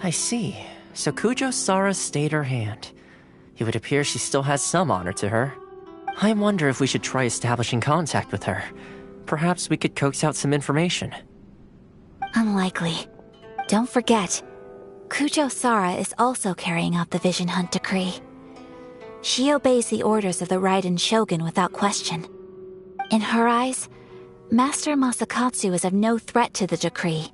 I see. So Kujo-Sara stayed her hand. It would appear she still has some honor to her. I wonder if we should try establishing contact with her. Perhaps we could coax out some information. Unlikely. Don't forget, Kujo-Sara is also carrying out the Vision Hunt decree. She obeys the orders of the Raiden Shogun without question. In her eyes, Master Masakatsu is of no threat to the decree.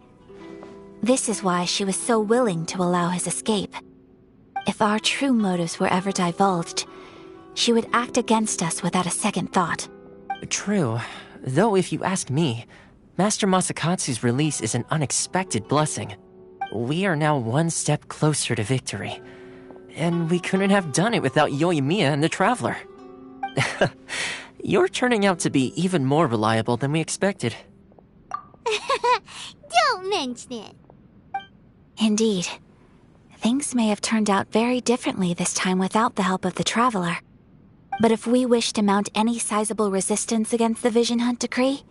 This is why she was so willing to allow his escape. If our true motives were ever divulged, she would act against us without a second thought. True. Though if you ask me, Master Masakatsu's release is an unexpected blessing. We are now one step closer to victory. And we couldn't have done it without Yoimiya and the Traveler. You're turning out to be even more reliable than we expected. Don't mention it. Indeed. Things may have turned out very differently this time without the help of the Traveler. But if we wish to mount any sizable resistance against the Vision Hunt decree,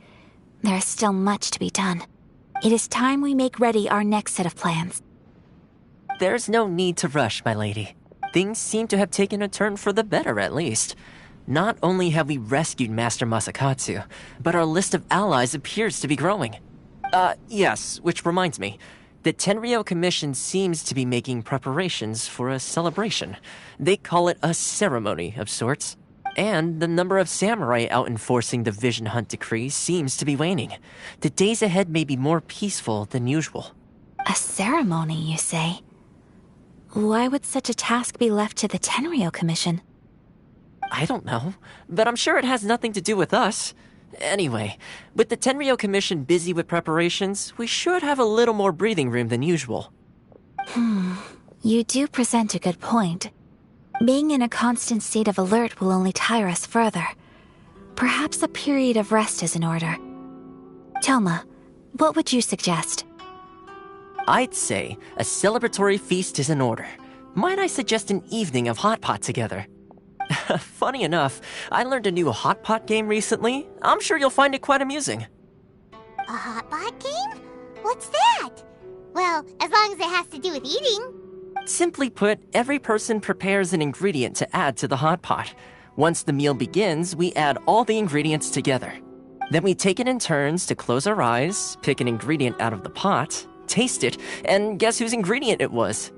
there is still much to be done. It is time we make ready our next set of plans. There's no need to rush, my lady. Things seem to have taken a turn for the better, at least. Not only have we rescued Master Masakatsu, but our list of allies appears to be growing. Yes, which reminds me. The Tenryou Commission seems to be making preparations for a celebration. They call it a ceremony of sorts. And the number of samurai out enforcing the Vision Hunt decree seems to be waning. The days ahead may be more peaceful than usual. A ceremony, you say? Why would such a task be left to the Tenryou Commission? I don't know, but I'm sure it has nothing to do with us. Anyway, with the Tenryou Commission busy with preparations, we should have a little more breathing room than usual. You do present a good point. Being in a constant state of alert will only tire us further. Perhaps a period of rest is in order. Toma, what would you suggest? I'd say a celebratory feast is in order. Might I suggest an evening of hot pot together? Funny enough, I learned a new hot pot game recently. I'm sure you'll find it quite amusing. A hot pot game? What's that? Well, as long as it has to do with eating. Simply put, every person prepares an ingredient to add to the hot pot. Once the meal begins, we add all the ingredients together. Then we take it in turns to close our eyes, pick an ingredient out of the pot, taste it, and guess whose ingredient it was.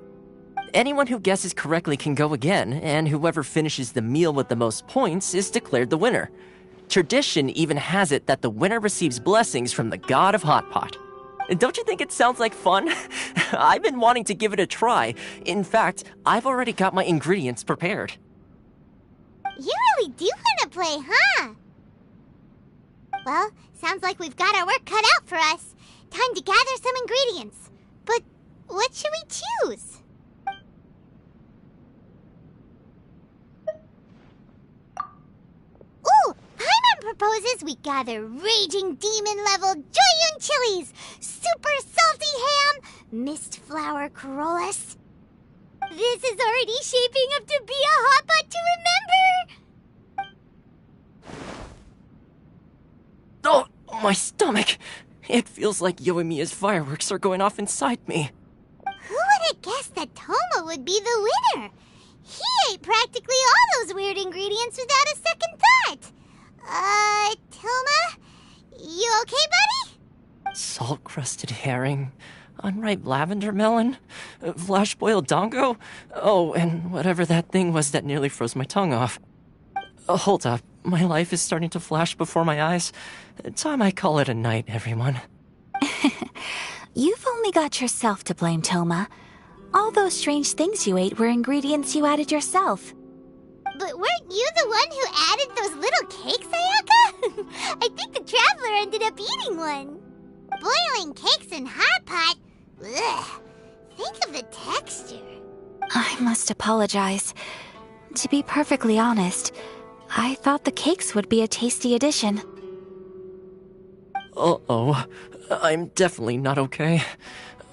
Anyone who guesses correctly can go again, and whoever finishes the meal with the most points is declared the winner. Tradition even has it that the winner receives blessings from the god of hot pot. Don't you think it sounds like fun? I've been wanting to give it a try. In fact, I've already got my ingredients prepared. You really do want to play, huh? Well, sounds like we've got our work cut out for us. Time to gather some ingredients. But what should we choose? Ooh, Paimon proposes we gather raging demon-level Joyun chilies, super salty ham, mist flower corollas. This is already shaping up to be a hot pot to remember! Oh, my stomach! It feels like Yoimiya's fireworks are going off inside me. Who would have guessed that Toma would be the winner? He ate practically all those weird ingredients without a second thought. Toma? You okay, buddy? Salt-crusted herring, unripe lavender melon, flash-boiled dongo. Oh, and whatever that thing was that nearly froze my tongue off. Hold up, my life is starting to flash before my eyes. Time I call it a night, everyone. You've only got yourself to blame, Toma. All those strange things you ate were ingredients you added yourself. But weren't you the one who added those little cakes, Ayaka? I think the Traveler ended up eating one. Boiling cakes in hot pot? Ugh. Think of the texture. I must apologize. To be perfectly honest, I thought the cakes would be a tasty addition. Uh-oh. I'm definitely not okay.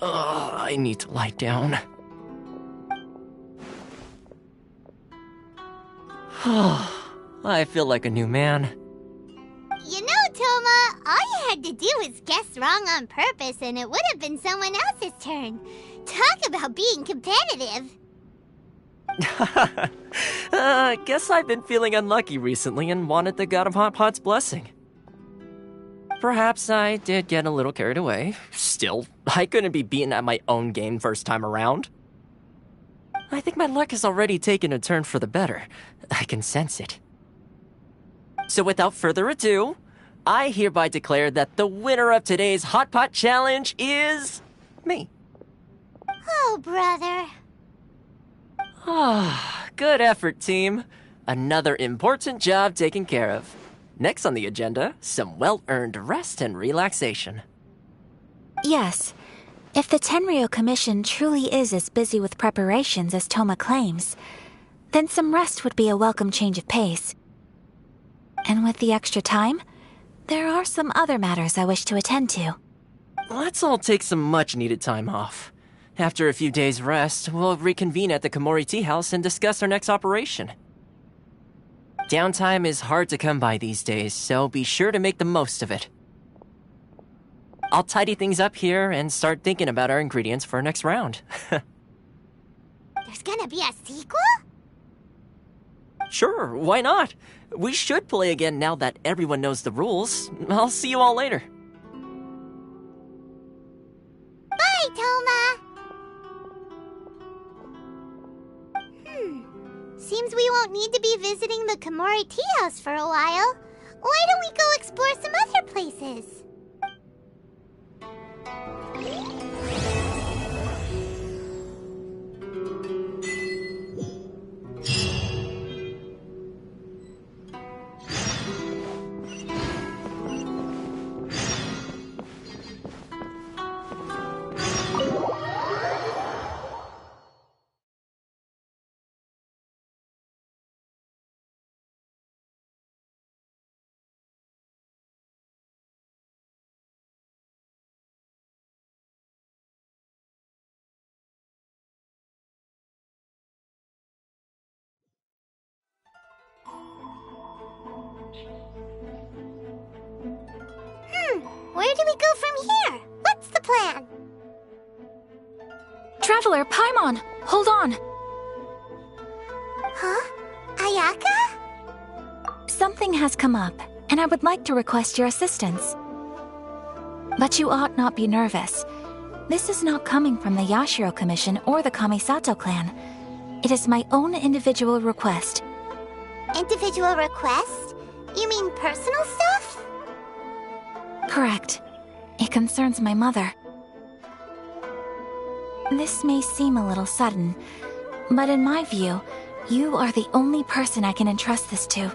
I need to lie down. I feel like a new man. You know, Toma. All you had to do was guess wrong on purpose, and it would have been someone else's turn. Talk about being competitive. Guess I've been feeling unlucky recently and wanted the God of Hot Pot's blessing. Perhaps I did get a little carried away. Still, I couldn't be beaten at my own game first time around. I think my luck has already taken a turn for the better. I can sense it. So without further ado, I hereby declare that the winner of today's Hot Pot Challenge is... me. Oh, brother. Ah, good effort, team. Another important job taken care of. Next on the agenda, some well-earned rest and relaxation. Yes. If the Tenryou Commission truly is as busy with preparations as Toma claims, then some rest would be a welcome change of pace. And with the extra time, there are some other matters I wish to attend to. Let's all take some much-needed time off. After a few days' rest, we'll reconvene at the Komori Tea House and discuss our next operation. Downtime is hard to come by these days, so be sure to make the most of it. I'll tidy things up here and start thinking about our ingredients for our next round. There's gonna be a sequel? Sure, why not? We should play again now that everyone knows the rules. I'll see you all later. Bye, Toma! Seems we won't need to be visiting the Komori Tea House for a while. Why don't we go explore some other places? Where do we go from here? What's the plan? Traveler, Paimon, hold on. Huh? Ayaka? Something has come up, and I would like to request your assistance. But you ought not be nervous. This is not coming from the Yashiro Commission or the Kamisato clan. It is my own individual request. Individual request? You mean personal stuff? Correct. It concerns my mother. This may seem a little sudden, but in my view, you are the only person I can entrust this to.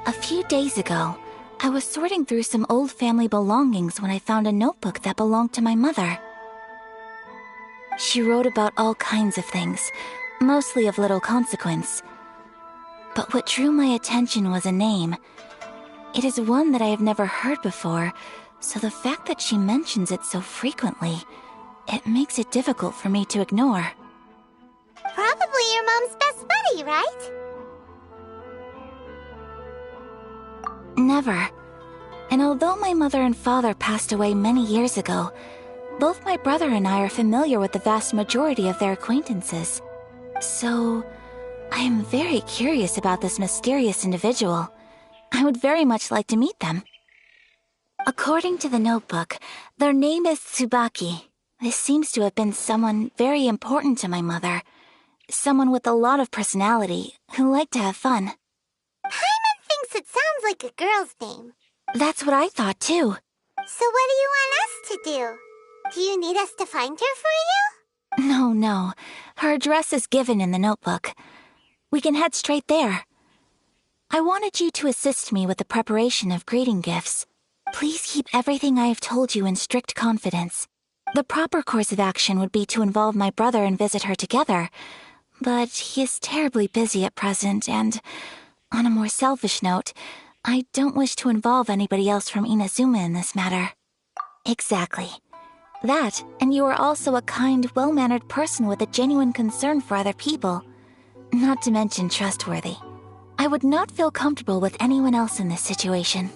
A few days ago, I was sorting through some old family belongings when I found a notebook that belonged to my mother. She wrote about all kinds of things, mostly of little consequence. But what drew my attention was a name. It is one that I have never heard before, so the fact that she mentions it so frequently, it makes it difficult for me to ignore. Probably your mom's best buddy, right? Never. And although my mother and father passed away many years ago, both my brother and I are familiar with the vast majority of their acquaintances. So, I am very curious about this mysterious individual. I would very much like to meet them. According to the notebook, their name is Tsubaki. This seems to have been someone very important to my mother. Someone with a lot of personality, who liked to have fun. Paimon thinks it sounds like a girl's name. That's what I thought too. So what do you want us to do? Do you need us to find her for you? No. Her address is given in the notebook. We can head straight there. I wanted you to assist me with the preparation of greeting gifts. Please keep everything I have told you in strict confidence. The proper course of action would be to involve my brother and visit her together, but he is terribly busy at present, and, on a more selfish note, I don't wish to involve anybody else from Inazuma in this matter. Exactly. That, and you are also a kind, well-mannered person with a genuine concern for other people. Not to mention trustworthy. I would not feel comfortable with anyone else in this situation.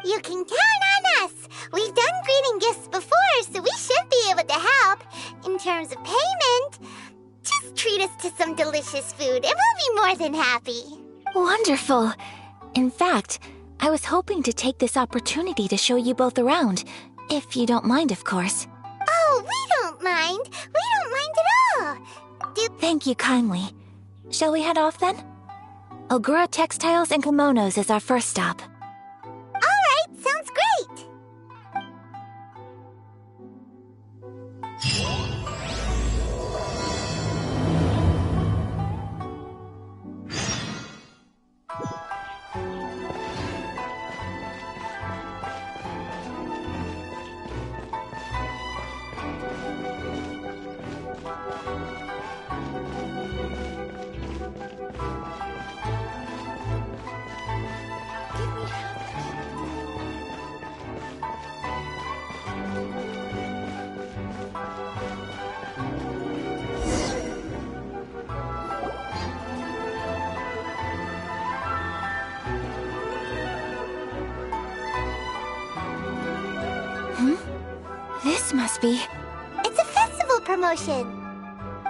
You can count on us. We've done greeting gifts before, so we should be able to help. In terms of payment, just treat us to some delicious food and we'll be more than happy. Wonderful. In fact, I was hoping to take this opportunity to show you both around, if you don't mind, of course. Oh, we don't mind. We don't mind at all. Thank you kindly. Shall we head off then? Ogura Textiles and Kimonos is our first stop. All right, sounds great. This must be... It's a festival promotion.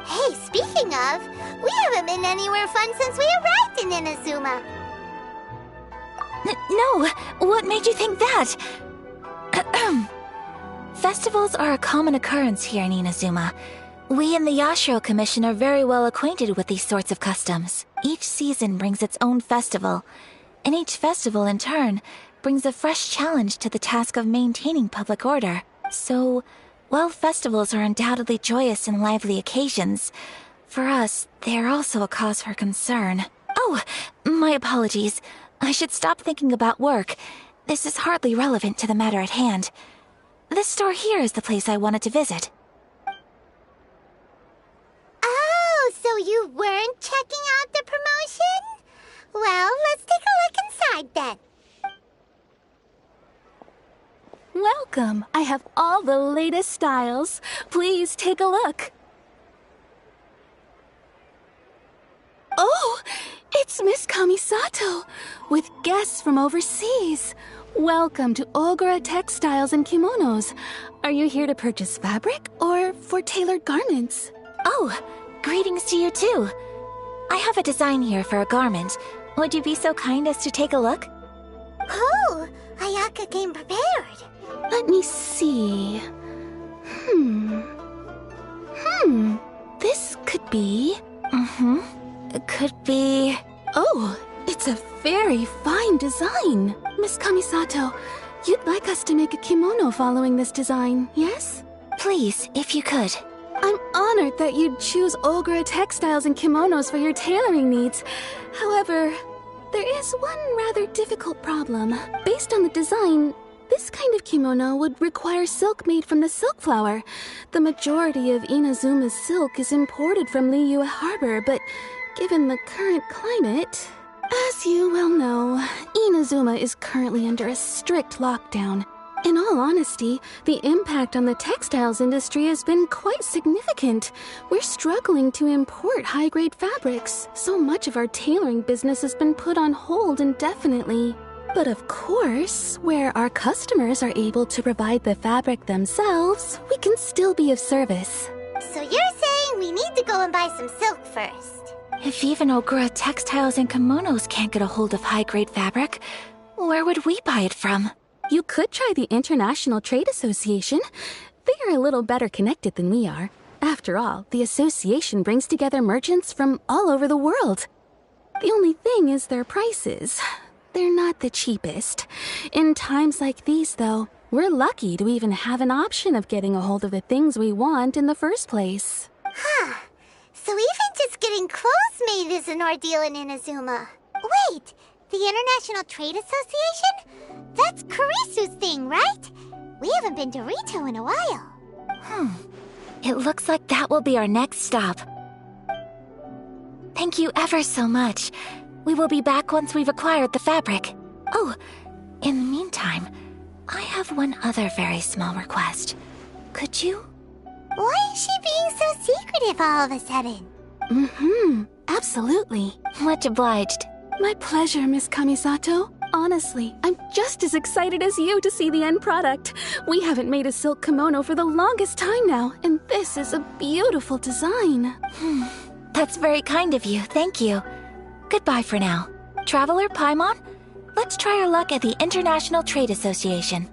Hey, speaking of, we haven't been anywhere fun since we arrived in Inazuma. No! What made you think that? Festivals are a common occurrence here in Inazuma. We in the Yashiro Commission are very well acquainted with these sorts of customs. Each season brings its own festival, and each festival, in turn, brings a fresh challenge to the task of maintaining public order. So, while festivals are undoubtedly joyous and lively occasions, for us, they are also a cause for concern. Oh, my apologies. I should stop thinking about work. This is hardly relevant to the matter at hand. This store here is the place I wanted to visit. Oh, so you weren't checking out the promotion? Well, let's take a look inside then. Welcome. I have all the latest styles. Please take a look. Oh, it's Miss Kamisato, with guests from overseas. Welcome to Ogura Textiles and Kimonos. Are you here to purchase fabric or for tailored garments? Oh, greetings to you too. I have a design here for a garment. Would you be so kind as to take a look? Oh, Ayaka came prepared. Let me see. This could be... It could be... Oh, it's a very fine design. Miss Kamisato, you'd like us to make a kimono following this design, yes? Please, if you could. I'm honored that you'd choose Ogura Textiles and Kimonos for your tailoring needs. However, there is one rather difficult problem. Based on the design, this kind of kimono would require silk made from the silk flower. The majority of Inazuma's silk is imported from Liyue Harbor, but given the current climate... As you well know, Inazuma is currently under a strict lockdown. In all honesty, the impact on the textiles industry has been quite significant. We're struggling to import high-grade fabrics. So much of our tailoring business has been put on hold indefinitely. But of course, where our customers are able to provide the fabric themselves, we can still be of service. So you're saying we need to go and buy some silk first? If even Ogura Textiles and Kimonos can't get a hold of high-grade fabric, where would we buy it from? You could try the International Trade Association. They are a little better connected than we are. After all, the association brings together merchants from all over the world. The only thing is their prices. They're not the cheapest. In times like these, though, we're lucky to even have an option of getting a hold of the things we want in the first place. Huh. So even just getting clothes made is an ordeal in Inazuma. Wait, the International Trade Association? That's Kurisu's thing, right? We haven't been to Rito in a while. It looks like that will be our next stop. Thank you ever so much. We will be back once we've acquired the fabric. Oh, in the meantime, I have one other very small request. Could you? Why is she being so secretive all of a sudden? Absolutely. Much obliged. My pleasure, Miss Kamisato. Honestly, I'm just as excited as you to see the end product. We haven't made a silk kimono for the longest time now, and this is a beautiful design. That's very kind of you, thank you. Goodbye for now. Traveler Paimon, let's try our luck at the International Trade Association.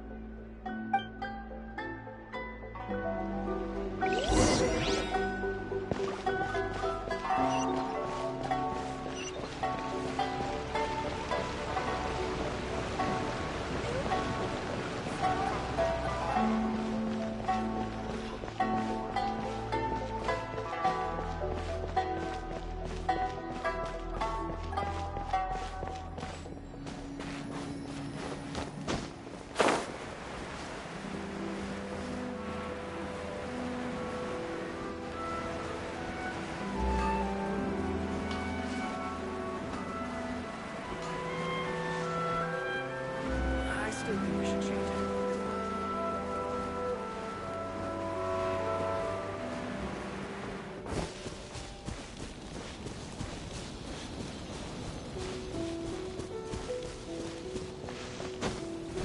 I still think we should change it.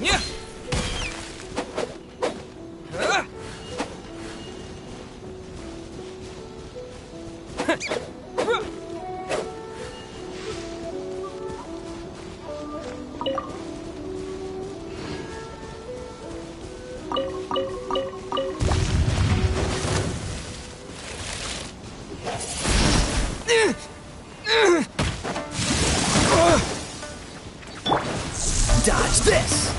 Yeah. Dodge this!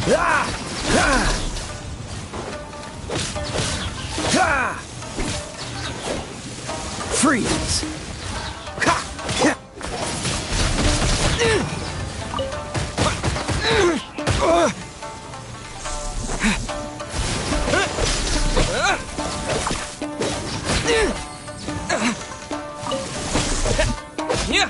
Ah! Ah! Ah! Freeze! Ha! Ha! Yeah.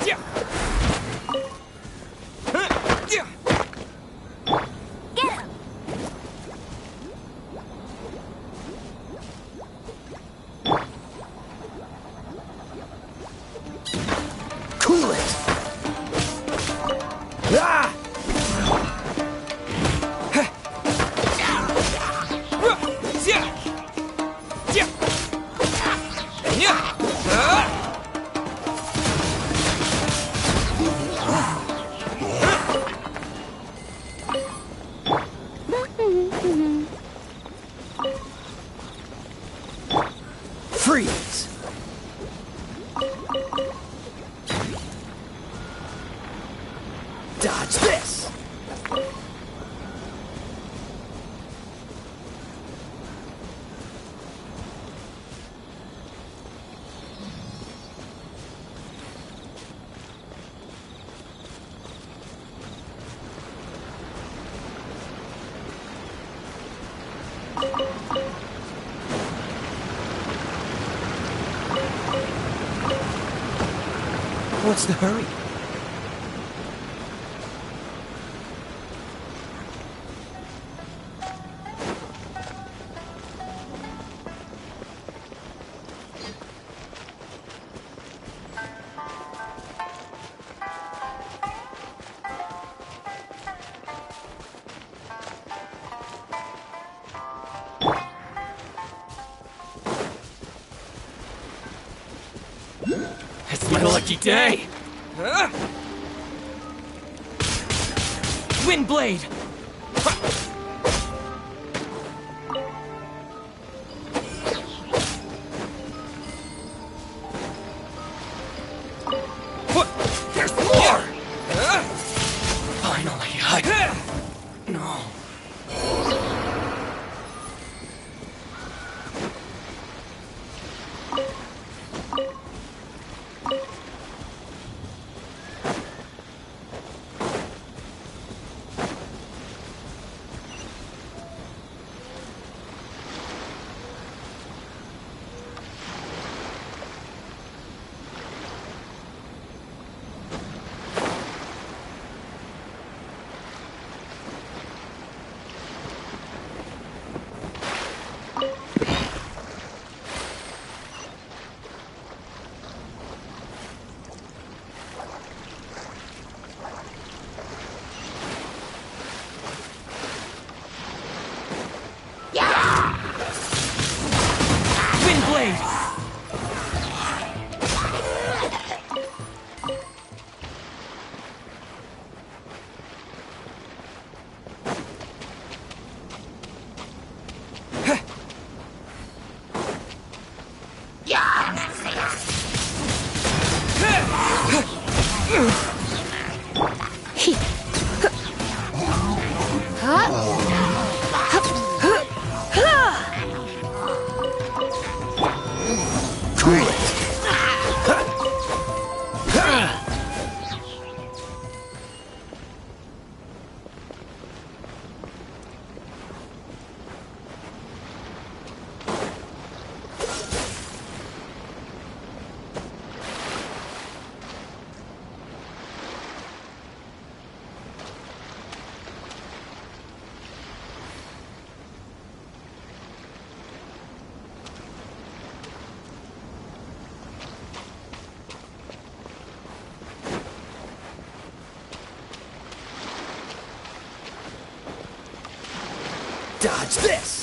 Yeah. Yeah. Get him! Cool it! Ah! Yeah. Yeah. Yeah. Freeze! Dodge this! What's the hurry? It's my lucky day. Wind blade. There's more! Finally, no. Wind blade! Cool it! Dodge this!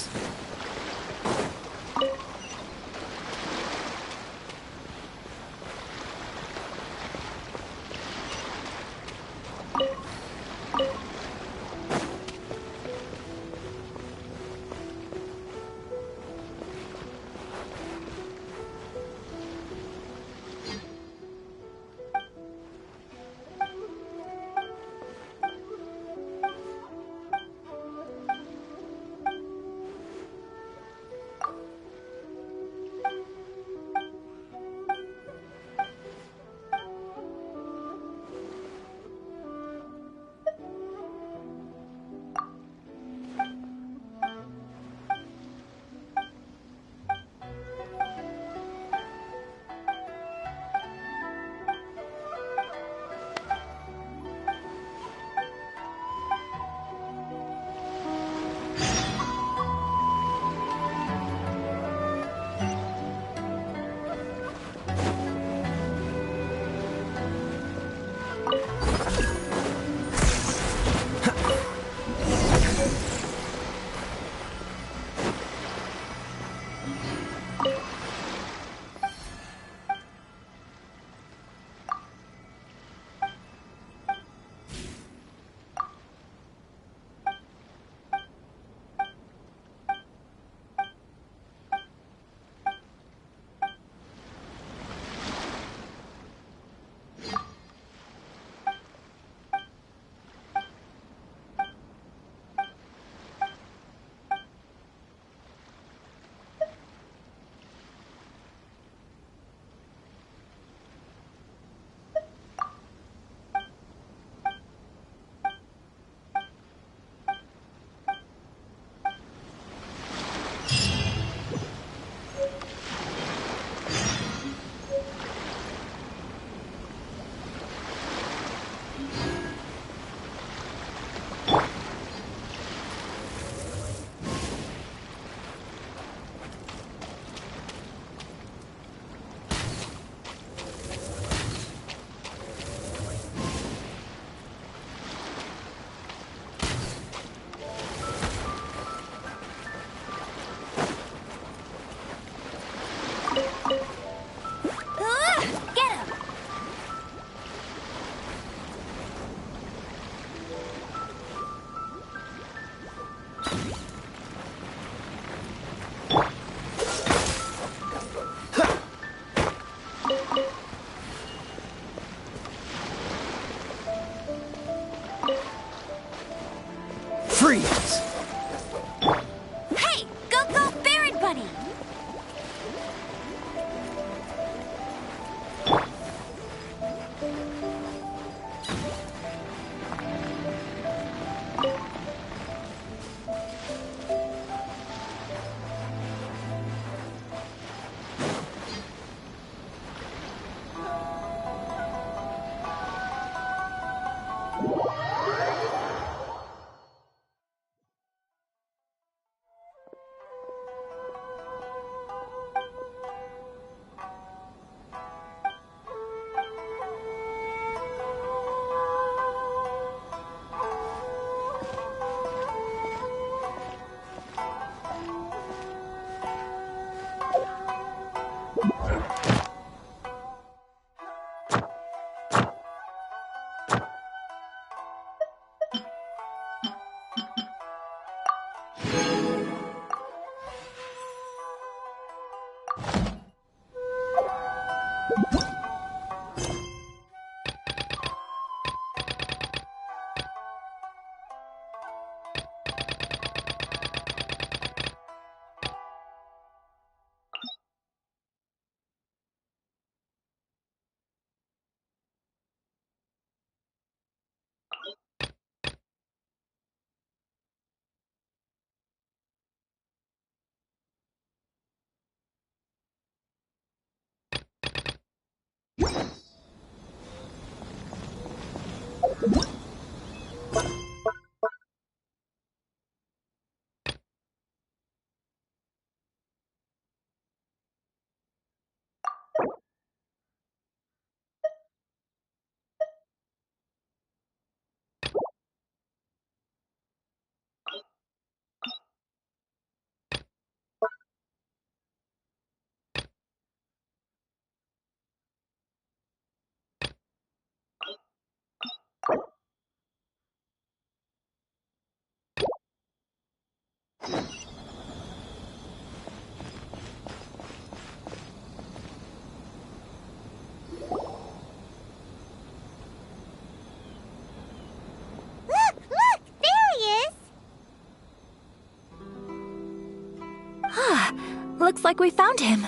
Looks like we found him.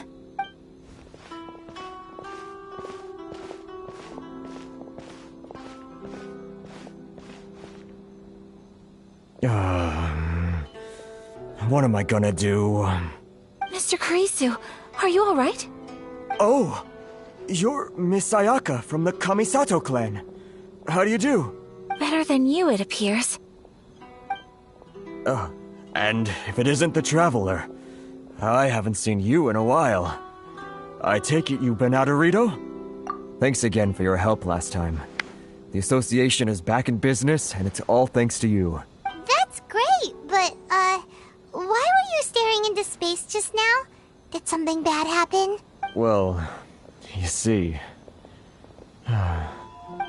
What am I gonna do? Mr. Kurisu, are you alright? Oh, you're Miss Ayaka from the Kamisato clan. How do you do? Better than you, it appears. And if it isn't the Traveler, I haven't seen you in a while. I take it you've been out of Rito? Thanks again for your help last time. The association is back in business, and it's all thanks to you. That's great, but, why were you staring into space just now? Did something bad happen? Well, you see...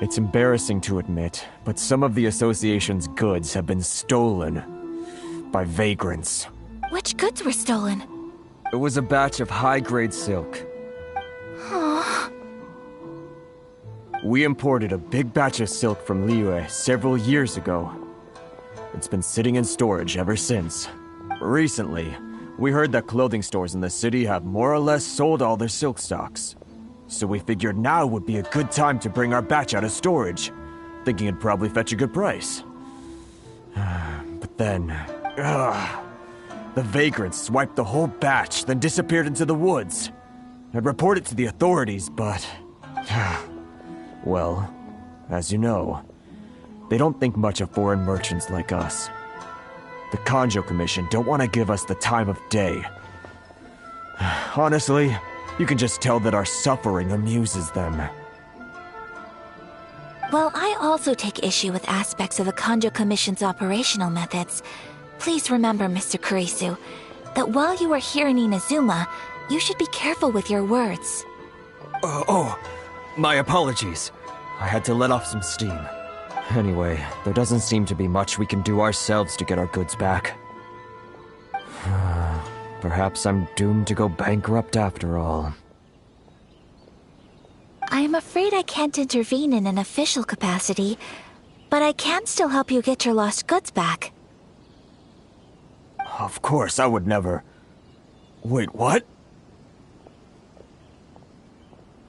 It's embarrassing to admit, but some of the association's goods have been stolen by vagrants. Which goods were stolen? It was a batch of high-grade silk. Aww. We imported a big batch of silk from Liyue several years ago. It's been sitting in storage ever since. Recently, we heard that clothing stores in the city have more or less sold all their silk stocks. So we figured now would be a good time to bring our batch out of storage, thinking it'd probably fetch a good price. But then... the vagrants swiped the whole batch, then disappeared into the woods. I'd report it to the authorities, but... well, as you know, they don't think much of foreign merchants like us. The Kanjo Commission don't want to give us the time of day. Honestly, you can just tell that our suffering amuses them. While I also take issue with aspects of the Kanjo Commission's operational methods, please remember, Mr. Kurisu, that while you are here in Inazuma, you should be careful with your words. My apologies. I had to let off some steam. Anyway, there doesn't seem to be much we can do ourselves to get our goods back. Perhaps I'm doomed to go bankrupt after all. I am afraid I can't intervene in an official capacity, but I can still help you get your lost goods back. Of course, I would never... Wait, what?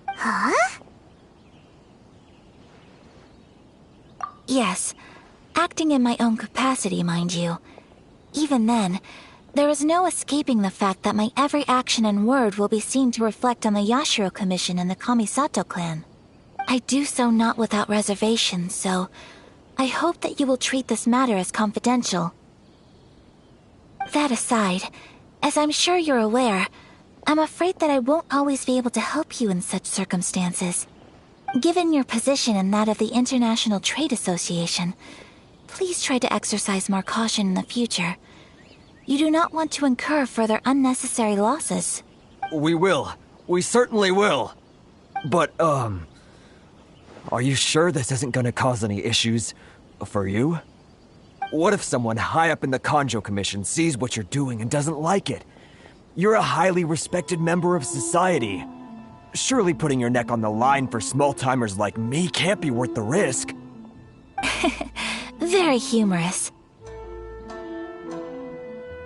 Huh? Yes, acting in my own capacity, mind you. Even then, there is no escaping the fact that my every action and word will be seen to reflect on the Yashiro Commission and the Kamisato clan. I do so not without reservation, so I hope that you will treat this matter as confidential. That aside, as I'm sure you're aware, I'm afraid that I won't always be able to help you in such circumstances. Given your position and that of the International Trade Association, please try to exercise more caution in the future. You do not want to incur further unnecessary losses. We will. We certainly will. But, are you sure this isn't gonna cause any issues for you? What if someone high up in the Kanjo Commission sees what you're doing and doesn't like it? You're a highly respected member of society. Surely putting your neck on the line for small-timers like me can't be worth the risk. Very humorous.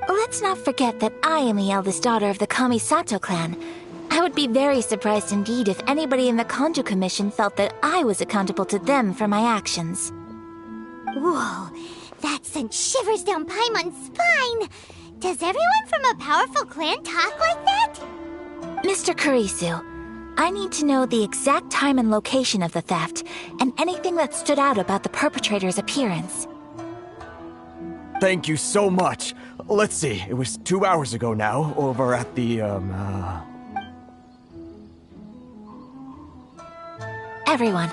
Let's not forget that I am the eldest daughter of the Kamisato clan. I would be very surprised indeed if anybody in the Kanjo Commission felt that I was accountable to them for my actions. Whoa, that sent shivers down Paimon's spine! Does everyone from a powerful clan talk like that? Mr. Kurisu, I need to know the exact time and location of the theft, and anything that stood out about the perpetrator's appearance. Thank you so much. Let's see, it was 2 hours ago now, over at the, Everyone,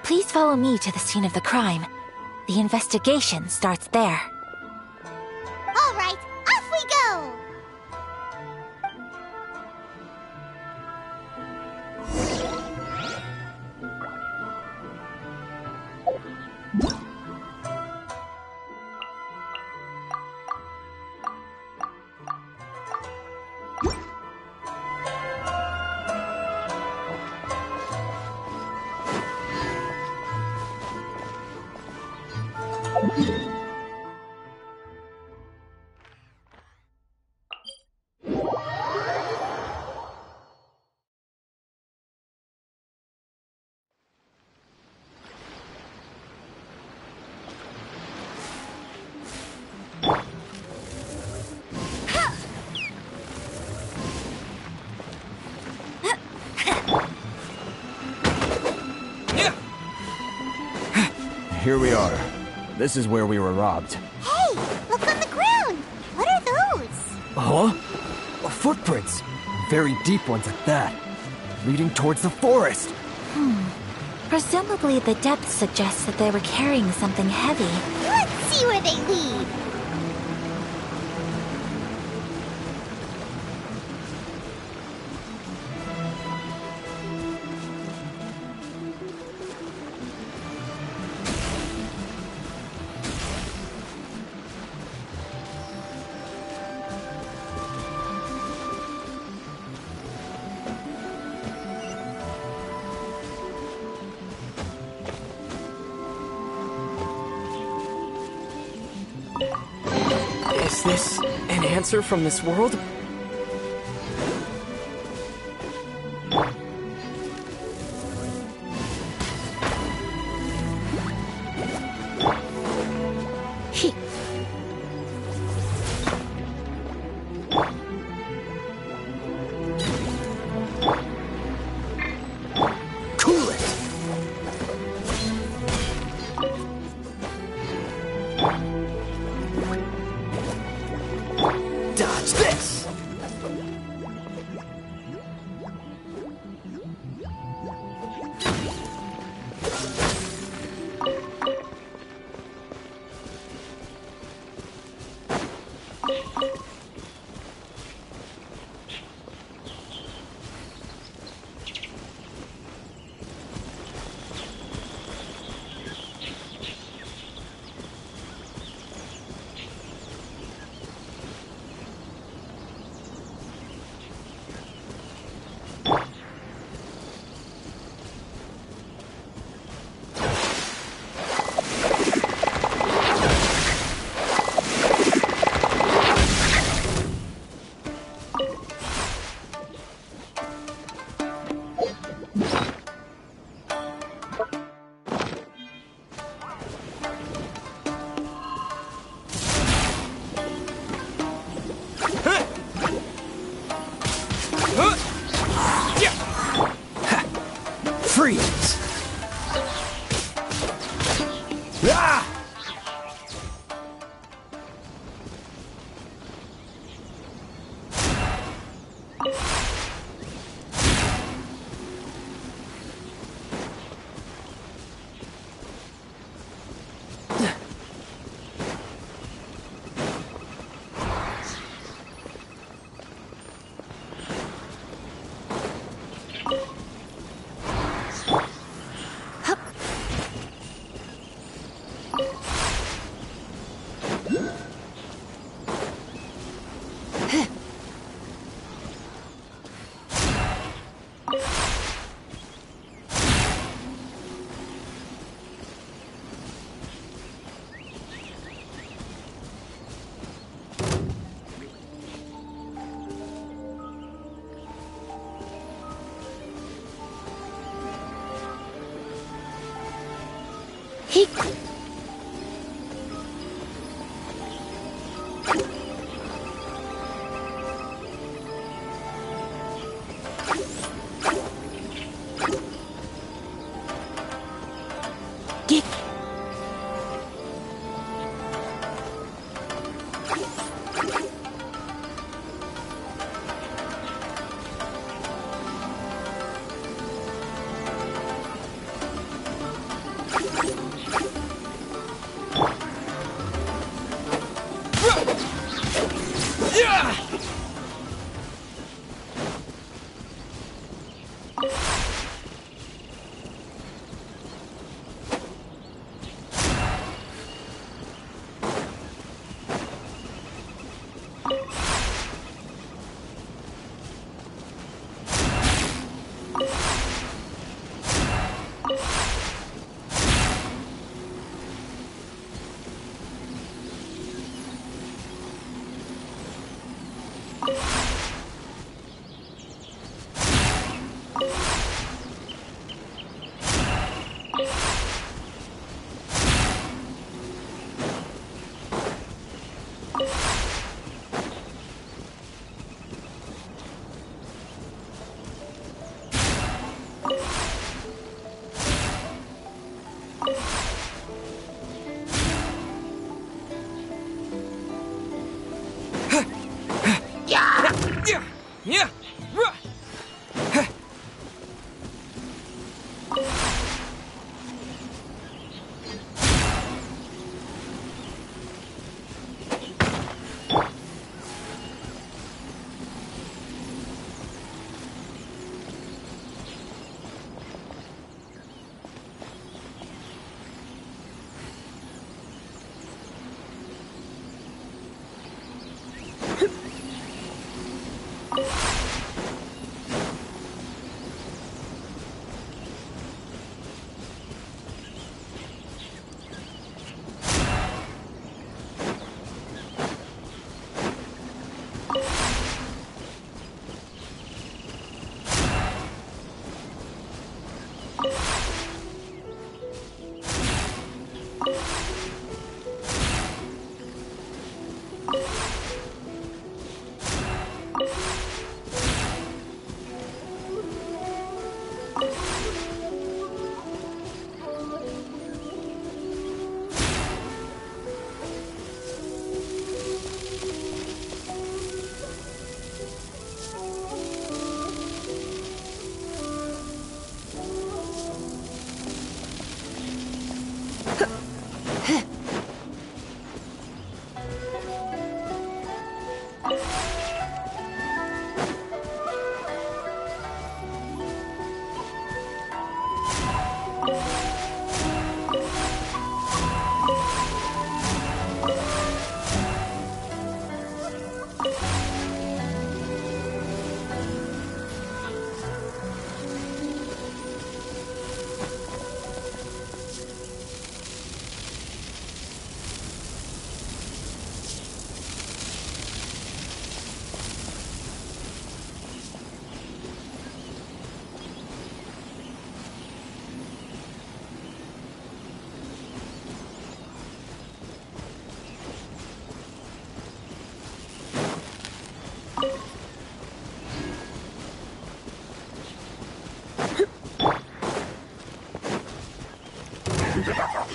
please follow me to the scene of the crime. The investigation starts there. All right, off we go! here we are. This is where we were robbed. Hey, look on the ground! What are those? Huh? Footprints. Very deep ones at that. Leading towards the forest. Presumably the depth suggests that they were carrying something heavy. Let's see where they lead. Is this an answer from this world? Cool it! Dodge this! Freeze! Ah! Yeah. Ruh. Heh.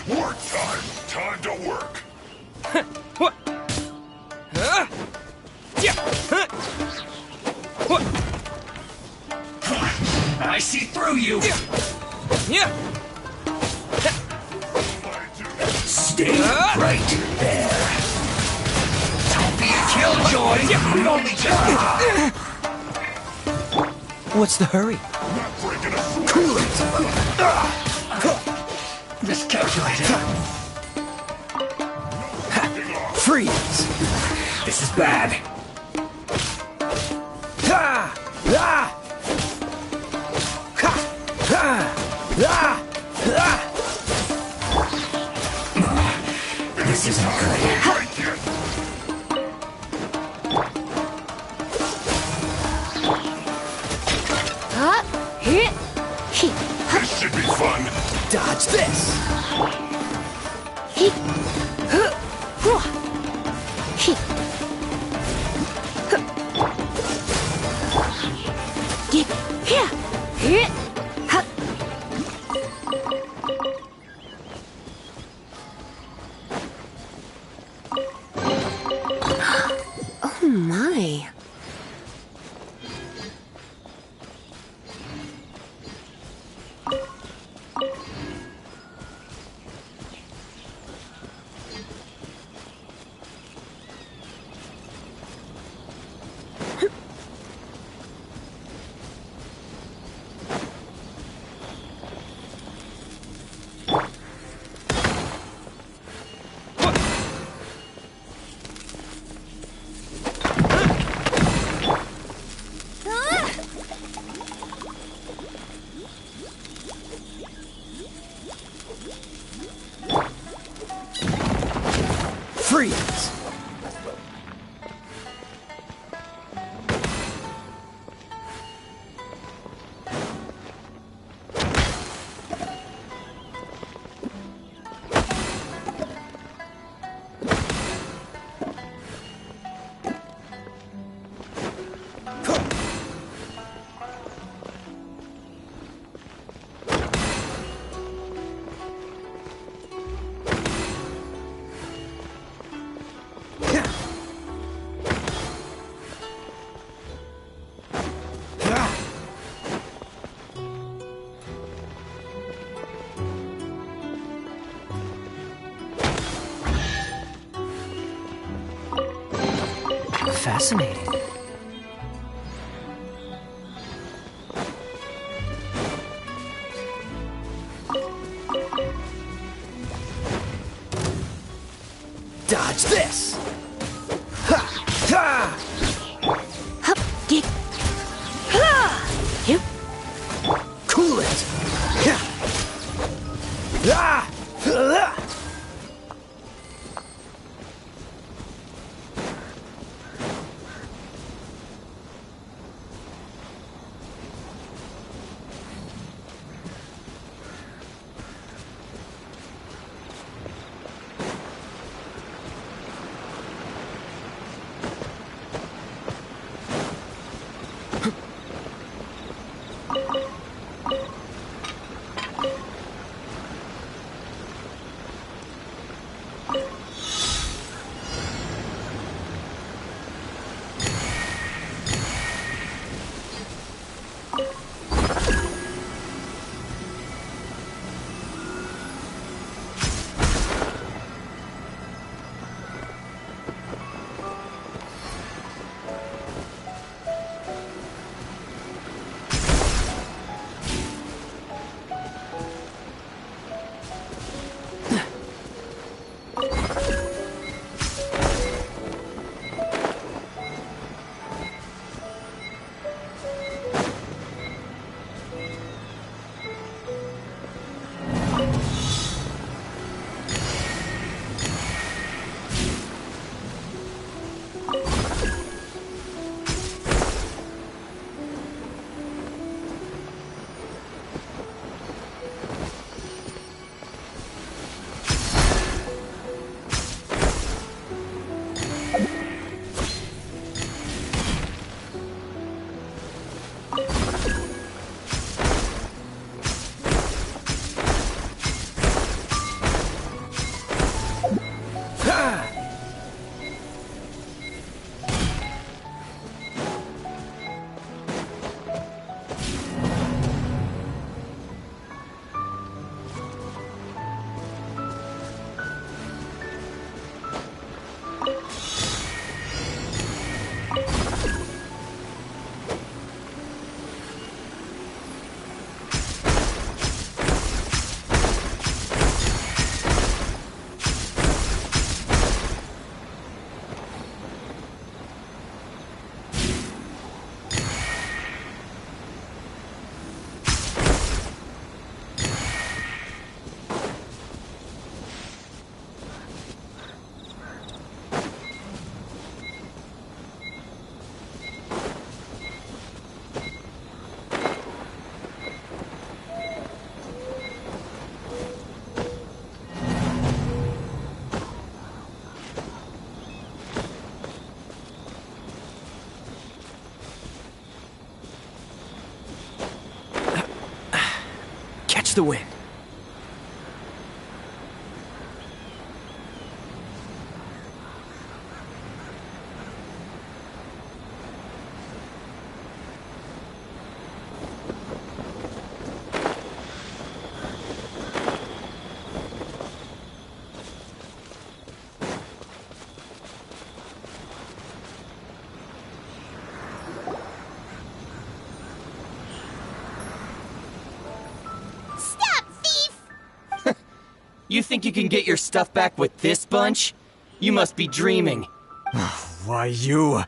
Wartime! Time to work! What? Yeah. What? I see through you! Yeah. Stay right there. Don't be a killjoy! We only just... What's the hurry? Not breaking a sweat! Cool it! Miscalculated. Freeze! This is bad. Ha! Ah! Ha! Ha! Ah! Ah! This isn't good. This should be fun. Dodge this! Oh my. Fascinating. Dodge this! Ha! Ha! Hup, get. Ha! Yep. Cool it! Ha! Ah! Ah! The wind. You think you can get your stuff back with this bunch? You must be dreaming. Why, you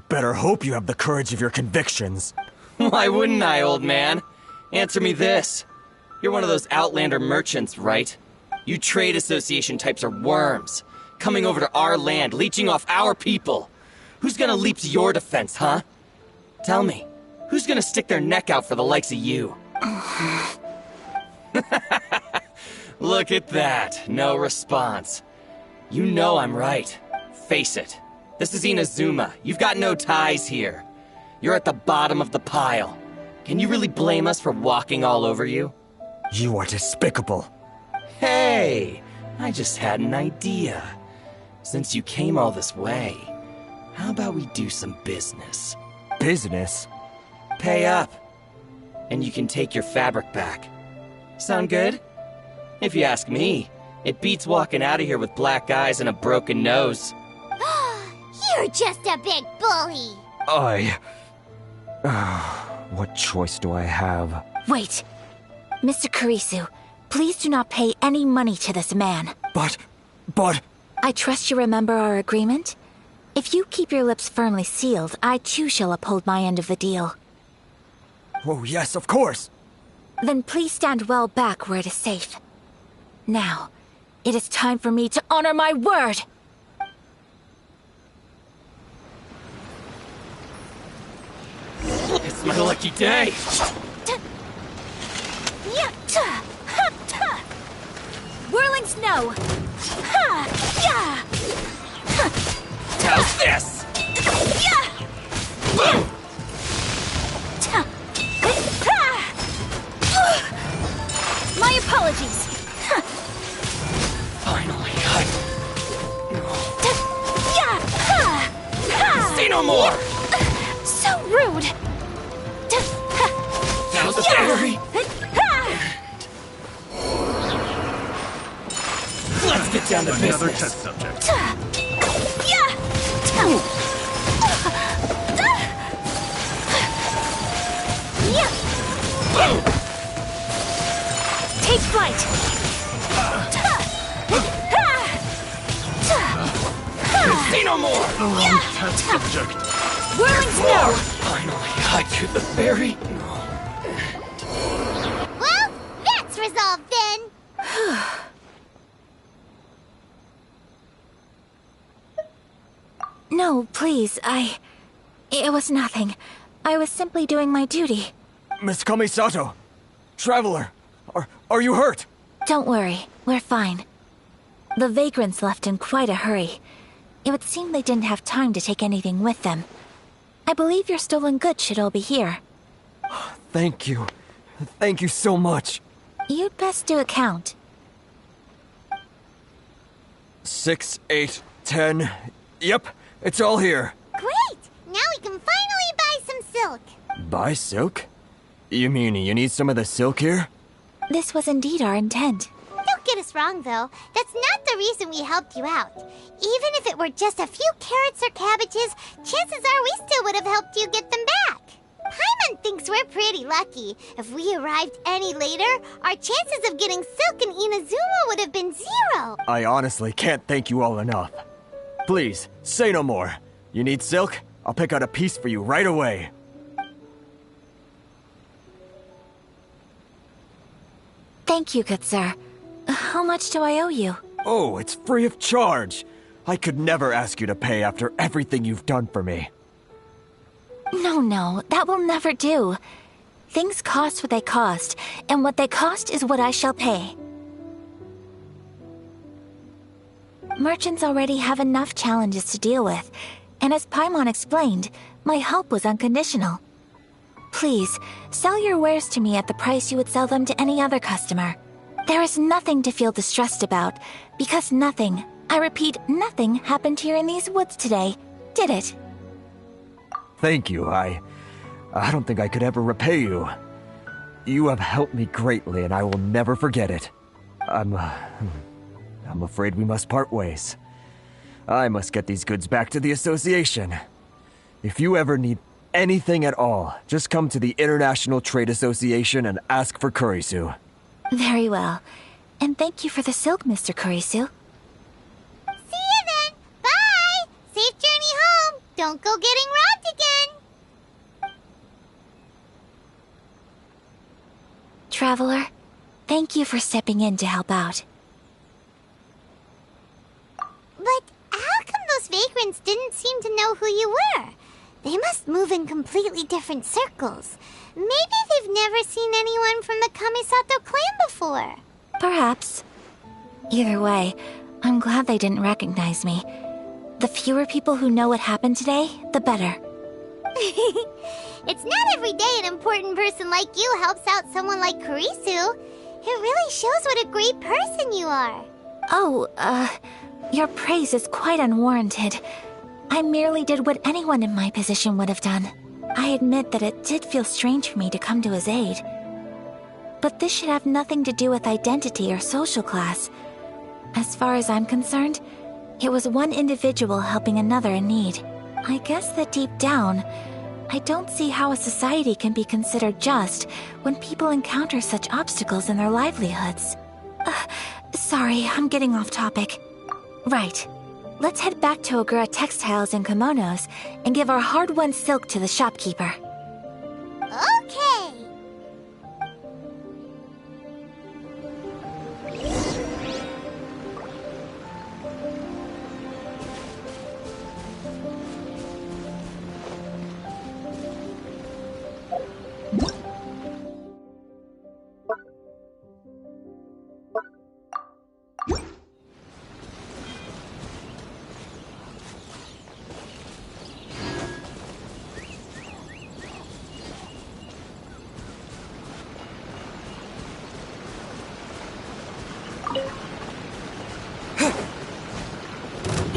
better hope you have the courage of your convictions. Why wouldn't I, old man? Answer me this. You're one of those Outlander merchants, right? You trade association types are worms, coming over to our land, leeching off our people. Who's gonna leap to your defense, huh? Tell me, who's gonna stick their neck out for the likes of you? Look at that, no response. You know I'm right. Face it. This is Inazuma. You've got no ties here. You're at the bottom of the pile. Can you really blame us for walking all over you? You are despicable. Hey, I just had an idea. Since you came all this way, how about we do some business? Business? Pay up, and you can take your fabric back. Sound good? If you ask me, it beats walking out of here with black eyes and a broken nose. You're just a big bully! What choice do I have? Wait. Mr. Kurisu, please do not pay any money to this man. But... I trust you remember our agreement? If you keep your lips firmly sealed, I too shall uphold my end of the deal. Oh, yes, of course! Then please stand well back where it is safe. Now, it is time for me to honor my word! It's my lucky day! Whirling snow! How's this? Boom! My apologies! Finally, Say no more! So rude! How's the fairy? Let's get down to Another business. test subject. Boom! Take flight! Say no more! Test subject. Whirling snow! Finally, I to the fairy. Well, that's resolved then! No, please, It was nothing. I was simply doing my duty. Miss Kamisato! Traveler! Are you hurt? Don't worry, we're fine. The vagrants left in quite a hurry. It would seem they didn't have time to take anything with them. I believe your stolen goods should all be here. Thank you. Thank you so much. You'd best do a count. 6, 8, 10. Yep, it's all here. Great! Now we can finally buy some silk! Buy silk? You mean you need some of the silk here? This was indeed our intent. Don't get us wrong, though. That's not the reason we helped you out. Even if it were just a few carrots or cabbages, chances are we still would have helped you get them back. Paimon thinks we're pretty lucky. If we arrived any later, our chances of getting silk in Inazuma would have been 0. I honestly can't thank you all enough. Please, say no more. You need silk? I'll pick out a piece for you right away. Thank you, good sir. How much do I owe you? Oh, it's free of charge. I could never ask you to pay after everything you've done for me. No, that will never do. Things cost what they cost, and what they cost is what I shall pay. Merchants already have enough challenges to deal with, and as Paimon explained, my help was unconditional. Please, sell your wares to me at the price you would sell them to any other customer. There is nothing to feel distressed about, because nothing, I repeat, nothing happened here in these woods today, did it? Thank you. I don't think I could ever repay you. You have helped me greatly, and I will never forget it. I'm afraid we must part ways. I must get these goods back to the association. If you ever need anything at all, just come to the International Trade Association and ask for Kurisu. Very well. And thank you for the silk, Mr. Kurisu. See you then! Bye! Safe journey home! Don't go getting robbed again! Traveler, thank you for stepping in to help out. But how come those vagrants didn't seem to know who you were? They must move in completely different circles. Maybe they've never seen anyone from the Kamisato clan before. Perhaps. Either way, I'm glad they didn't recognize me. The fewer people who know what happened today, the better. It's not every day an important person like you helps out someone like Kurisu. It really shows what a great person you are. Oh, your praise is quite unwarranted. I merely did what anyone in my position would have done. I admit that it did feel strange for me to come to his aid. But this should have nothing to do with identity or social class. As far as I'm concerned, It was one individual helping another in need. I guess that deep down, I don't see how a society can be considered just when people encounter such obstacles in their livelihoods. Sorry, I'm getting off topic. Right. Let's head back to Ogura Textiles and Kimonos and give our hard-won silk to the shopkeeper. Okay.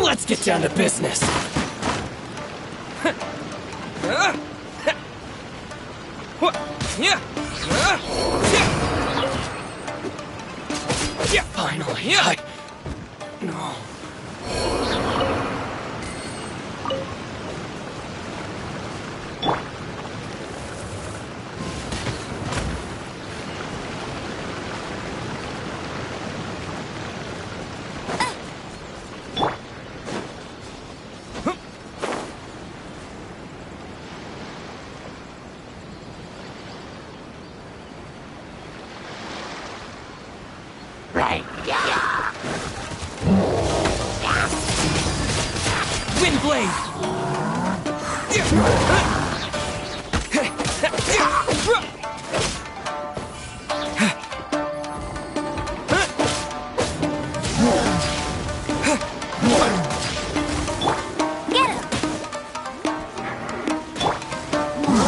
Let's get down to business. Yeah, finally. No. Windblade! Get him!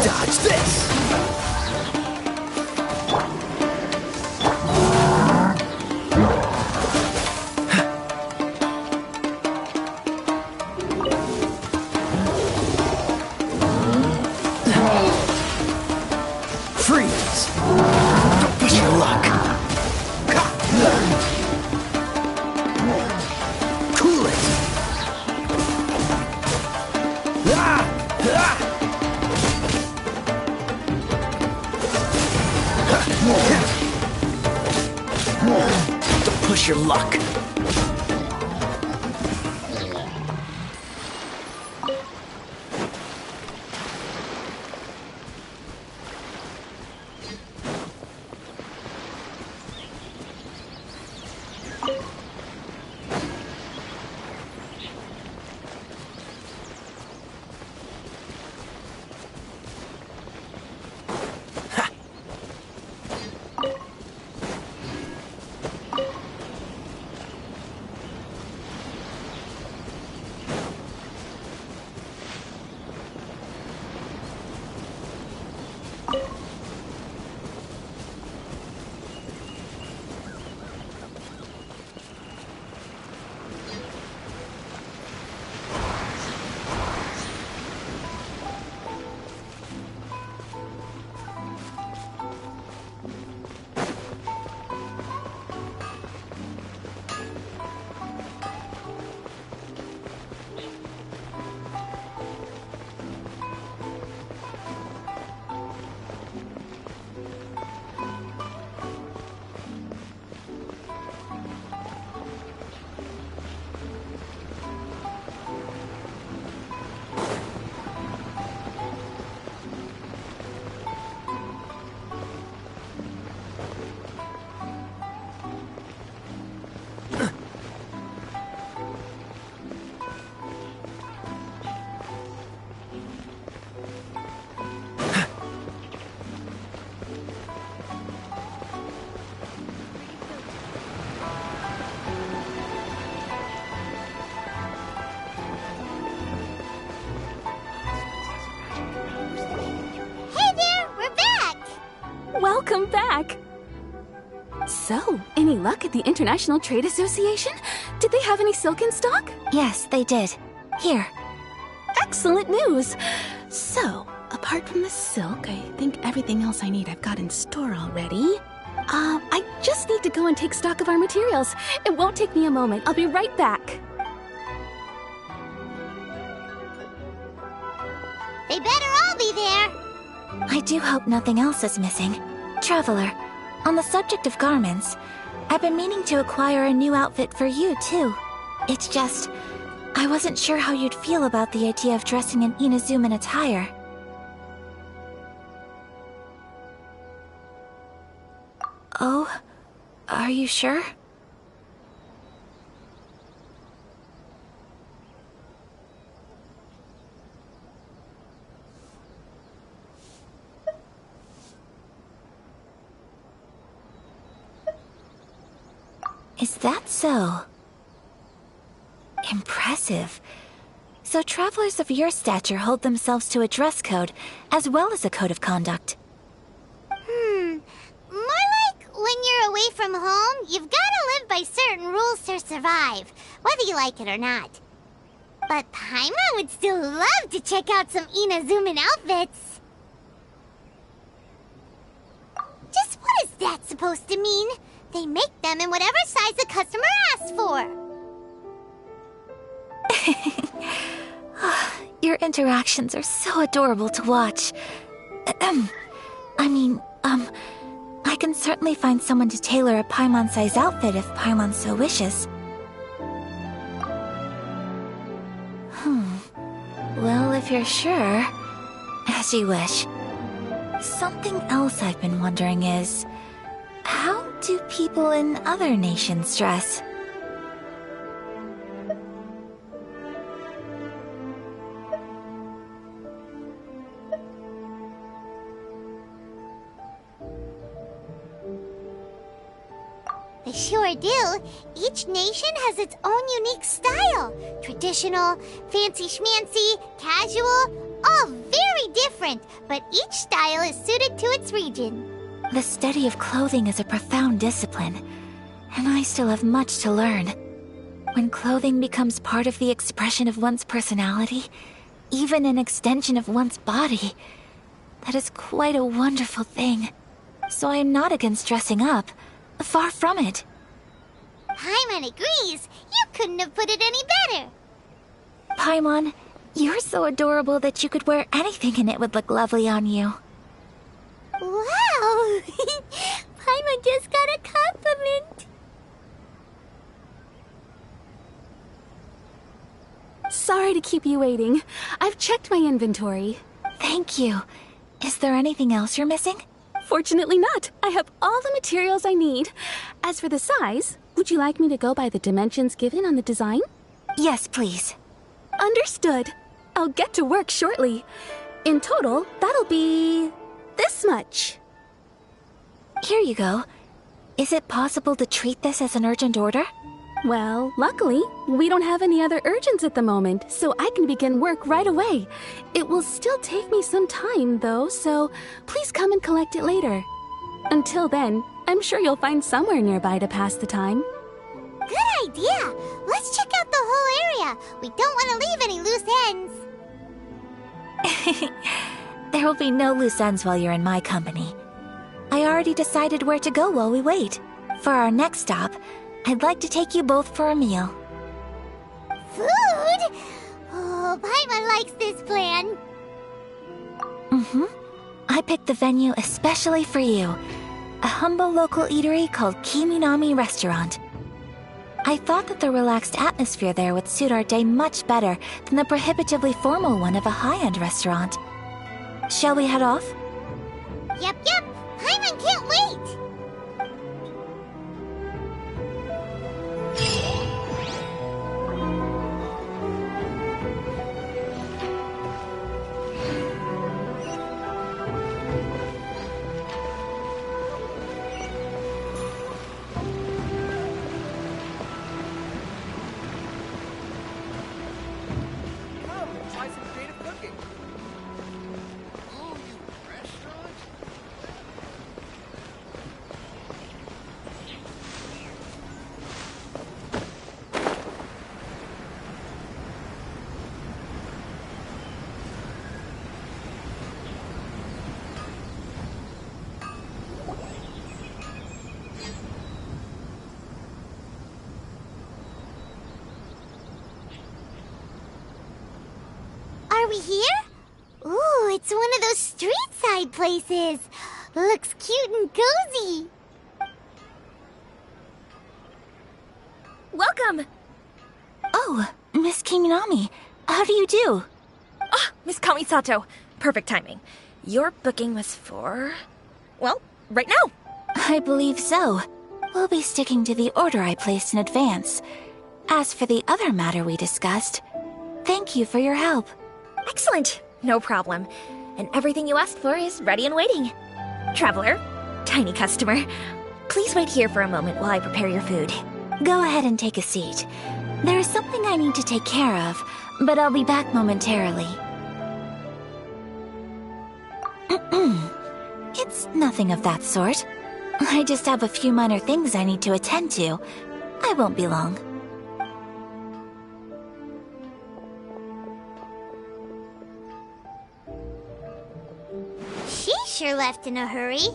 Dodge this! Freeze! Don't push your luck! Cool it! Don't push your luck! Welcome back! So, any luck at the International Trade Association? Did they have any silk in stock? Yes, they did. Here. Excellent news! So, apart from the silk, I think everything else I need I've got in store already. I just need to go and take stock of our materials. It won't take me a moment. I'll be right back. I do hope nothing else is missing. Traveler, on the subject of garments, I've been meaning to acquire a new outfit for you, too. It's just, I wasn't sure how you'd feel about the idea of dressing in Inazuman attire. Oh, are you sure? Is that so? Impressive. So travelers of your stature hold themselves to a dress code, as well as a code of conduct. More like when you're away from home, you've gotta live by certain rules to survive, whether you like it or not. But Paimon would still love to check out some Inazuman outfits. Just what is that supposed to mean? They make them in whatever size the customer asks for. Your interactions are so adorable to watch. I can certainly find someone to tailor a Paimon-size outfit if Paimon so wishes. Well, if you're sure, as you wish. Something else I've been wondering is, how do people in other nations dress? They sure do. Each nation has its own unique style. Traditional, fancy schmancy, casual, all very different, but each style is suited to its region. The study of clothing is a profound discipline, and I still have much to learn. When clothing becomes part of the expression of one's personality, even an extension of one's body, that is quite a wonderful thing. So I am not against dressing up. Far from it. Paimon agrees. You couldn't have put it any better. Paimon, you're so adorable that you could wear anything and it would look lovely on you. Wow! Paimon just got a compliment. Sorry to keep you waiting. I've checked my inventory. Thank you. Is there anything else you're missing? Fortunately not. I have all the materials I need. As for the size, would you like me to go by the dimensions given on the design? Yes, please. Understood. I'll get to work shortly. In total, that'll be this much. Here you go. Is it possible to treat this as an urgent order? Well, luckily, we don't have any other urgents at the moment, so I can begin work right away. It will still take me some time, though, so please come and collect it later. Until then, I'm sure you'll find somewhere nearby to pass the time. Good idea. Let's check out the whole area. We don't want to leave any loose ends. There will be no loose ends while you're in my company. I already decided where to go while we wait. For our next stop, I'd like to take you both for a meal. Food? Oh, Paimon likes this plan. I picked the venue especially for you. A humble local eatery called Kiminami Restaurant. I thought that the relaxed atmosphere there would suit our day much better than the prohibitively formal one of a high-end restaurant. Shall we head off? Yep. Paimon can't wait. Try some creative cooking. Oh, you restaurant? Are we here? Ooh, it's one of those street-side outside places. Looks cute and cozy. Welcome! Oh, Miss Kiminami, how do you do? Ah, Miss Kamisato. Perfect timing. Your booking was for... well, right now. I believe so. We'll be sticking to the order I placed in advance. As for the other matter we discussed, thank you for your help. Excellent. No problem. And everything you asked for is ready and waiting. Traveler, tiny customer, please wait here for a moment while I prepare your food. Go ahead and take a seat. There is something I need to take care of, but I'll be back momentarily. It's nothing of that sort. I just have a few minor things I need to attend to. I won't be long. She sure left in a hurry.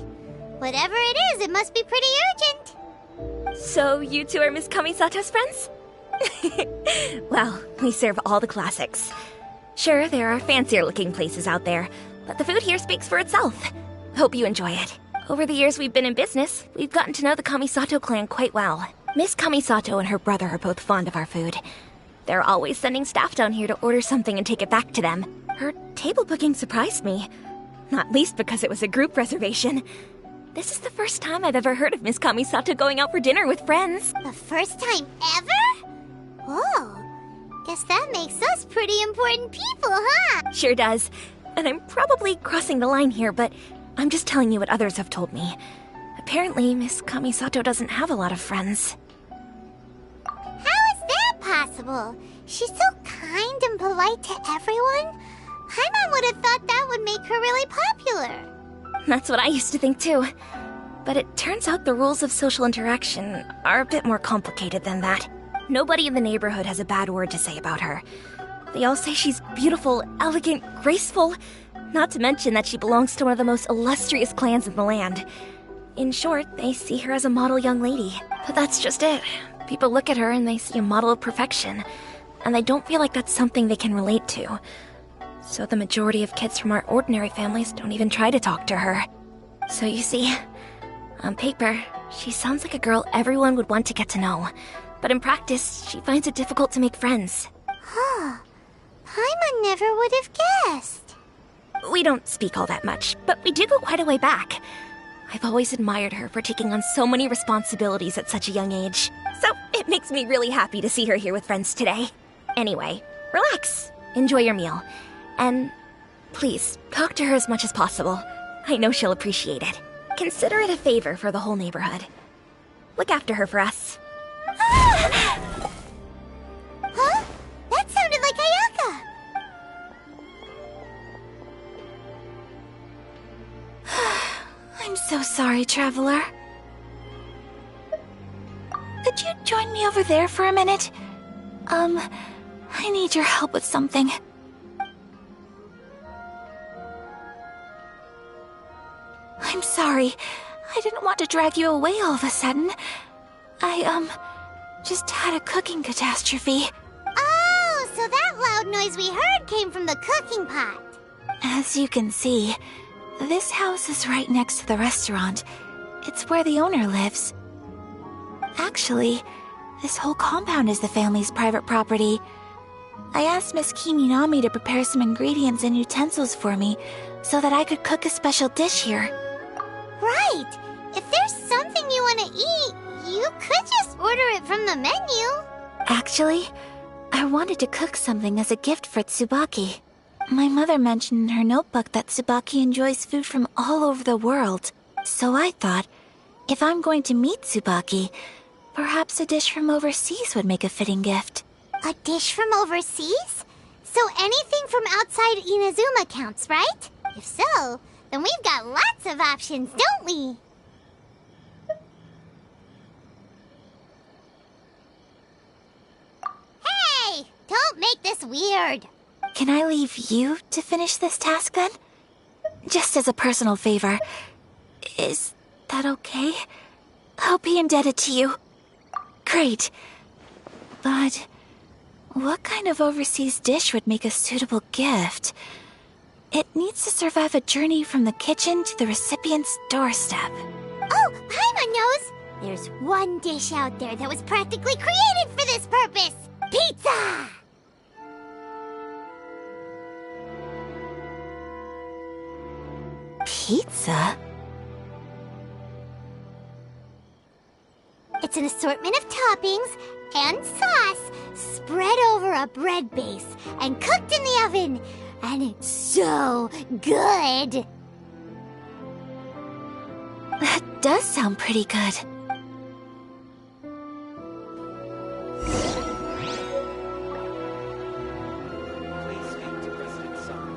Whatever it is, it must be pretty urgent. So you two are Miss Kamisato's friends? Well, we serve all the classics. Sure, there are fancier-looking places out there, but the food here speaks for itself. Hope you enjoy it. Over the years we've been in business, we've gotten to know the Kamisato clan quite well. Miss Kamisato and her brother are both fond of our food. They're always sending staff down here to order something and take it back to them. Her table booking surprised me. Not least because it was a group reservation. This is the first time I've ever heard of Miss Kamisato going out for dinner with friends. The first time ever? Whoa. Guess that makes us pretty important people, huh? Sure does. And I'm probably crossing the line here, but I'm just telling you what others have told me. Apparently, Miss Kamisato doesn't have a lot of friends. How is that possible? She's so kind and polite to everyone. Paimon would have thought that would make her really popular. That's what I used to think too. But it turns out the rules of social interaction are a bit more complicated than that. Nobody in the neighborhood has a bad word to say about her. They all say she's beautiful, elegant, graceful, not to mention that she belongs to one of the most illustrious clans in the land. In short, they see her as a model young lady. But that's just it. People look at her and they see a model of perfection, and they don't feel like that's something they can relate to. So the majority of kids from our ordinary families don't even try to talk to her. So you see, on paper, she sounds like a girl everyone would want to get to know. But in practice, she finds it difficult to make friends. Huh. Paimon never would have guessed. We don't speak all that much, but we do go quite a way back. I've always admired her for taking on so many responsibilities at such a young age. So it makes me really happy to see her here with friends today. Anyway, relax. Enjoy your meal. And please, talk to her as much as possible. I know she'll appreciate it. Consider it a favor for the whole neighborhood. Look after her for us. Huh? That sounded like Ayaka. I'm so sorry, traveler. Could you join me over there for a minute? I need your help with something. I'm sorry. I didn't want to drag you away all of a sudden. I, just had a cooking catastrophe. Oh, so that loud noise we heard came from the cooking pot. As you can see, this house is right next to the restaurant. It's where the owner lives. Actually, this whole compound is the family's private property. I asked Miss Kiminami to prepare some ingredients and utensils for me so that I could cook a special dish here. Right. If there's something you want to eat, you could just order it from the menu. Actually, I wanted to cook something as a gift for Tsubaki. My mother mentioned in her notebook that Tsubaki enjoys food from all over the world. So I thought, if I'm going to meet Tsubaki, perhaps a dish from overseas would make a fitting gift. A dish from overseas? So anything from outside Inazuma counts, right? If so, then we've got lots of options, don't we? Hey! Don't make this weird. Can I leave you to finish this task then? Just as a personal favor. Is that okay? I'll be indebted to you. Great. But what kind of overseas dish would make a suitable gift? It needs to survive a journey from the kitchen to the recipient's doorstep. Oh, Paimon knows! There's one dish out there that was practically created for this purpose! Pizza! Pizza? It's an assortment of toppings and sauce spread over a bread base and cooked in the oven. And it's so good! That does sound pretty good. Please speak to President Summer.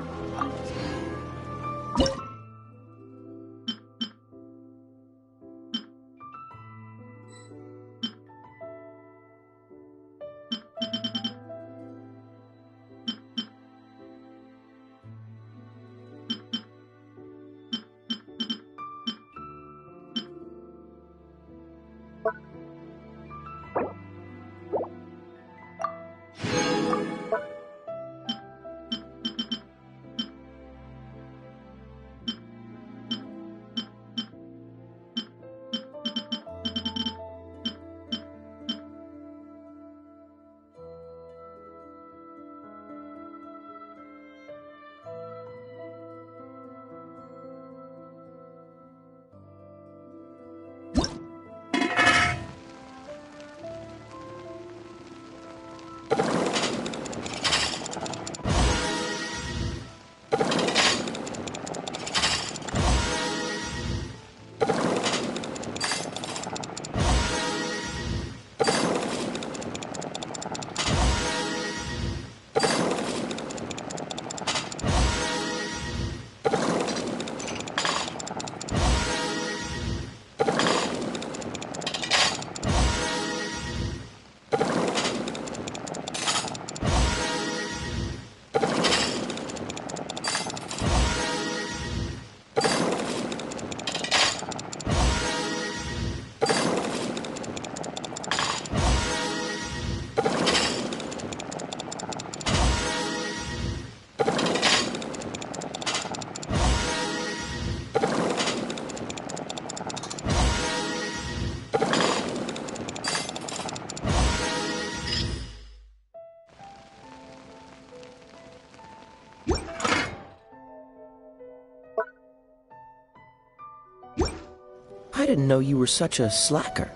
I didn't know you were such a slacker.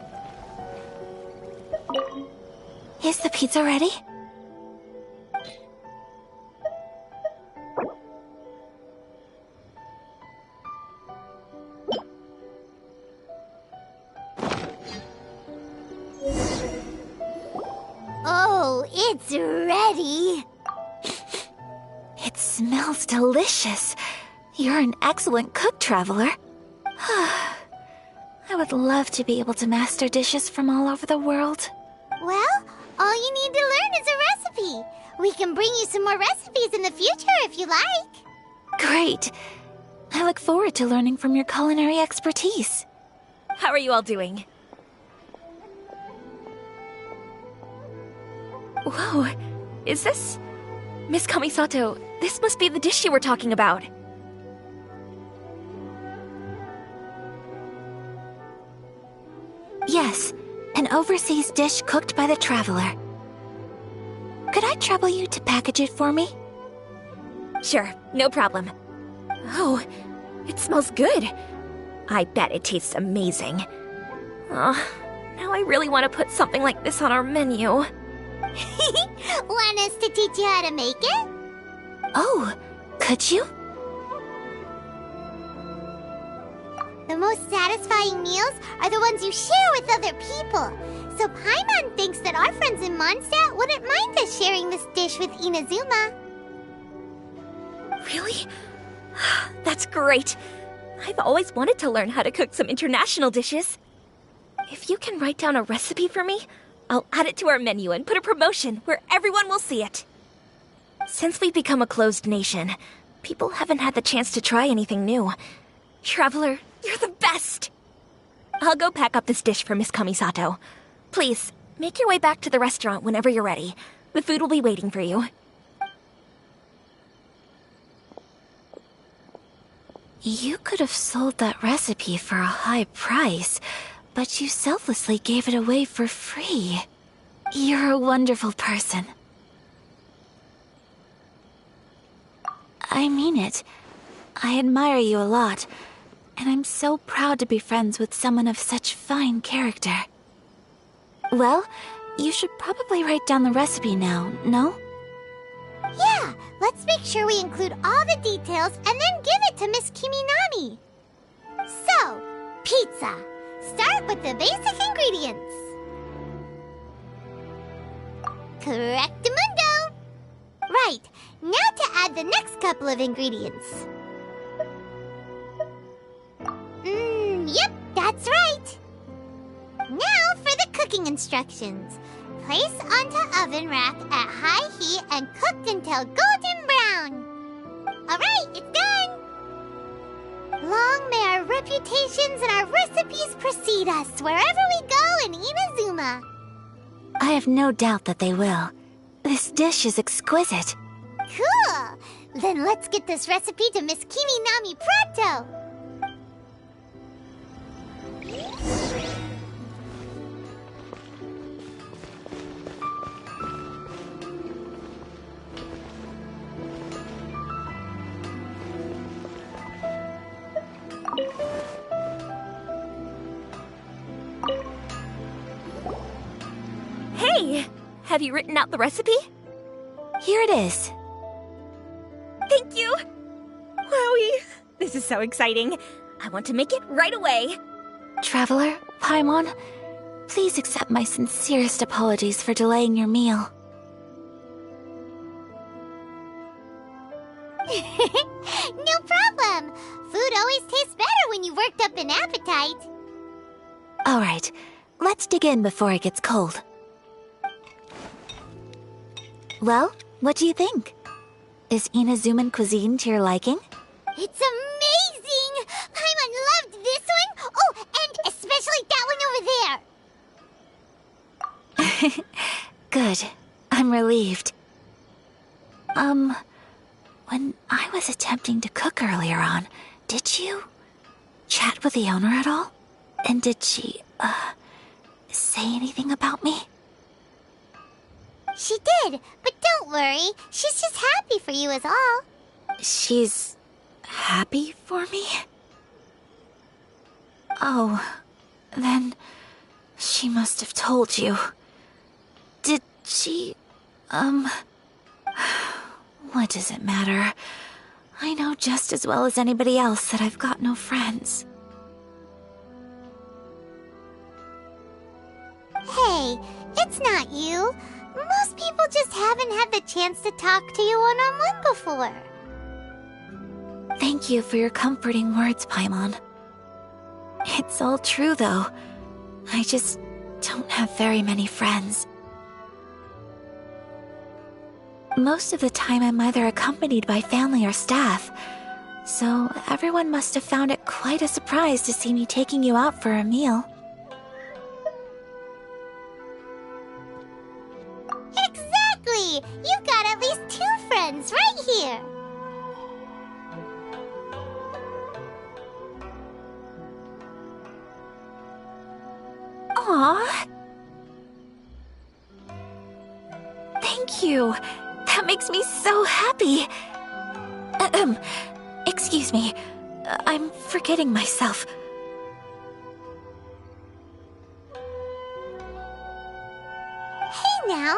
Is the pizza ready? Oh, it's ready! It smells delicious. You're an excellent cook, Traveler. I would love to be able to master dishes from all over the world. Well, all you need to learn is a recipe. We can bring you some more recipes in the future if you like. Great. I look forward to learning from your culinary expertise. How are you all doing? Whoa, is this... Miss Kamisato, this must be the dish you were talking about. Yes, an overseas dish cooked by the Traveler. Could I trouble you to package it for me? Sure, no problem. Oh, it smells good. I bet it tastes amazing. Oh, now I really want to put something like this on our menu. Want us to teach you how to make it? Oh, could you? The most satisfying meals are the ones you share with other people. So Paimon thinks that our friends in Mondstadt wouldn't mind us sharing this dish with Inazuma. Really? That's great. I've always wanted to learn how to cook some international dishes. If you can write down a recipe for me, I'll add it to our menu and put a promotion where everyone will see it. Since we've become a closed nation, people haven't had the chance to try anything new. Traveler, you're the best! I'll go pack up this dish for Miss Kamisato. Please, make your way back to the restaurant whenever you're ready. The food will be waiting for you. You could have sold that recipe for a high price, but you selflessly gave it away for free. You're a wonderful person. I mean it. I admire you a lot, and I'm so proud to be friends with someone of such fine character. Well, you should probably write down the recipe now, no? Yeah, let's make sure we include all the details and then give it to Miss Kiminami. So, pizza. Start with the basic ingredients. Correctamundo! Right, now to add the next couple of ingredients. Yep, that's right. Now for the cooking instructions. Place onto oven rack at high heat and cooked until golden brown. Alright, it's done! Long may our reputations and our recipes precede us wherever we go in Inazuma. I have no doubt that they will. This dish is exquisite. Cool! Then let's get this recipe to Miss Kiminami pronto! Hey! Have you written out the recipe? Here it is. Thank you! Wowie! This is so exciting. I want to make it right away. Traveler, Paimon, please accept my sincerest apologies for delaying your meal. No problem! Food always tastes better when you've worked up an appetite. Alright, let's dig in before it gets cold. Well, what do you think? Is Inazuman cuisine to your liking? It's amazing! Paimon loved this one! Oh, and especially that one over there! Good. I'm relieved. When I was attempting to cook earlier on, did you chat with the owner at all? And did she, say anything about me? She did, but don't worry. She's just happy for you is all. She's happy for me? Oh, then she must have told you. Did she, what does it matter? I know just as well as anybody else that I've got no friends. Hey, it's not you. Most people just haven't had the chance to talk to you one-on-one before. Thank you for your comforting words, Paimon. It's all true, though. I just don't have very many friends. Most of the time I'm either accompanied by family or staff, so everyone must have found it quite a surprise to see me taking you out for a meal. Exactly! You've got at least 2 friends right here. Aww. Thank you. That makes me so happy. Excuse me. I'm forgetting myself. Hey now,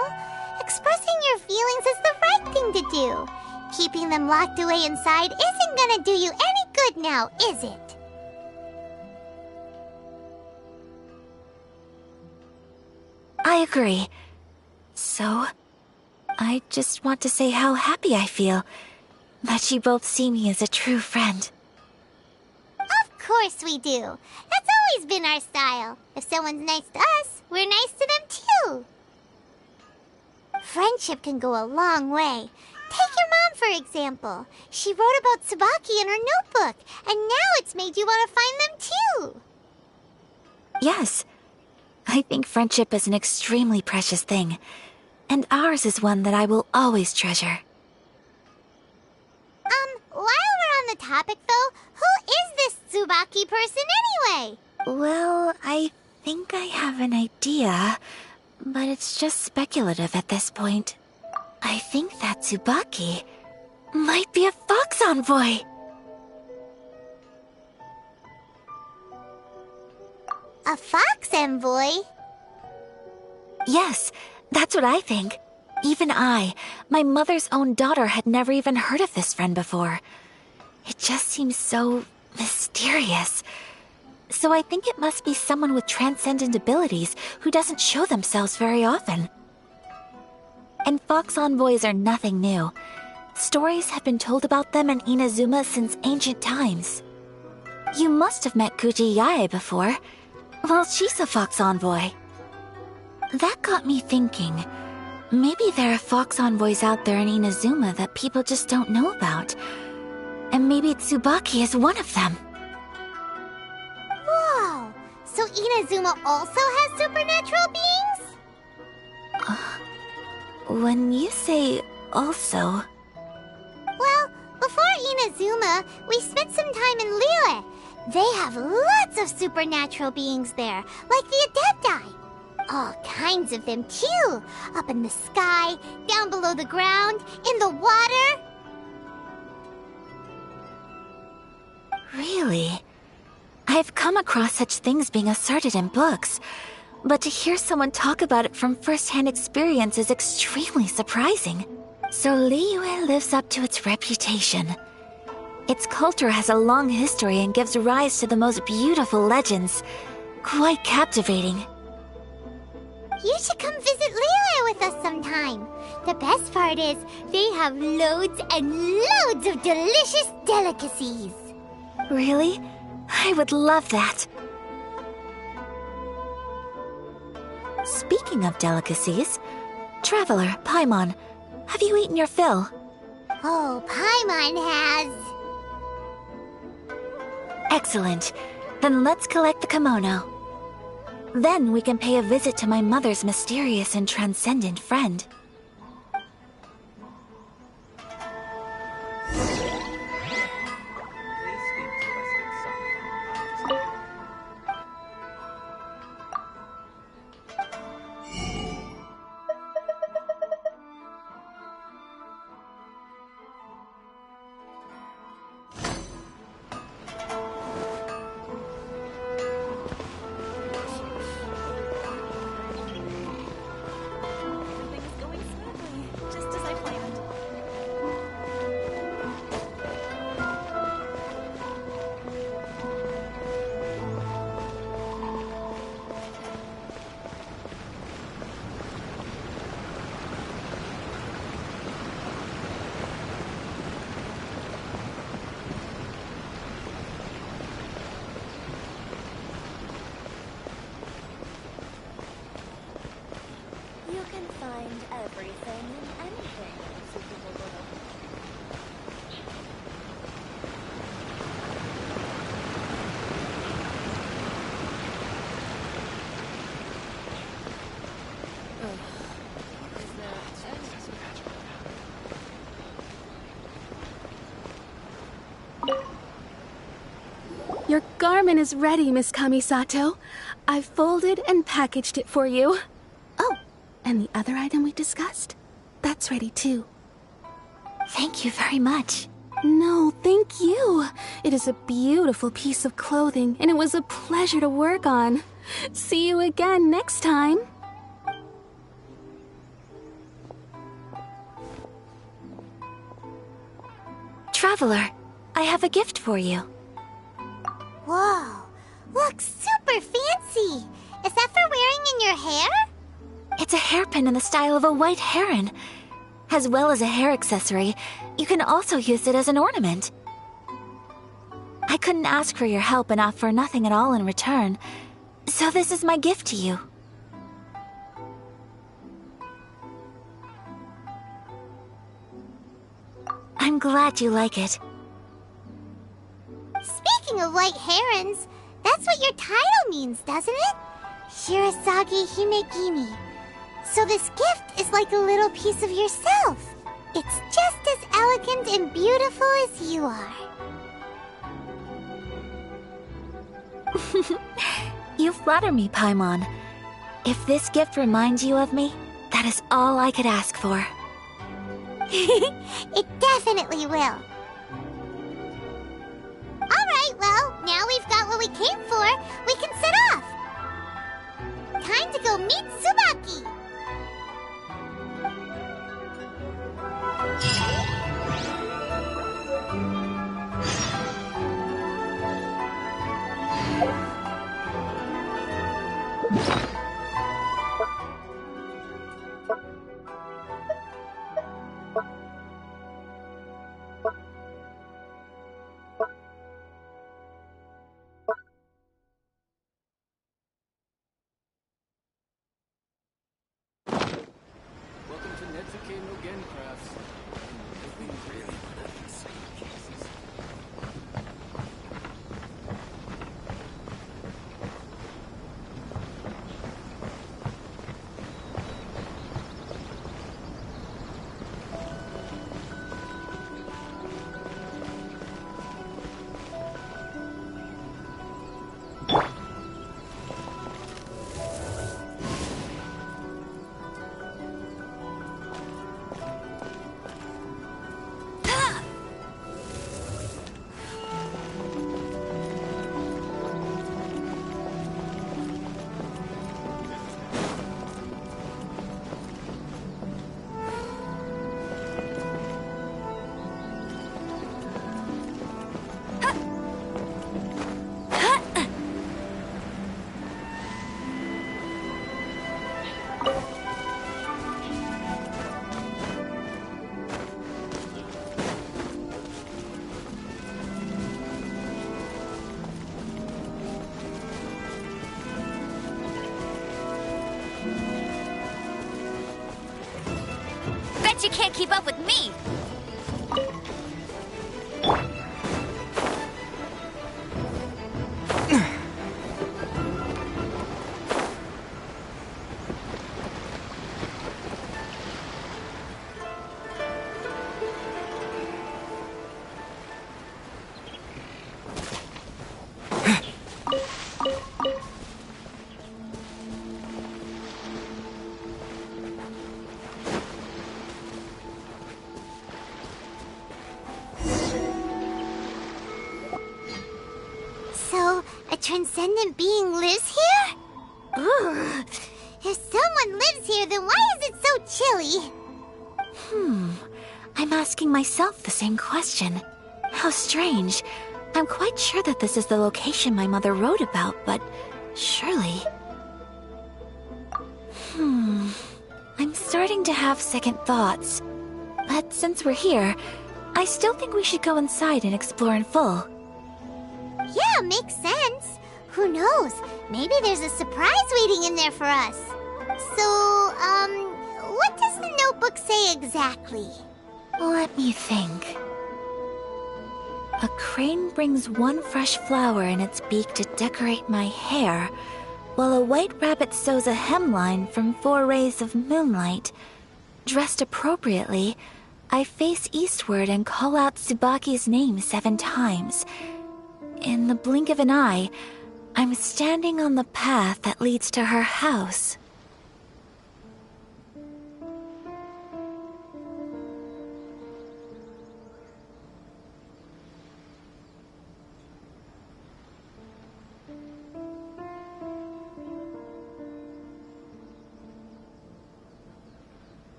expressing your feelings is the right thing to do. Keeping them locked away inside isn't gonna do you any good now, is it? I agree. So, I just want to say how happy I feel that you both see me as a true friend. Of course we do. That's always been our style. If someone's nice to us, we're nice to them too. Friendship can go a long way. Take your mom, for example. She wrote about Tsubaki in her notebook, and now it's made you want to find them too. Yes. I think friendship is an extremely precious thing, and ours is one that I will always treasure. While we're on the the topic, though, who is this Tsubaki person anyway? Well, I think I have an idea, but it's just speculative at this point. I think that Tsubaki might be a fox envoy. A fox envoy? Yes, that's what I think. Even I, my mother's own daughter, had never even heard of this friend before. It just seems so mysterious. So I think it must be someone with transcendent abilities who doesn't show themselves very often. And fox envoys are nothing new. Stories have been told about them in Inazuma since ancient times. You must have met Kuji Yae before. Well, she's a fox envoy. That got me thinking. Maybe there are fox envoys out there in Inazuma that people just don't know about. And maybe Tsubaki is one of them. Whoa! So Inazuma also has supernatural beings? When you say also... Well, before Inazuma, we spent some time in Liyue. They have lots of supernatural beings there, like the Adepti. All kinds of them, too. Up in the sky, down below the ground, in the water. Really? I've come across such things being asserted in books, but to hear someone talk about it from first-hand experience is extremely surprising. So Liyue lives up to its reputation. Its culture has a long history and gives rise to the most beautiful legends. Quite captivating. You should come visit Liyue with us sometime. The best part is, they have loads and loads of delicious delicacies. Really? I would love that. Speaking of delicacies, Traveler, Paimon, have you eaten your fill? Oh, Paimon has. Excellent. Then let's collect the kimono. Then we can pay a visit to my mother's mysterious and transcendent friend. Your garment is ready, Miss Kamisato. I've folded and packaged it for you. Oh, and the other item we discussed? That's ready too. Thank you very much. No, thank you. It is a beautiful piece of clothing, and it was a pleasure to work on. See you again next time. Traveler, I have a gift for you. Whoa, looks super fancy. Is that for wearing in your hair? It's a hairpin in the style of a white heron. As well as a hair accessory, you can also use it as an ornament. I couldn't ask for your help and offer nothing at all in return, so this is my gift to you. I'm glad you like it. Speaking of white herons, that's what your title means, doesn't it? Shirasagi Himegimi. So this gift is like a little piece of yourself. It's just as elegant and beautiful as you are. You flatter me, Paimon. If this gift reminds you of me, that is all I could ask for. It definitely will. Alright, well, now we've got what we came for. We can set off. Time to go meet Tsubaki. Welcome to Netsuke no Gen Crafts. If we really want to insane cases. Bet you can't keep up with me! So, a transcendent being lives here? Ugh. If someone lives here, then why is it so chilly? I'm asking myself the same question. How strange. I'm quite sure that this is the location my mother wrote about, but surely... I'm starting to have second thoughts. But since we're here, I still think we should go inside and explore in full. Yeah, makes sense. Who knows? Maybe there's a surprise waiting in there for us. So, what does the notebook say exactly? Let me think. A crane brings one fresh flower in its beak to decorate my hair, while a white rabbit sews a hemline from 4 rays of moonlight. Dressed appropriately, I face eastward and call out Tsubaki's name 7 times. In the blink of an eye, I'm standing on the path that leads to her house.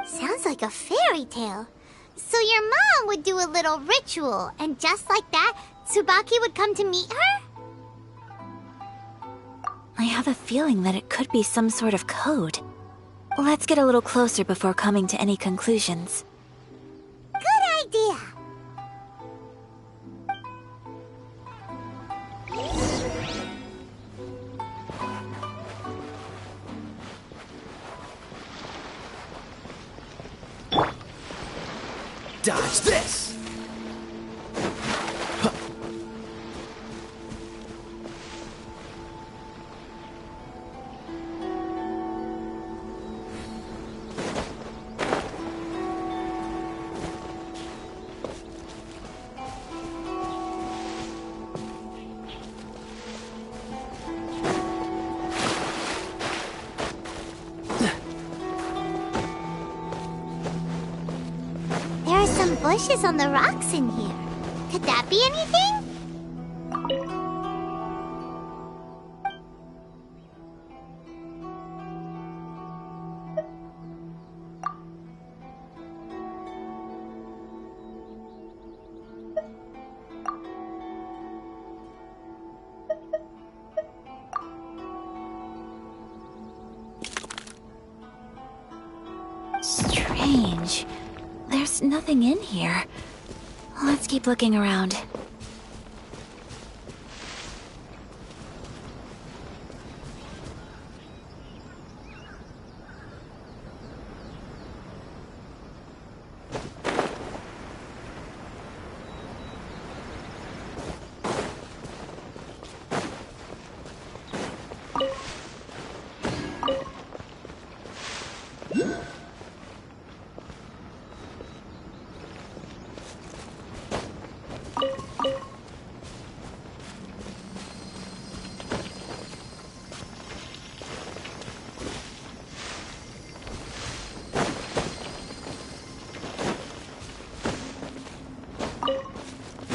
Sounds like a fairy tale. So your mom would do a little ritual, and just like that, Tsubaki would come to meet her? I have a feeling that it could be some sort of code. Let's get a little closer before coming to any conclusions. Good idea. Dodge this! bushes on the rocks in here. Could that be anything? Strange. There's nothing in here. Let's keep looking around.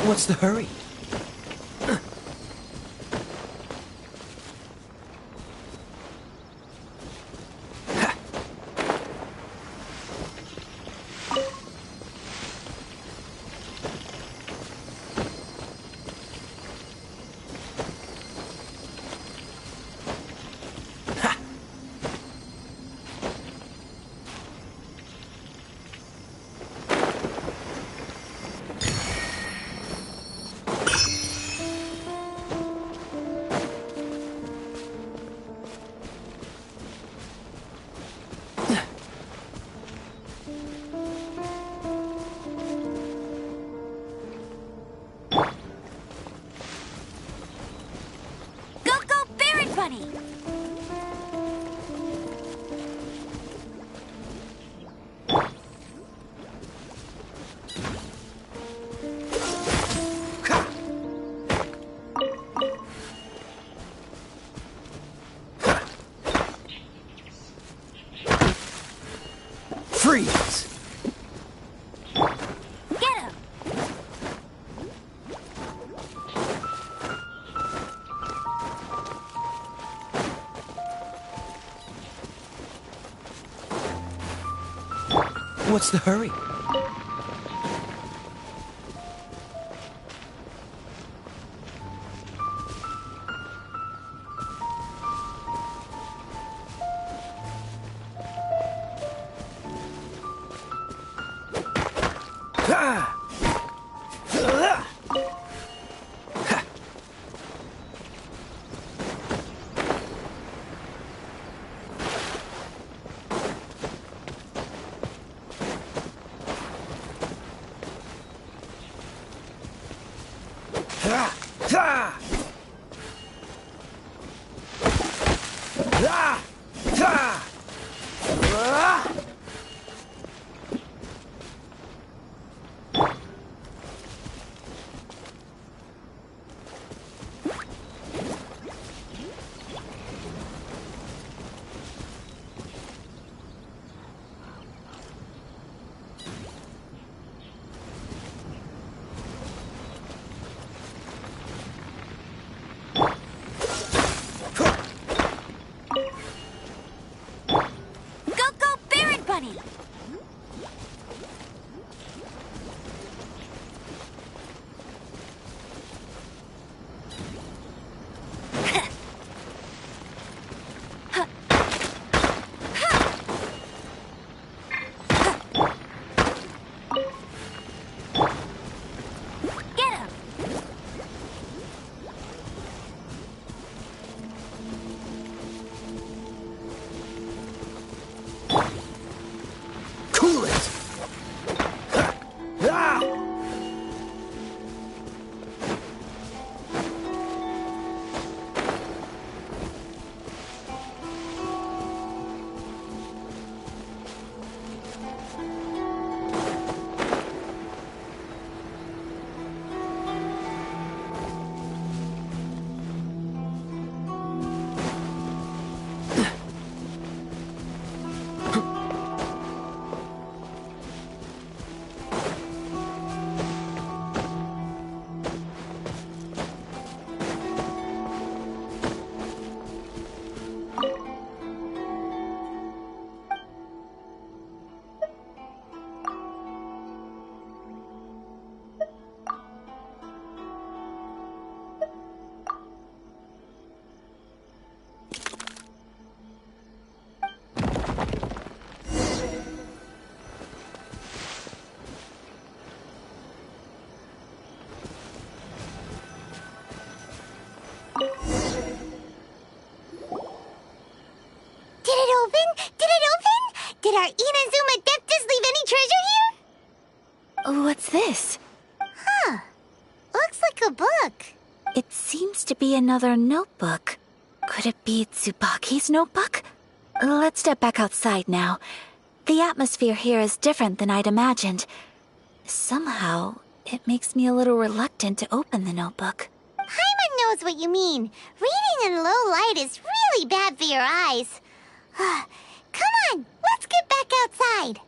What's the hurry? Freeze! Get him! What's the hurry? Go, go, Barret our Inazuma Adeptus leave any treasure here? What's this? Huh. Looks like a book. It seems to be another notebook. Could it be Tsubaki's notebook? Let's step back outside now. The atmosphere here is different than I'd imagined. Somehow, it makes me a little reluctant to open the notebook. Paimon knows what you mean. Reading in low light is really bad for your eyes. Come on, let's get back outside.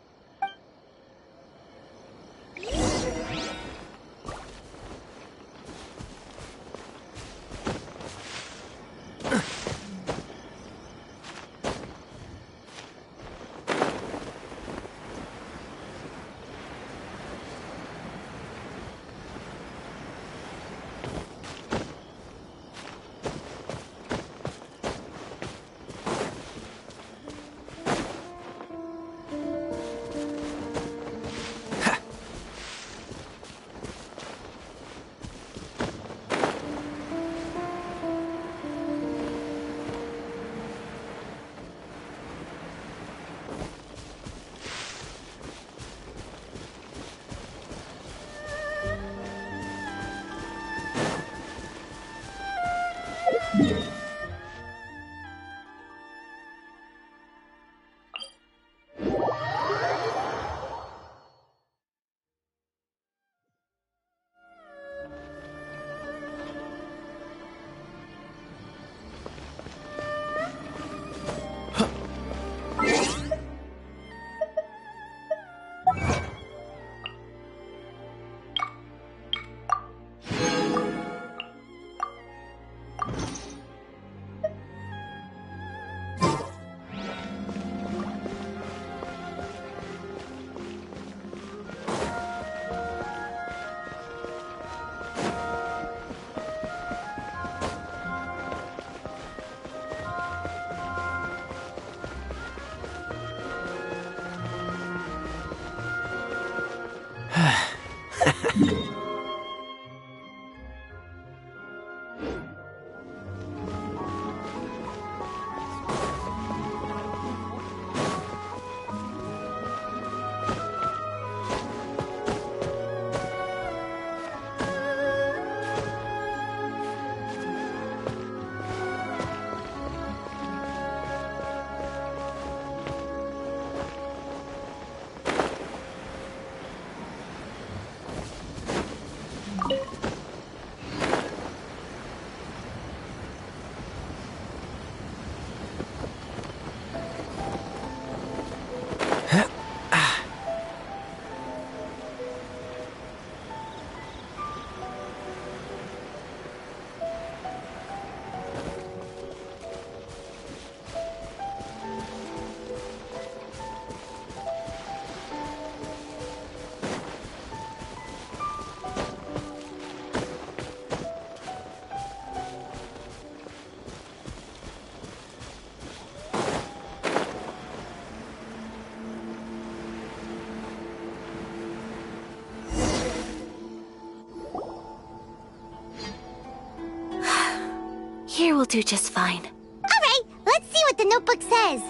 Here will do just fine. Alright, let's see what the notebook says.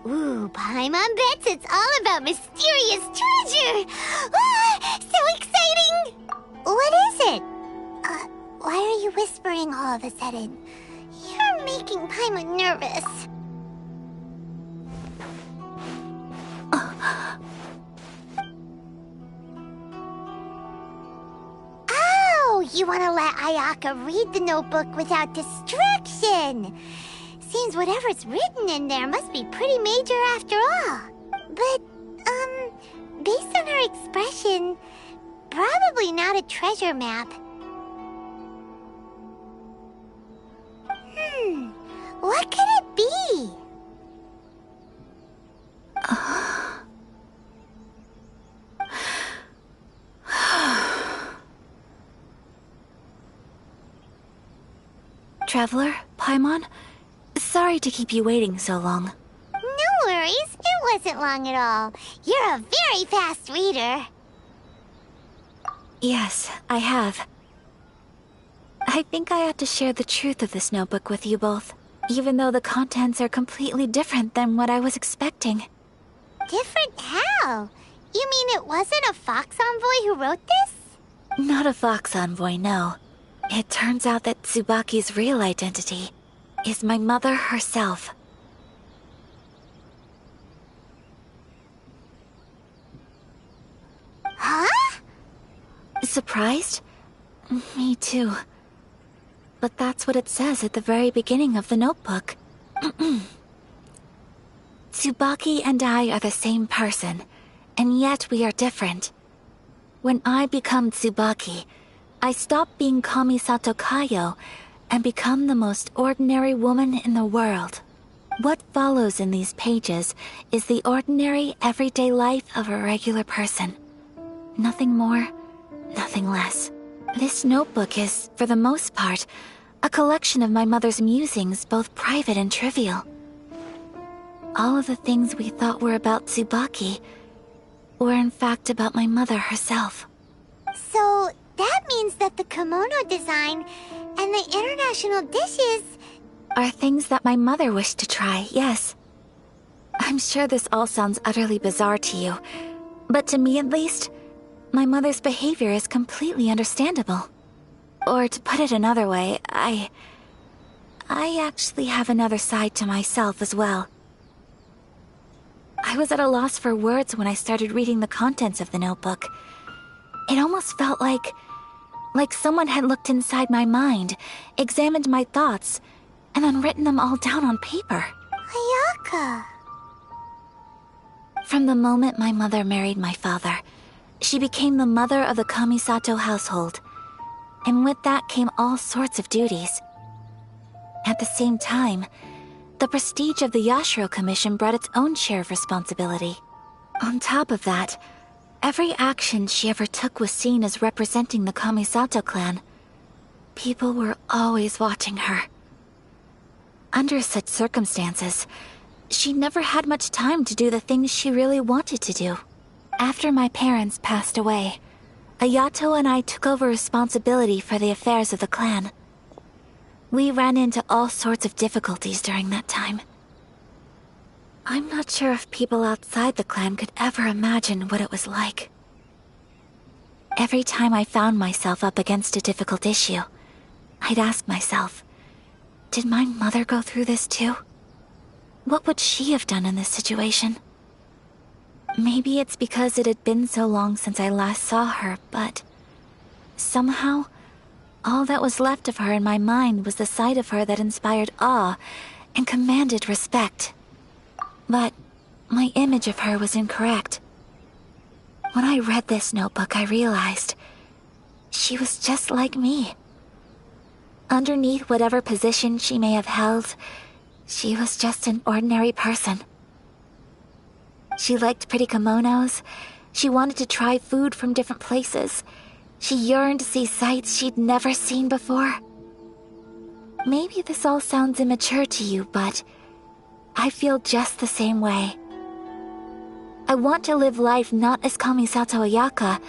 Ooh, Paimon bets it's all about mysterious treasure! Ah, so exciting! What is it? Why are you whispering all of a sudden? You're making Paimon nervous. Oh, you want to let Ayaka read the notebook without distraction. Seems whatever's written in there must be pretty major after all. But, based on her expression, probably not a treasure map. What could it be? Traveler, Paimon, sorry to keep you waiting so long. No worries, it wasn't long at all. You're a very fast reader. Yes, I have. I think I ought to share the truth of this notebook with you both, even though the contents are completely different than what I was expecting. Different how? You mean it wasn't a Fox Envoy who wrote this? Not a Fox Envoy, no. It turns out that Tsubaki's real identity is my mother herself. Huh? Surprised? Me too. But that's what it says at the very beginning of the notebook. Tsubaki and I are the same person, and yet we are different. When I become Tsubaki, I stop being Kamisato Kayo and become the most ordinary woman in the world. What follows in these pages is the ordinary, everyday life of a regular person. Nothing more, nothing less. This notebook is, for the most part, a collection of my mother's musings, both private and trivial. All of the things we thought were about Tsubaki were in fact about my mother herself. So, that means that the kimono design and the international dishes are things that my mother wished to try, yes. I'm sure this all sounds utterly bizarre to you, but to me at least, my mother's behavior is completely understandable. Or to put it another way, I actually have another side to myself as well. I was at a loss for words when I started reading the contents of the notebook. It almost felt like someone had looked inside my mind, examined my thoughts, and then written them all down on paper. Ayaka. From the moment my mother married my father, she became the mother of the Kamisato household, and with that came all sorts of duties. At the same time, the prestige of the Yashiro Commission brought its own share of responsibility. On top of that, every action she ever took was seen as representing the Kamisato clan. People were always watching her. Under such circumstances, she never had much time to do the things she really wanted to do. After my parents passed away, Ayato and I took over responsibility for the affairs of the clan. We ran into all sorts of difficulties during that time. I'm not sure if people outside the clan could ever imagine what it was like. Every time I found myself up against a difficult issue, I'd ask myself, did my mother go through this too? What would she have done in this situation? Maybe it's because it had been so long since I last saw her, but somehow, all that was left of her in my mind was the side of her that inspired awe and commanded respect. But my image of her was incorrect. When I read this notebook, I realized she was just like me. Underneath whatever position she may have held, she was just an ordinary person. She liked pretty kimonos. She wanted to try food from different places. She yearned to see sights she'd never seen before. Maybe this all sounds immature to you, but I feel just the same way. I want to live life not as Kamisato Ayaka,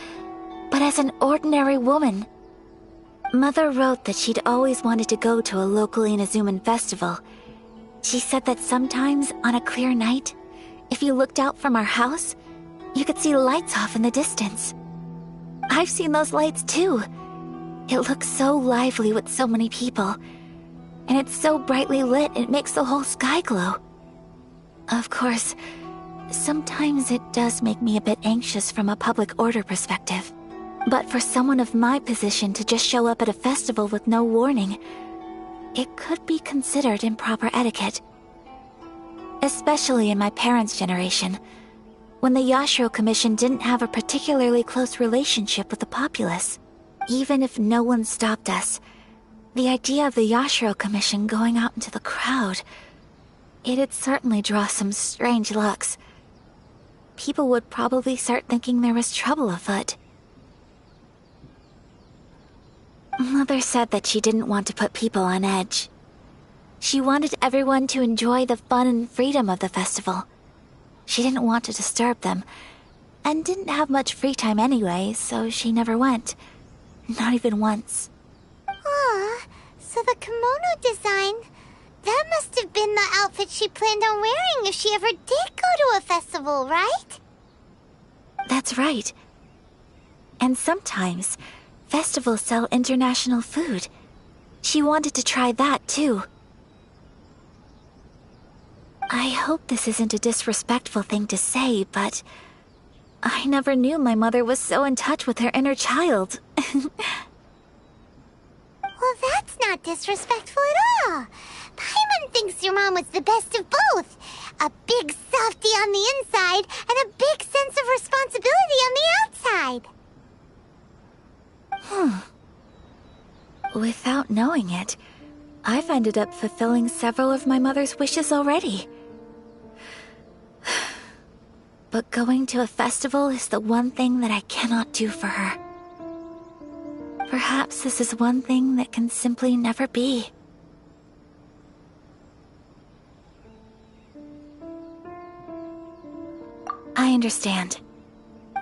but as an ordinary woman. Mother wrote that she'd always wanted to go to a local Inazuman festival. She said that sometimes, on a clear night, if you looked out from our house, you could see lights off in the distance. I've seen those lights too. It looks so lively with so many people, and it's so brightly lit it makes the whole sky glow. Of course, sometimes it does make me a bit anxious from a public order perspective. But for someone of my position to just show up at a festival with no warning, it could be considered improper etiquette. Especially in my parents' generation, when the Yashiro Commission didn't have a particularly close relationship with the populace. Even if no one stopped us, the idea of the Yashiro Commission going out into the crowd, it'd certainly draw some strange looks. People would probably start thinking there was trouble afoot. Mother said that she didn't want to put people on edge. She wanted everyone to enjoy the fun and freedom of the festival. She didn't want to disturb them, and didn't have much free time anyway, so she never went. Not even once. Aw, so the kimono design, That must have been the outfit she planned on wearing if she ever did go to a festival, right? That's right. And sometimes, festivals sell international food. She wanted to try that, too. I hope this isn't a disrespectful thing to say, but I never knew my mother was so in touch with her inner child. Well, that's not disrespectful at all. Paimon thinks your mom was the best of both. A big softie on the inside and a big sense of responsibility on the outside. Without knowing it, I've ended up fulfilling several of my mother's wishes already. But going to a festival is the one thing that I cannot do for her. Perhaps this is one thing that can simply never be. I understand.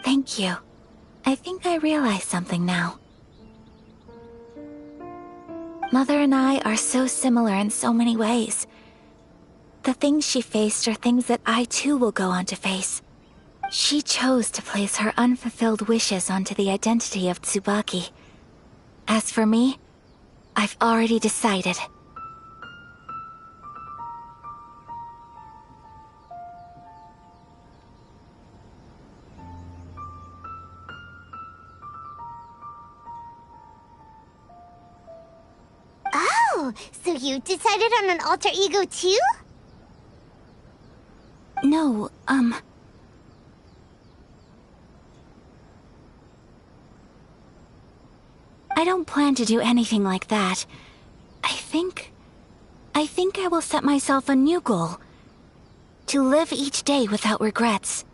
Thank you. I think I realize something now. Mother and I are so similar in so many ways. The things she faced are things that I too will go on to face. She chose to place her unfulfilled wishes onto the identity of Tsubaki. As for me, I've already decided. Oh, so you decided on an alter ego too? No, I don't plan to do anything like that. I think I will set myself a new goal. To live each day without regrets.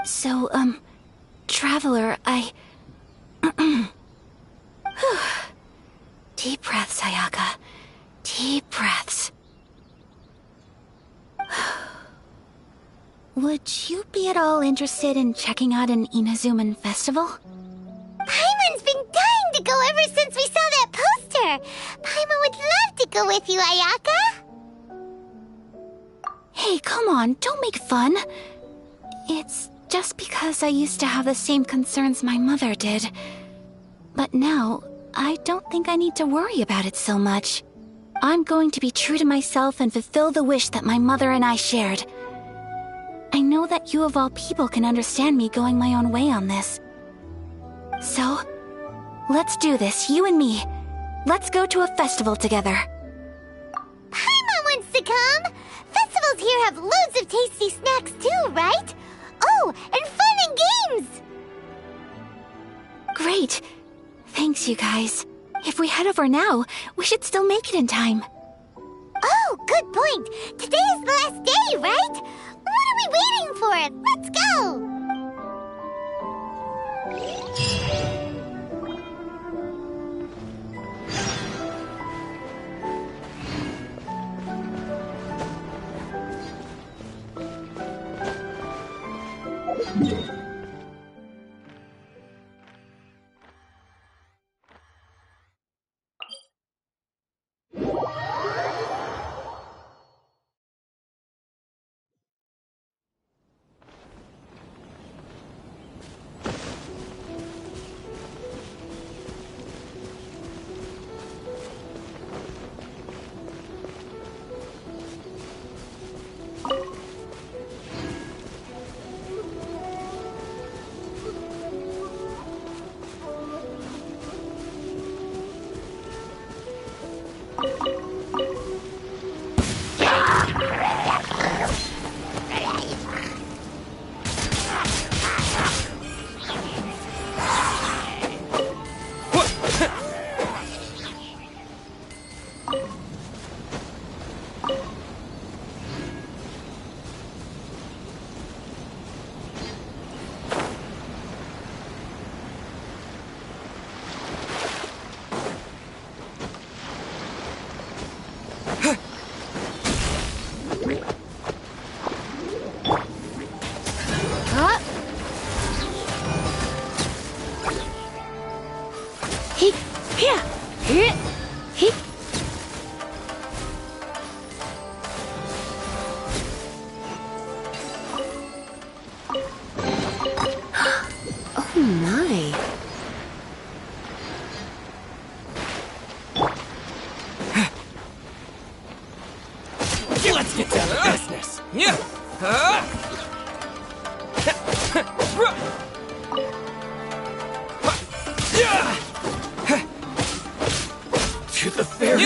So, Traveler, Deep breaths, Ayaka. Deep breaths. Would you be at all interested in checking out an Inazuman festival? Paimon's been dying to go ever since we saw that poster! Paimon would love to go with you, Ayaka! Hey, come on, don't make fun. It's just because I used to have the same concerns my mother did. But now, I don't think I need to worry about it so much. I'm going to be true to myself and fulfill the wish that my mother and I shared. I know that you of all people can understand me going my own way on this. So, let's do this, you and me. Let's go to a festival together. Paimon wants to come! Festivals here have loads of tasty snacks too, right? Oh, and fun and games! Great. Thanks, you guys. If we head over now, we should still make it in time. Oh, good point. Today is the last day, right? What are we waiting for? Let's go! Yeah. To the ferry.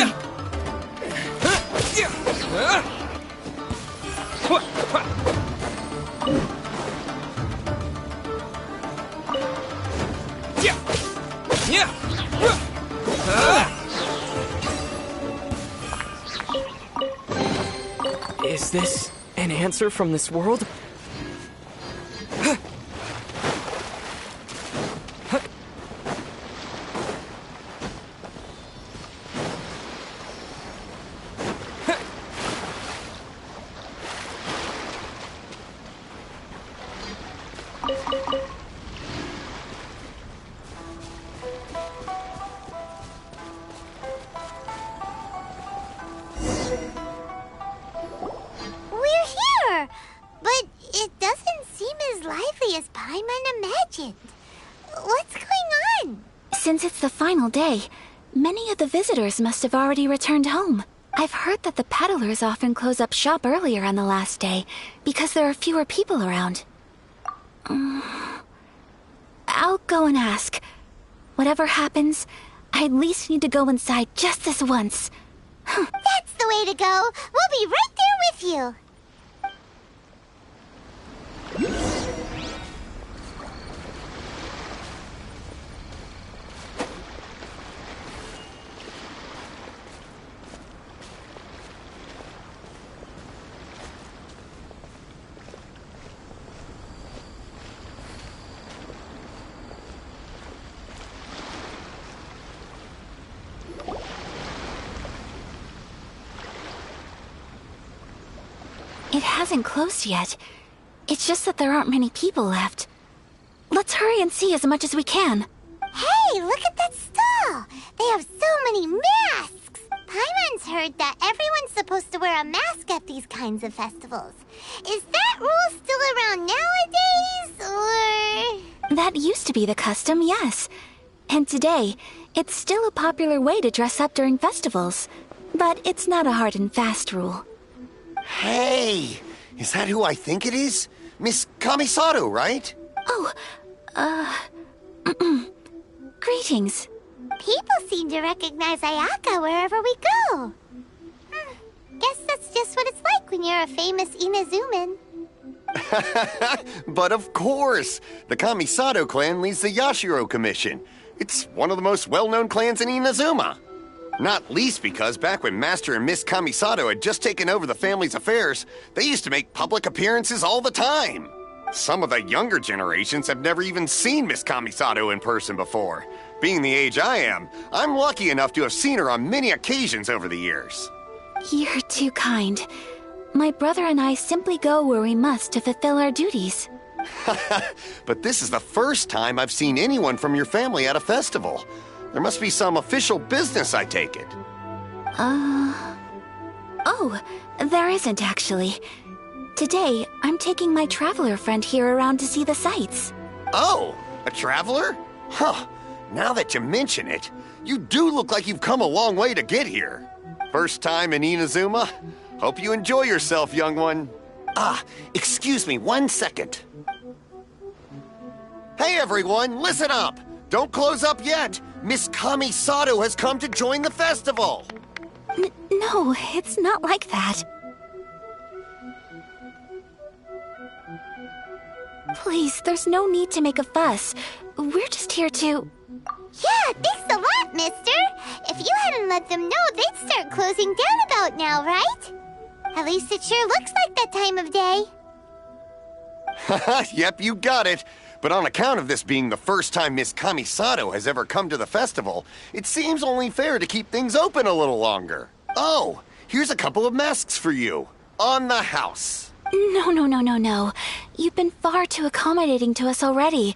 Is this an answer from this world? Since it's the final day, many of the visitors must have already returned home. I've heard that the peddlers often close up shop earlier on the last day because there are fewer people around. I'll go and ask. Whatever happens, I at least need to go inside just this once. That's the way to go. We'll be right there with you. It hasn't closed yet. It's just that there aren't many people left. Let's hurry and see as much as we can. Hey, look at that stall! They have so many masks! Paimon's heard that everyone's supposed to wear a mask at these kinds of festivals. Is that rule still around nowadays, or...? That used to be the custom, yes. And today, it's still a popular way to dress up during festivals. But it's not a hard and fast rule. Hey! Is that who I think it is? Miss Kamisato, right? Oh, greetings. People seem to recognize Ayaka wherever we go. Guess that's just what it's like when you're a famous Inazuman. But of course! The Kamisato clan leads the Yashiro Commission. It's one of the most well-known clans in Inazuma. Not least because back when Master and Miss Kamisato had just taken over the family's affairs, they used to make public appearances all the time. Some of the younger generations have never even seen Miss Kamisato in person before. Being the age I am, I'm lucky enough to have seen her on many occasions over the years. You're too kind. My brother and I simply go where we must to fulfill our duties. But this is the first time I've seen anyone from your family at a festival. There must be some official business, I take it. Oh, there isn't actually. Today, I'm taking my traveler friend here around to see the sights. Oh, a traveler? Huh. Now that you mention it, you do look like you've come a long way to get here. First time in Inazuma? Hope you enjoy yourself, young one. Excuse me 1 second. Hey everyone, listen up! Don't close up yet! Miss Kamisato has come to join the festival! No, it's not like that. Please, there's no need to make a fuss. We're just here to... Yeah, thanks a lot, mister! If you hadn't let them know, they'd start closing down about now, right? At least it sure looks like that time of day. Yep, you got it. But on account of this being the first time Miss Kamisato has ever come to the festival, it seems only fair to keep things open a little longer. Oh, here's a couple of masks for you. On the house. No. You've been far too accommodating to us already.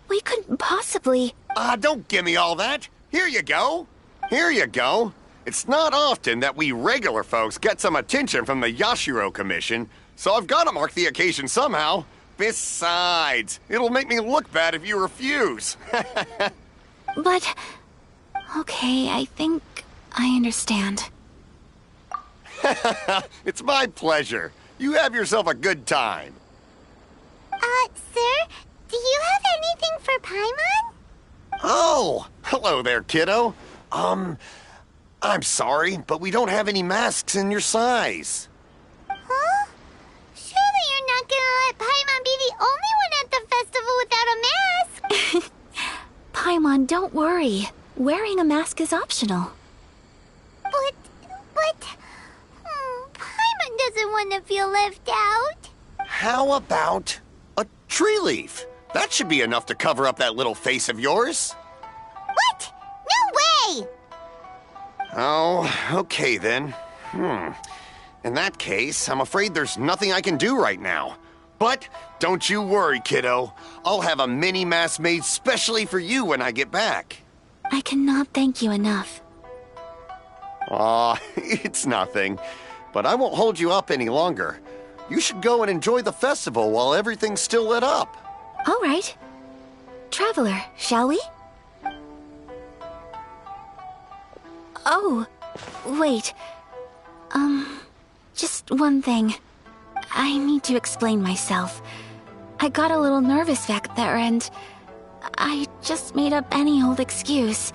We couldn't possibly... Don't give me all that. Here you go. Here you go. It's not often that we regular folks get some attention from the Yashiro Commission, so I've got to mark the occasion somehow. Besides, it'll make me look bad if you refuse. But... Okay, I think I understand. It's my pleasure. You have yourself a good time. Sir, do you have anything for Paimon? Oh, hello there, kiddo. I'm sorry, but we don't have any masks in your size. Huh? Surely you're not gonna let Paimon be the only one at the festival without a mask? Paimon, don't worry. Wearing a mask is optional. But... Paimon doesn't want to feel left out. How about a tree leaf? That should be enough to cover up that little face of yours. What? No way! Oh, okay then. In that case, I'm afraid there's nothing I can do right now. But don't you worry, kiddo. I'll have a mini mask made specially for you when I get back. I cannot thank you enough. Aw, it's nothing. But I won't hold you up any longer. You should go and enjoy the festival while everything's still lit up. All right. Traveler, shall we? Oh, wait. Just one thing. I need to explain myself. I got a little nervous back there and I just made up any old excuse.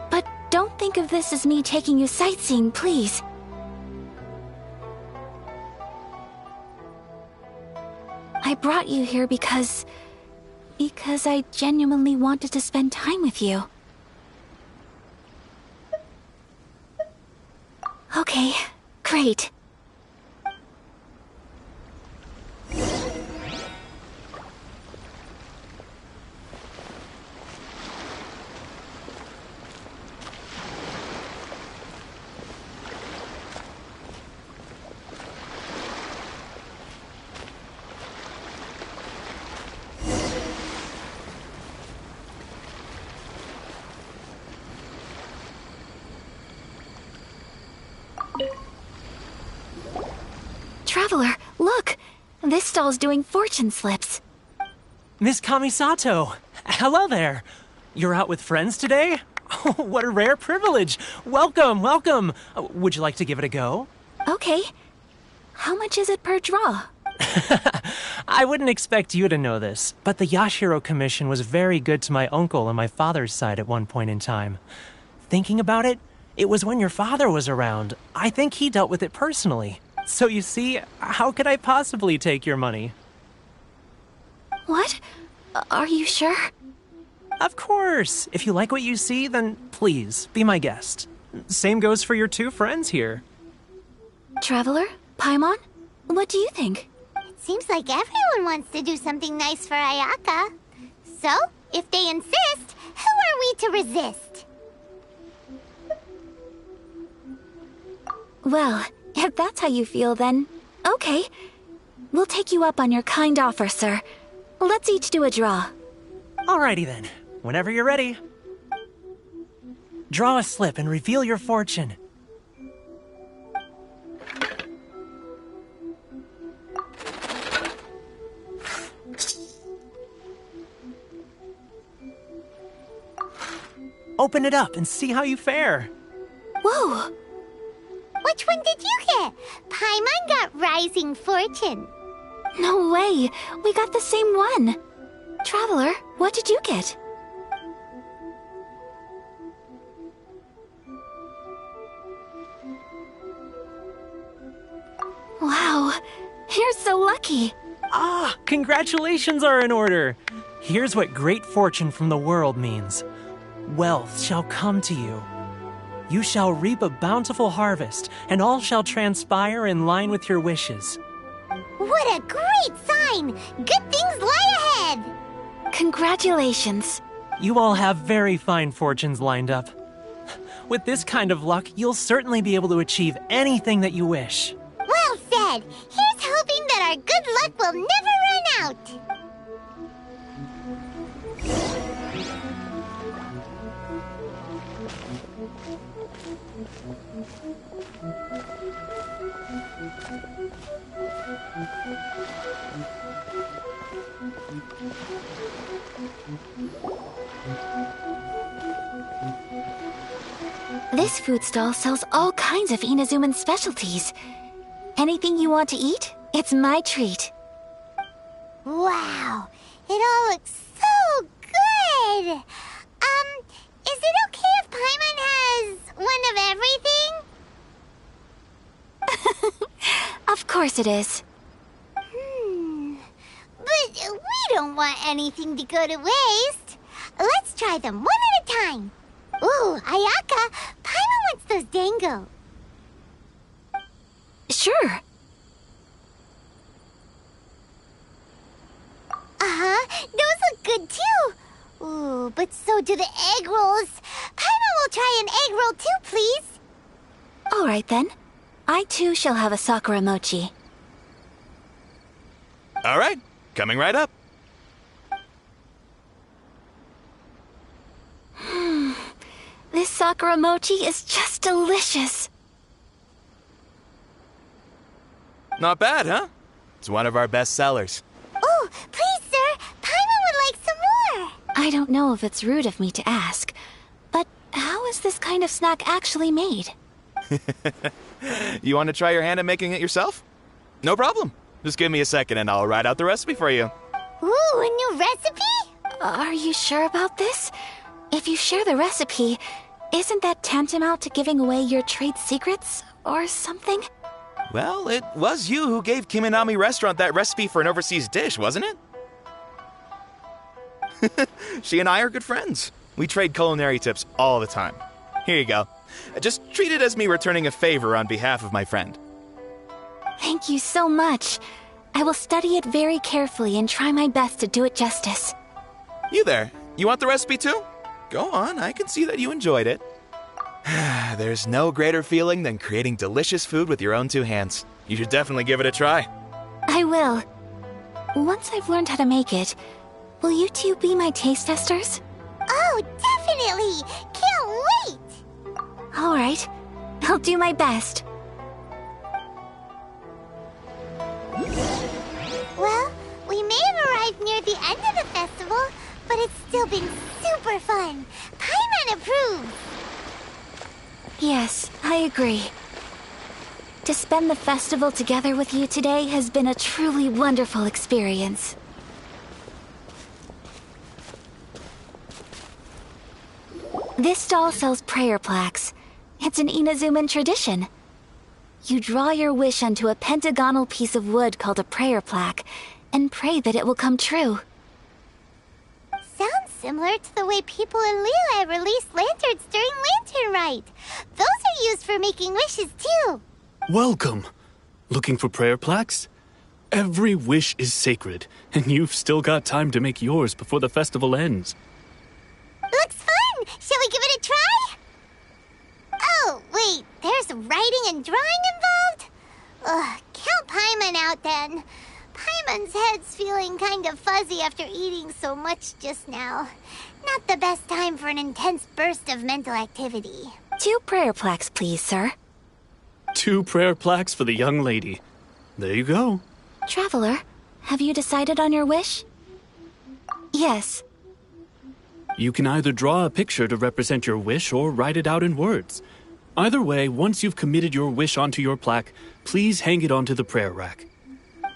But don't think of this as me taking you sightseeing, please. I brought you here because I genuinely wanted to spend time with you. Okay, great. Traveler, look! This stall's doing fortune slips. Miss Kamisato! Hello there! You're out with friends today? Oh, what a rare privilege! Welcome, welcome! Would you like to give it a go? Okay. How much is it per draw? I wouldn't expect you to know this, but the Yashiro Commission was very good to my uncle on my father's side at one point in time. Thinking about it, it was when your father was around. I think he dealt with it personally. So you see, how could I possibly take your money? What? Are you sure? Of course. If you like what you see, then please, be my guest. Same goes for your two friends here. Traveler? Paimon? What do you think? It seems like everyone wants to do something nice for Ayaka. So, if they insist, who are we to resist? Well, if that's how you feel, then okay. We'll take you up on your kind offer, sir. Let's each do a draw. Alrighty then. Whenever you're ready. Draw a slip and reveal your fortune. Open it up and see how you fare. Whoa! Which one did you get? Paimon got Rising Fortune. No way! We got the same one! Traveler, what did you get? Wow, you're so lucky! Ah, congratulations are in order! Here's what great fortune from the world means. Wealth shall come to you. You shall reap a bountiful harvest, and all shall transpire in line with your wishes. What a great sign! Good things lie ahead! Congratulations. You all have very fine fortunes lined up. With this kind of luck, you'll certainly be able to achieve anything that you wish. Well said! Here's hoping that our good luck will never run out! This food stall sells all kinds of Inazuman specialties. Anything you want to eat? It's my treat. Wow, it all looks so good! Is it okay if Paimon has one of everything? Of course it is. But we don't want anything to go to waste. Let's try them one at a time. Ooh, Ayaka, Paimon wants those dango. Sure. Those look good too. Ooh, but so do the egg rolls. Paimon will try an egg roll too, please. All right then. I too shall have a Sakura mochi. All right, coming right up. This Sakura mochi is just delicious. Not bad, huh? It's one of our best sellers. Oh, please, sir. Paimon would like some more. I don't know if it's rude of me to ask, but how is this kind of snack actually made? You want to try your hand at making it yourself? No problem. Just give me a second and I'll write out the recipe for you. Ooh, a new recipe? Are you sure about this? If you share the recipe, isn't that tantamount to giving away your trade secrets or something? Well, it was you who gave Kiminami Restaurant that recipe for an overseas dish, wasn't it? She and I are good friends. We trade culinary tips all the time. Here you go. Just treat it as me returning a favor on behalf of my friend. Thank you so much. I will study it very carefully and try my best to do it justice. You there, you want the recipe too? Go on, I can see that you enjoyed it. There's no greater feeling than creating delicious food with your own two hands. You should definitely give it a try. I will. Once I've learned how to make it, will you two be my taste testers? Oh, definitely! Can't wait! All right. I'll do my best. Well, we may have arrived near the end of the festival, but it's still been super fun. Paimon approves! Yes, I agree. To spend the festival together with you today has been a truly wonderful experience. This stall sells prayer plaques. It's an Inazuman tradition. You draw your wish onto a pentagonal piece of wood called a prayer plaque and pray that it will come true. Sounds similar to the way people in Liyue release lanterns during Lantern Rite. Those are used for making wishes too. Welcome. Looking for prayer plaques? Every wish is sacred, and you've still got time to make yours before the festival ends. Looks fun! Shall we give it a try? Oh, wait, there's writing and drawing involved? Ugh, count Paimon out then. Paimon's head's feeling kind of fuzzy after eating so much just now. Not the best time for an intense burst of mental activity. 2 prayer plaques, please, sir. 2 prayer plaques for the young lady. There you go. Traveler, have you decided on your wish? Yes. You can either draw a picture to represent your wish or write it out in words. Either way, once you've committed your wish onto your plaque, please hang it onto the prayer rack.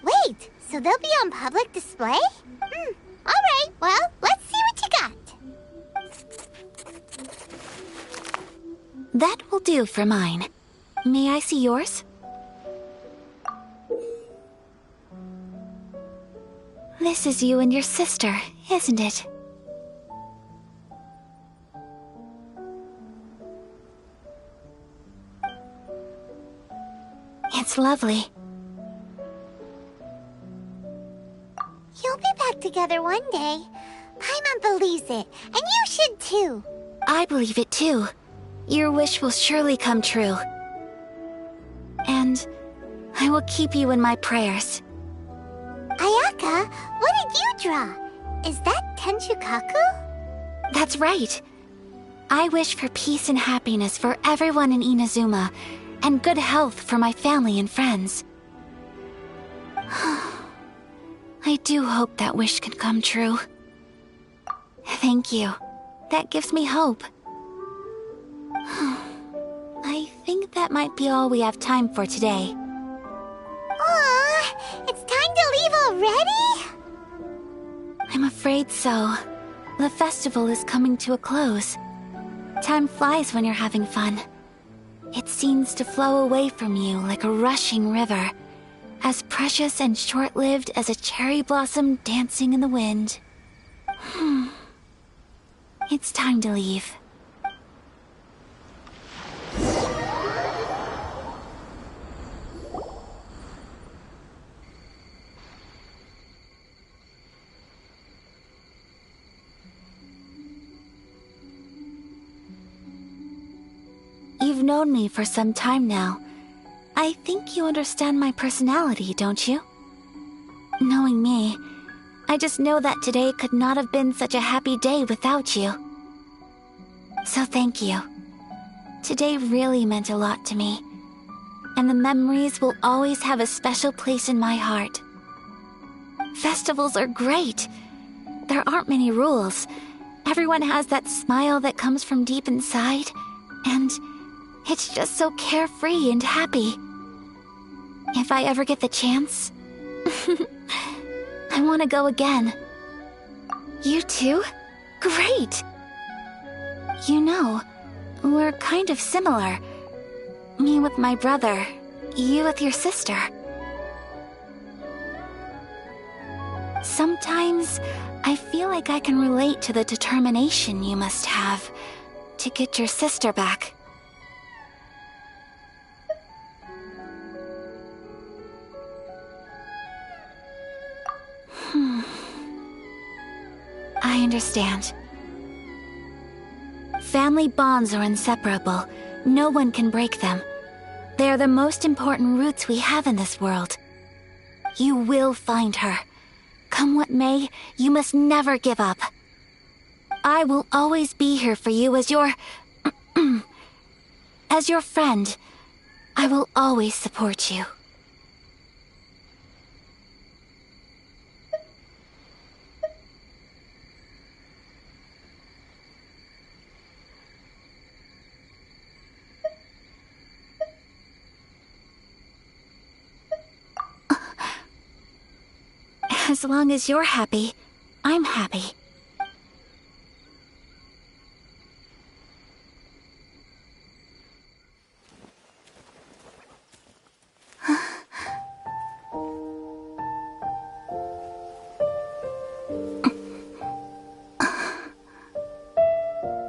Wait, so they'll be on public display? Alright, well, let's see what you got. That will do for mine. May I see yours? This is you and your sister, isn't it? It's lovely. You'll be back together one day. Paimon believes it, and you should too. I believe it too. Your wish will surely come true. And I will keep you in my prayers. Ayaka, what did you draw? Is that Tenchukaku? That's right. I wish for peace and happiness for everyone in Inazuma, and good health for my family and friends. I do hope that wish can come true. Thank you. That gives me hope. I think that might be all we have time for today. Aww, afraid so. The festival is coming to a close. Time flies when you're having fun. It seems to flow away from you like a rushing river, as precious and short-lived as a cherry blossom dancing in the wind. It's time to leave. You've known me for some time now. I think you understand my personality, don't you? Knowing me, I just know that today could not have been such a happy day without you. So thank you. Today really meant a lot to me, and the memories will always have a special place in my heart. Festivals are great. There aren't many rules. Everyone has that smile that comes from deep inside, and it's just so carefree and happy. If I ever get the chance, I want to go again. You too? Great! You know, we're kind of similar. Me with my brother, you with your sister. Sometimes, I feel like I can relate to the determination you must have to get your sister back. I understand. Family bonds are inseparable. No one can break them. They are the most important roots we have in this world. You will find her. Come what may, you must never give up. I will always be here for you as your... as your friend. I will always support you. As long as you're happy, I'm happy.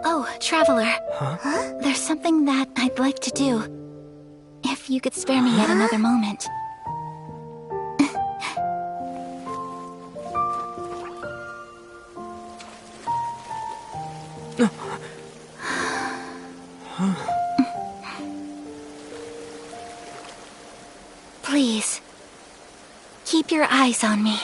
Oh, Traveler. Huh? There's something that I'd like to do. If you could spare me yet another moment. Please, keep your eyes on me.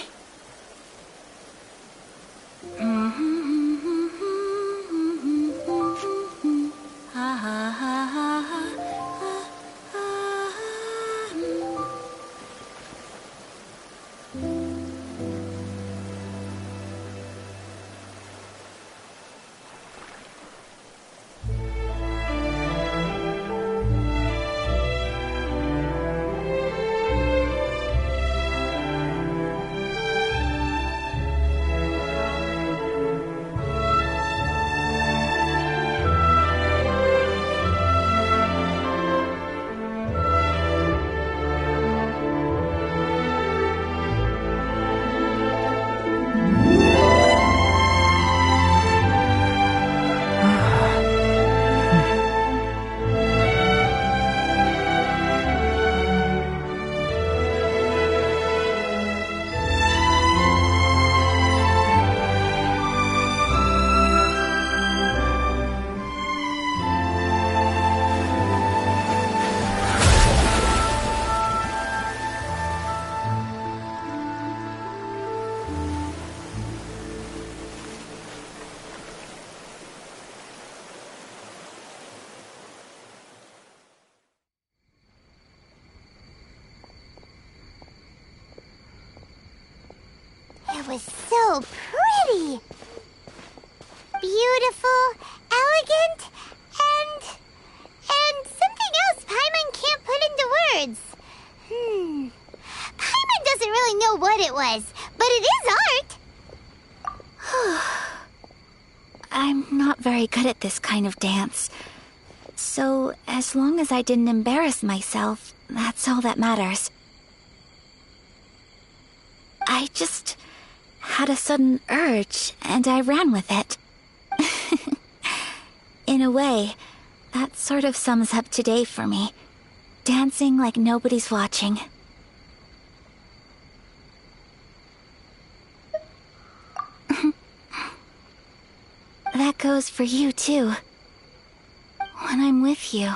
It was so pretty! Beautiful, elegant, and something else Paimon can't put into words. Paimon doesn't really know what it was, but it is art! very good at this kind of dance. So, as long as I didn't embarrass myself, that's all that matters. I just had a sudden urge, and I ran with it. In a way, that sort of sums up today for me. Dancing like nobody's watching. That goes for you, too. When I'm with you,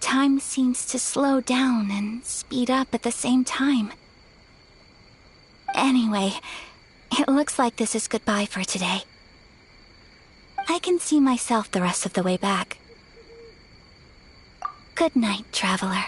time seems to slow down and speed up at the same time. Anyway, it looks like this is goodbye for today. I can see myself the rest of the way back. Good night, traveler.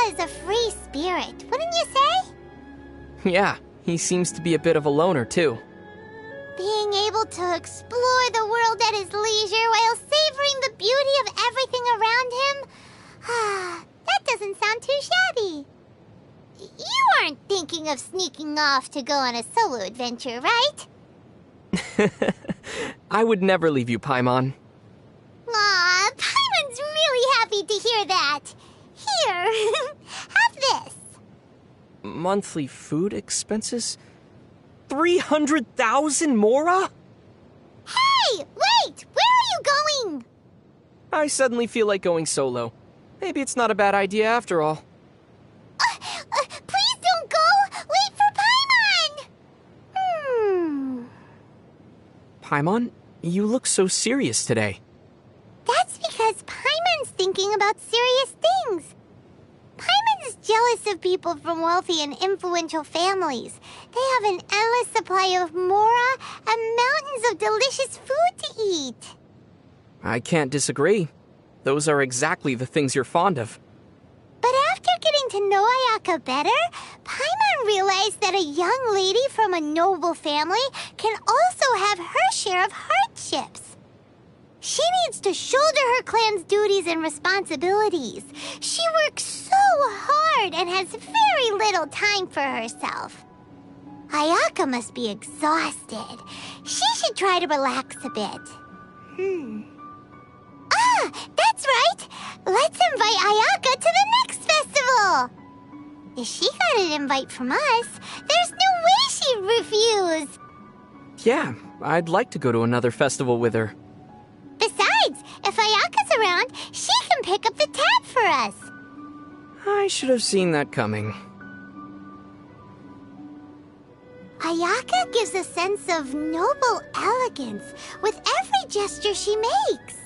Is a free spirit, wouldn't you say? Yeah, he seems to be a bit of a loner, too. Being able to explore the world at his leisure while savoring the beauty of everything around him? That doesn't sound too shabby. You aren't thinking of sneaking off to go on a solo adventure, right? I would never leave you, Paimon. Aw, Paimon's really happy to hear that. Here, have this. Monthly food expenses? 300,000 mora? Hey, wait! Where are you going? I suddenly feel like going solo. Maybe it's not a bad idea after all. Please don't go! Wait for Paimon! Paimon, you look so serious today. That's because Paimon's thinking about serious things. Paimon is jealous of people from wealthy and influential families. They have an endless supply of mora and mountains of delicious food to eat. I can't disagree. Those are exactly the things you're fond of. But after getting to know Ayaka better, Paimon realized that a young lady from a noble family can also have her share of hardships. She needs to shoulder her clan's duties and responsibilities. She works so hard and has very little time for herself. Ayaka must be exhausted. She should try to relax a bit. Ah, that's right! Let's invite Ayaka to the next festival! If she got an invite from us, there's no way she'd refuse! Yeah, I'd like to go to another festival with her. Besides, if Ayaka's around, she can pick up the tab for us! I should have seen that coming. Ayaka gives a sense of noble elegance with every gesture she makes.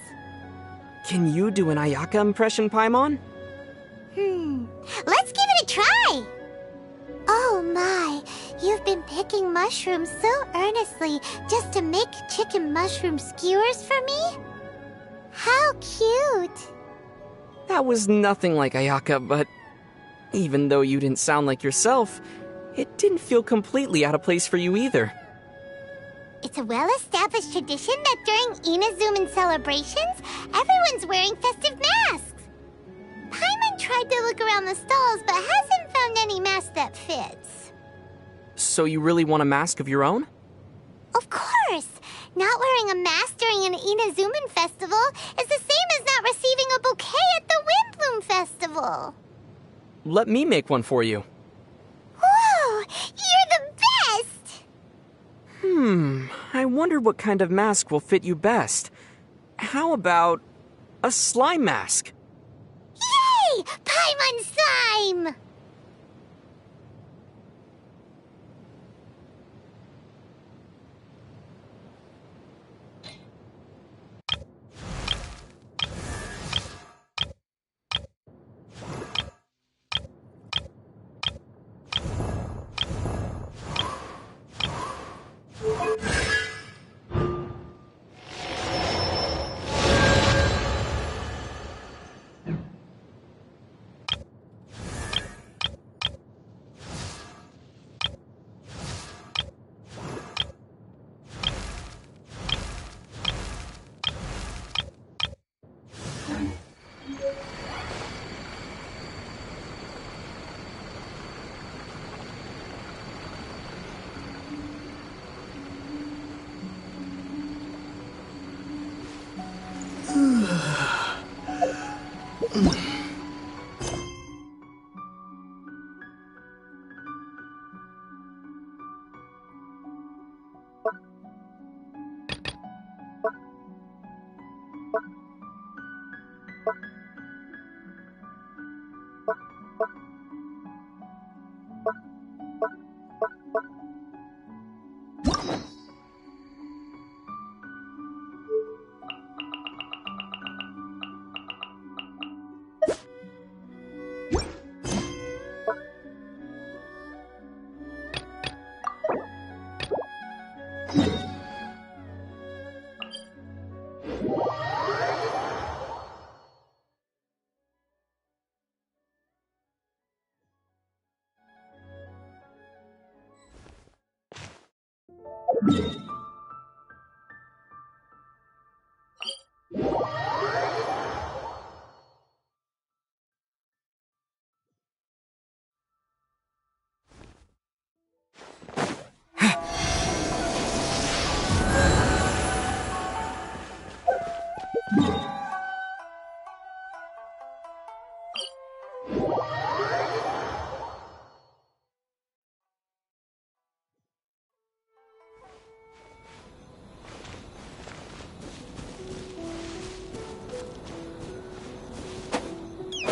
Can you do an Ayaka impression, Paimon? Let's give it a try! Oh my, you've been picking mushrooms so earnestly just to make chicken mushroom skewers for me? How cute! That was nothing like Ayaka, but even though you didn't sound like yourself, it didn't feel completely out of place for you either. It's a well-established tradition that during Inazuman celebrations, everyone's wearing festive masks. Paimon tried to look around the stalls, but hasn't found any mask that fits. So you really want a mask of your own? Of course! Not wearing a mask during an Inazuman festival is the same as not receiving a bouquet at the Windbloom Festival. Let me make one for you. Whoa! You're the best! I wonder what kind of mask will fit you best. How about a slime mask? Yay! Paimon slime!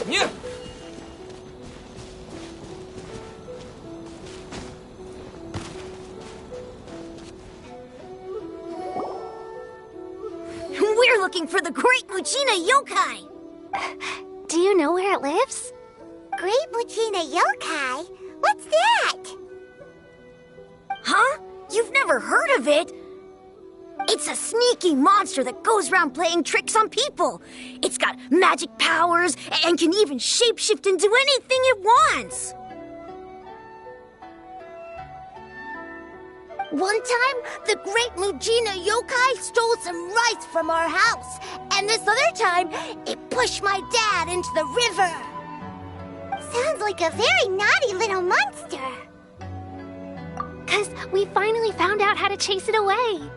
Yeah. We're looking for the Great Muchina Yokai! Do you know where it lives? Great Muchina Yokai? What's that? Huh? You've never heard of it? It's a sneaky monster that goes around playing tricks on people. It's got magic powers and can even shapeshift into anything it wants. One time, the Great Mujina Yokai stole some rice from our house. And this other time, it pushed my dad into the river. Sounds like a very naughty little monster. 'Cause we finally found out how to chase it away.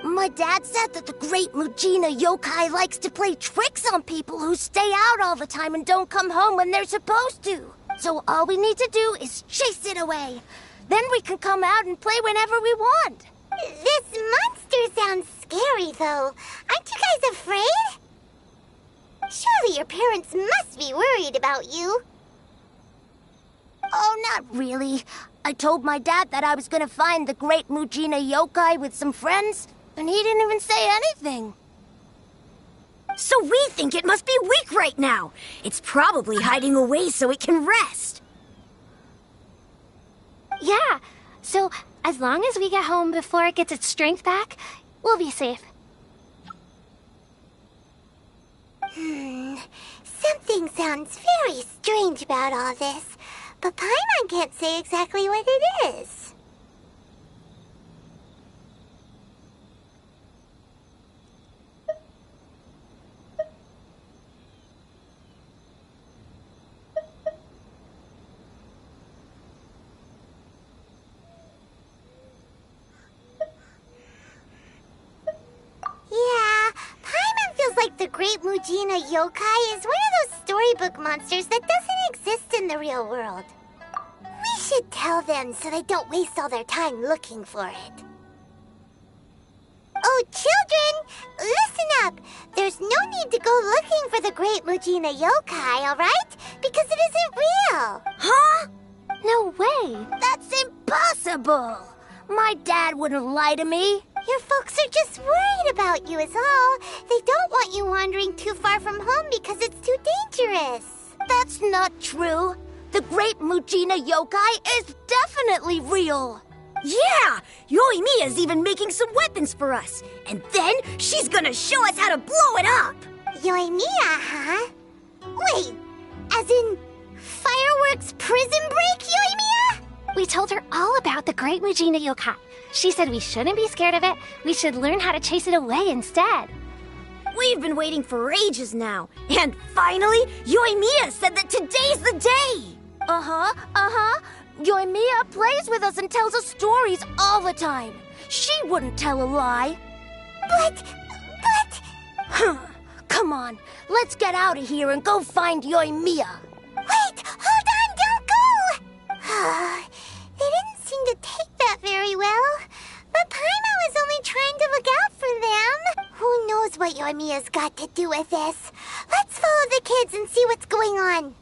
My dad said that the Great Mujina Yokai likes to play tricks on people who stay out all the time and don't come home when they're supposed to. So all we need to do is chase it away. Then we can come out and play whenever we want. This monster sounds scary, though. Aren't you guys afraid? Surely your parents must be worried about you. Oh, not really. I told my dad that I was gonna find the Great Mujina Yokai with some friends, and he didn't even say anything. So we think it must be weak right now. It's probably hiding away so it can rest. Yeah, so as long as we get home before it gets its strength back, we'll be safe. Something sounds very strange about all this, but Paimon can't say exactly what it is. Yeah, Paimon feels like the Great Mujina Yokai is one of those storybook monsters that doesn't exist in the real world. We should tell them so they don't waste all their time looking for it. Oh, children, listen up. There's no need to go looking for the Great Mujina Yokai, all right? Because it isn't real. Huh? No way. That's impossible. My dad wouldn't lie to me. Your folks are just worried about you is all. They don't want you wandering too far from home because it's too dangerous. That's not true. The Great Mujina Yokai is definitely real. Yeah! Yoimiya's even making some weapons for us. And then she's gonna show us how to blow it up. Yoimiya, huh? Wait, as in fireworks prison break, Yoimiya? We told her all about the Great Mujina Yokai. She said we shouldn't be scared of it. We should learn how to chase it away instead. We've been waiting for ages now. And finally, Yoimiya said that today's the day. Uh-huh. Yoimiya plays with us and tells us stories all the time. She wouldn't tell a lie. But... Come on, let's get out of here and go find Yoimiya. Wait, hold on, don't go! They didn't seem to take that very well. But Paimon was only trying to look out for them. Who knows what Yoimiya's got to do with this? Let's follow the kids and see what's going on.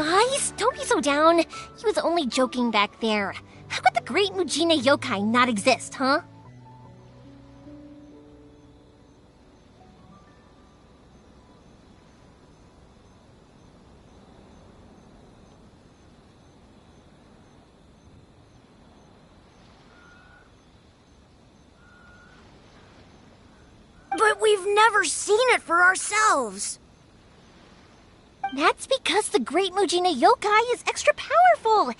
guys, don't be so down. He was only joking back there. How could the Great Mujina Yokai not exist, huh? But we've never seen it for ourselves. That's because the Great Mujina Yokai is extra powerful.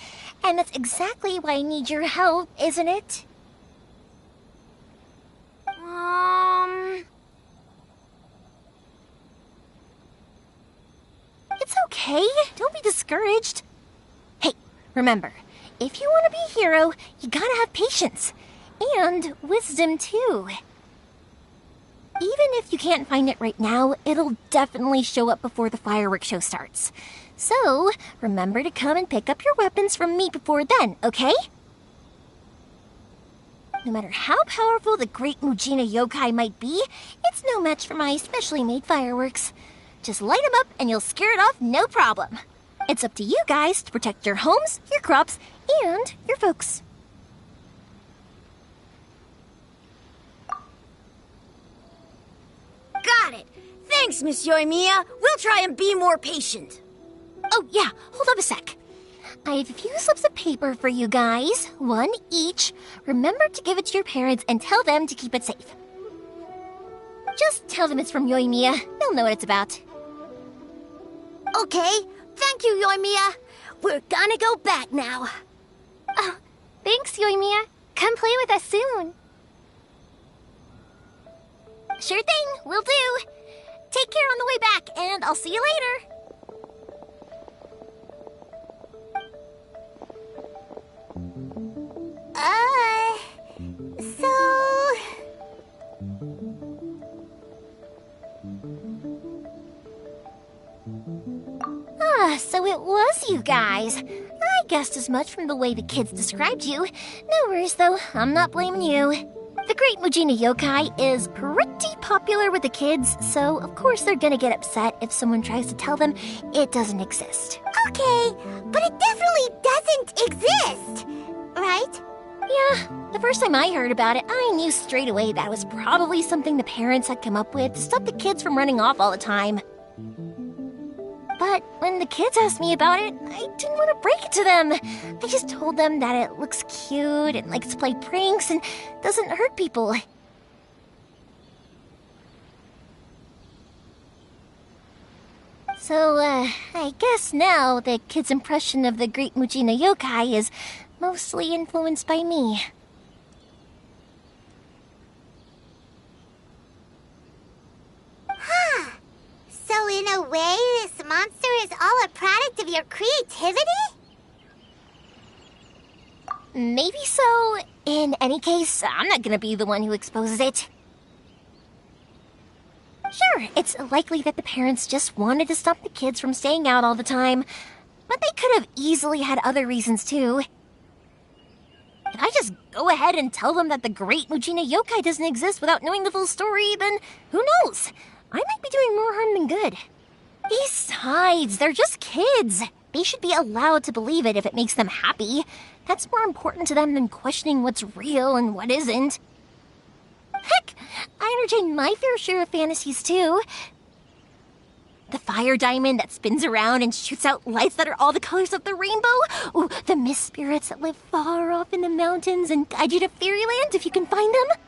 And that's exactly why I need your help, isn't it? It's okay. Don't be discouraged. Hey, remember, if you want to be a hero, you gotta have patience. And wisdom, too. Even if you can't find it right now, it'll definitely show up before the fireworks show starts. So, remember to come and pick up your weapons from me before then, okay? No matter how powerful the Great Mujina Yokai might be, it's no match for my specially made fireworks. Just light them up and you'll scare it off no problem. It's up to you guys to protect your homes, your crops, and your folks. Got it. Thanks, Miss Yoimiya. We'll try and be more patient. Oh, yeah, hold up a sec. I have a few slips of paper for you guys, one each. Remember to give it to your parents and tell them to keep it safe. Just tell them it's from Yoimiya. They'll know what it's about. Okay, thank you, Yoimiya. We're gonna go back now. Oh, thanks, Yoimiya. Come play with us soon. Sure thing, will do. Take care on the way back, and I'll see you later. So it was you guys. I guessed as much from the way the kids described you. No worries, though. I'm not blaming you. The Great Mujina Yokai is pretty popular with the kids, so of course they're gonna get upset if someone tries to tell them it doesn't exist. Okay, but it definitely doesn't exist, right? Yeah, the first time I heard about it, I knew straight away that was probably something the parents had come up with to stop the kids from running off all the time. But when the kids asked me about it, I didn't want to break it to them. I just told them that it looks cute and likes to play pranks and doesn't hurt people. So, I guess now the kids' impression of the Great Mujina Yokai is mostly influenced by me. Huh. So in a way, this monster is all a product of your creativity? Maybe so. In any case, I'm not gonna be the one who exposes it. Sure, it's likely that the parents just wanted to stop the kids from staying out all the time, but they could have easily had other reasons too. If I just go ahead and tell them that the Great Mujina Yokai doesn't exist without knowing the full story, then who knows? I might be doing more harm than good. Besides, they're just kids. They should be allowed to believe it if it makes them happy. That's more important to them than questioning what's real and what isn't. Heck, I entertain my fair share of fantasies too. The fire diamond that spins around and shoots out lights that are all the colors of the rainbow. Ooh, the mist spirits that live far off in the mountains and guide you to fairyland if you can find them.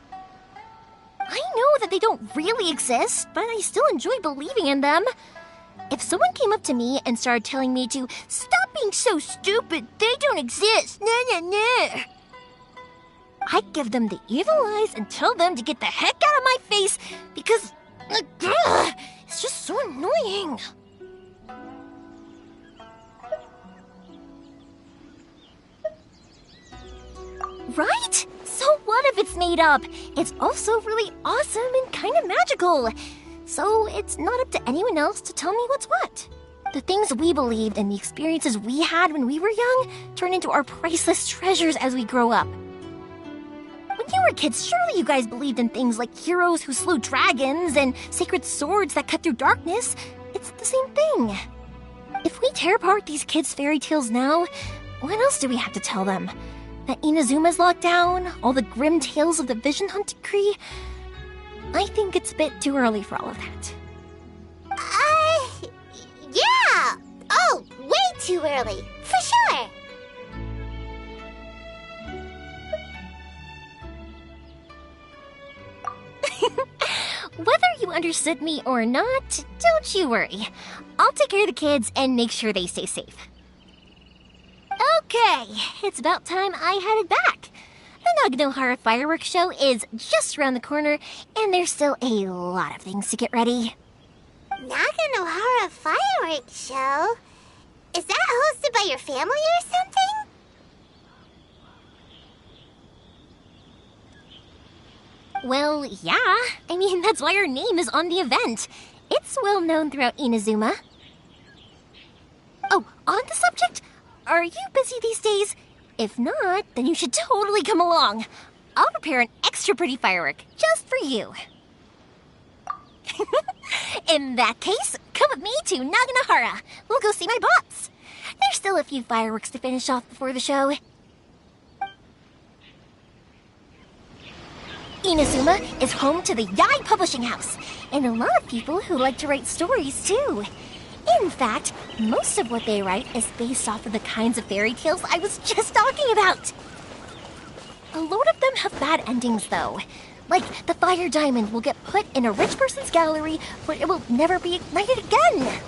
I know that they don't really exist, but I still enjoy believing in them. If someone came up to me and started telling me to stop being so stupid, they don't exist, nah. I'd give them the evil eyes and tell them to get the heck out of my face because it's just so annoying. Right? So what if it's made up? It's also really awesome and kind of magical. So it's not up to anyone else to tell me what's what. The things we believed and the experiences we had when we were young turn into our priceless treasures as we grow up. When you were kids, surely you guys believed in things like heroes who slew dragons and sacred swords that cut through darkness. It's the same thing. If we tear apart these kids' fairy tales now, what else do we have to tell them? That Inazuma's locked down? All the grim tales of the Vision Hunt decree? I think it's a bit too early for all of that. Yeah! Oh, way too early, for sure! Whether you understood me or not, don't you worry. I'll take care of the kids and make sure they stay safe. Okay, it's about time I headed back. The Naganohara fireworks show is just around the corner, and there's still a lot of things to get ready. Naganohara fireworks show? Is that hosted by your family or something? Well, yeah. I mean, that's why our name is on the event. It's well known throughout Inazuma. Oh, on the subject, are you busy these days? If not, then you should totally come along. I'll prepare an extra pretty firework just for you. In that case, come with me to Naganohara. We'll go see my boss. There's still a few fireworks to finish off before the show. Inazuma is home to the Yai Publishing House, and a lot of people who like to write stories too. In fact, most of what they write is based off of the kinds of fairy tales I was just talking about. A lot of them have bad endings though. Like, the fire diamond will get put in a rich person's gallery where it will never be ignited again.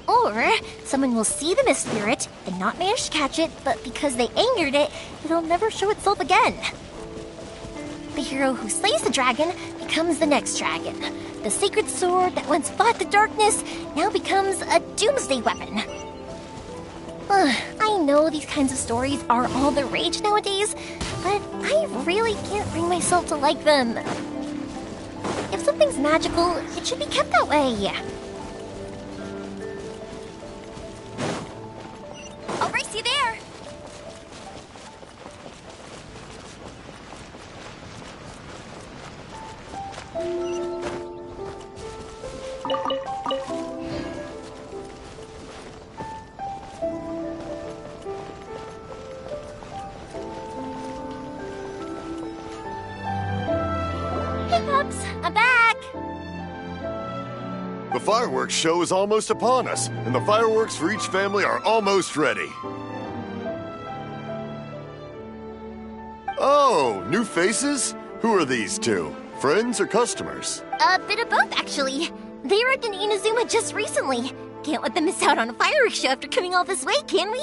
Or, someone will see the mist spirit and not manage to catch it, but because they angered it, it'll never show itself again. The hero who slays the dragon becomes the next dragon. The sacred sword that once fought the darkness now becomes a doomsday weapon. I know these kinds of stories are all the rage nowadays, but I really can't bring myself to like them. If something's magical, it should be kept that way. I'll race you there! I'm back! The fireworks show is almost upon us, and the fireworks for each family are almost ready. Oh, new faces? Who are these two? Friends or customers? A bit of both, actually. They arrived in Inazuma just recently. Can't let them miss out on a fireworks show after coming all this way, can we?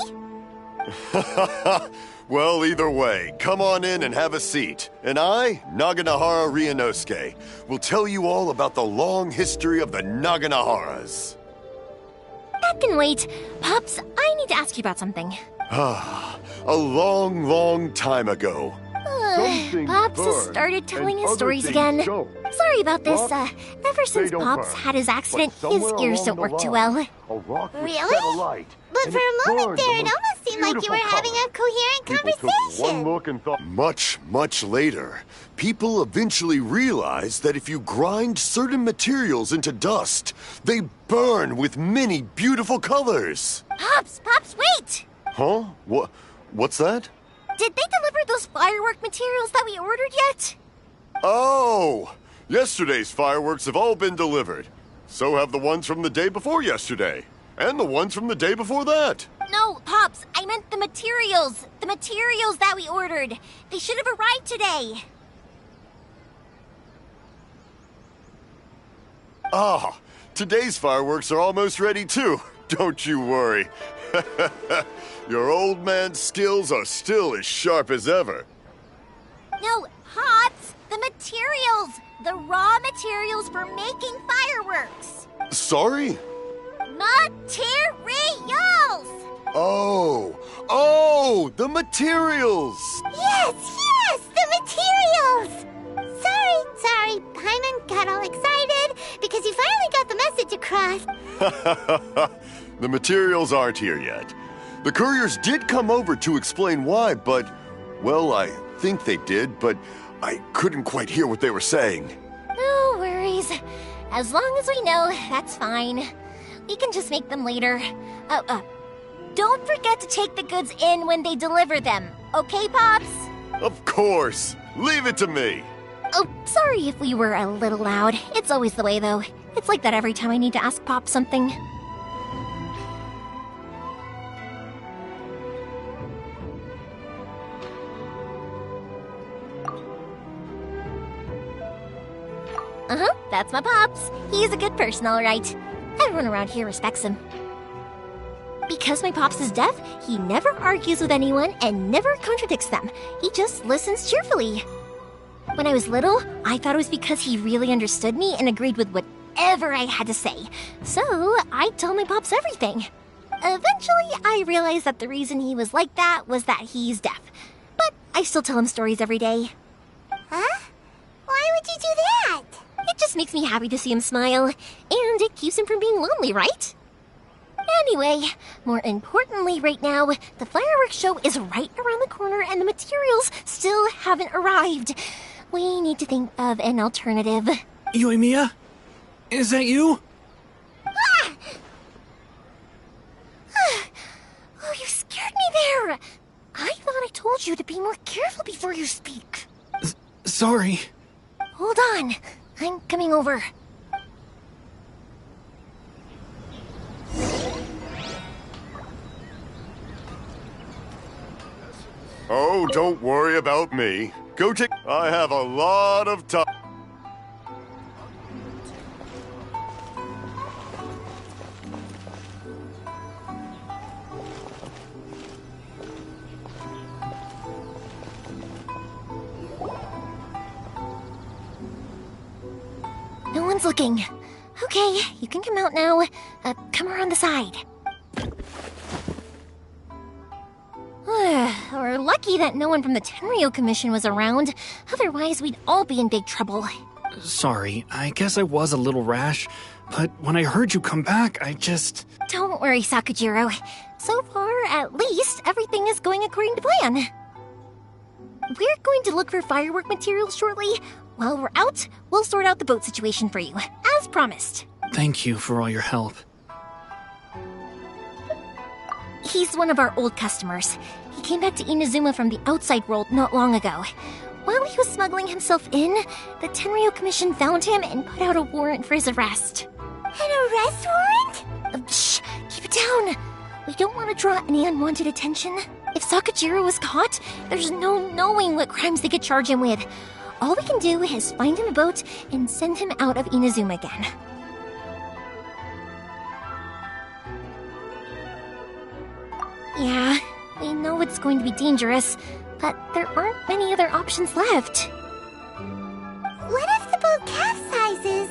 Well, either way, come on in and have a seat. And I, Naganohara Ryunosuke, will tell you all about the long history of the Naganoharas. That can wait. Pops, I need to ask you about something. A long, long time ago. Pops has started telling his stories again. Sorry about this. Ever since Pops had his accident, his ears don't work too well. Really? But for a moment there, it almost seemed like you were having a coherent conversation. One look and thought. Much later, people eventually realized that if you grind certain materials into dust, they burn with many beautiful colors. Pops, wait! Huh? What's that? Did they deliver those firework materials that we ordered yet? Oh! Yesterday's fireworks have all been delivered. So have the ones from the day before yesterday. And the ones from the day before that. No, Pops, I meant the materials. The materials that we ordered. They should have arrived today. Ah, today's fireworks are almost ready too. Don't you worry. Your old man's skills are still as sharp as ever. No, Pops, the materials. The raw materials for making fireworks. Sorry? Materials! Oh, the materials! Yes, the materials! Sorry, Paimon got all excited because you finally got the message across. The materials aren't here yet. The couriers did come over to explain why, but, well, I think they did, but I couldn't quite hear what they were saying. No worries. As long as we know, that's fine. We can just make them later. Don't forget to take the goods in when they deliver them. Okay, Pops? Of course. Leave it to me. Oh, sorry if we were a little loud. It's always the way, though. It's like that every time I need to ask Pop something. That's my Pops. He's a good person, all right. Everyone around here respects him. Because my Pops is deaf, he never argues with anyone and never contradicts them. He just listens cheerfully. When I was little, I thought it was because he really understood me and agreed with whatever I had to say. So, I told my Pops everything. Eventually, I realized that the reason he was like that was that he's deaf. But I still tell him stories every day. Huh? Why would you do that? It just makes me happy to see him smile, and it keeps him from being lonely, right? Anyway, more importantly right now, the fireworks show is right around the corner and the materials still haven't arrived. We need to think of an alternative. Yoimiya? Is that you? Ah! Oh, you scared me there! I thought I told you to be more careful before you speak. Sorry. Hold on. I'm coming over. Oh, don't worry about me. Go check. I have a lot of time. No one's looking. Okay, you can come out now. Come around the side. We're lucky that no one from the Tenryo Commission was around. Otherwise, we'd all be in big trouble. Sorry, I guess I was a little rash, but when I heard you come back, I just... Don't worry, Sakujiro. So far, at least, everything is going according to plan. We're going to look for firework materials shortly. While we're out, we'll sort out the boat situation for you, as promised. Thank you for all your help. He's one of our old customers. He came back to Inazuma from the outside world not long ago. While he was smuggling himself in, the Tenryo Commission found him and put out a warrant for his arrest. An arrest warrant? Shh! Keep it down! We don't want to draw any unwanted attention. If Sakujiro was caught, there's no knowing what crimes they could charge him with. All we can do is find him a boat and send him out of Inazuma again. Yeah, we know it's going to be dangerous, but there aren't many other options left. What if the boat capsizes?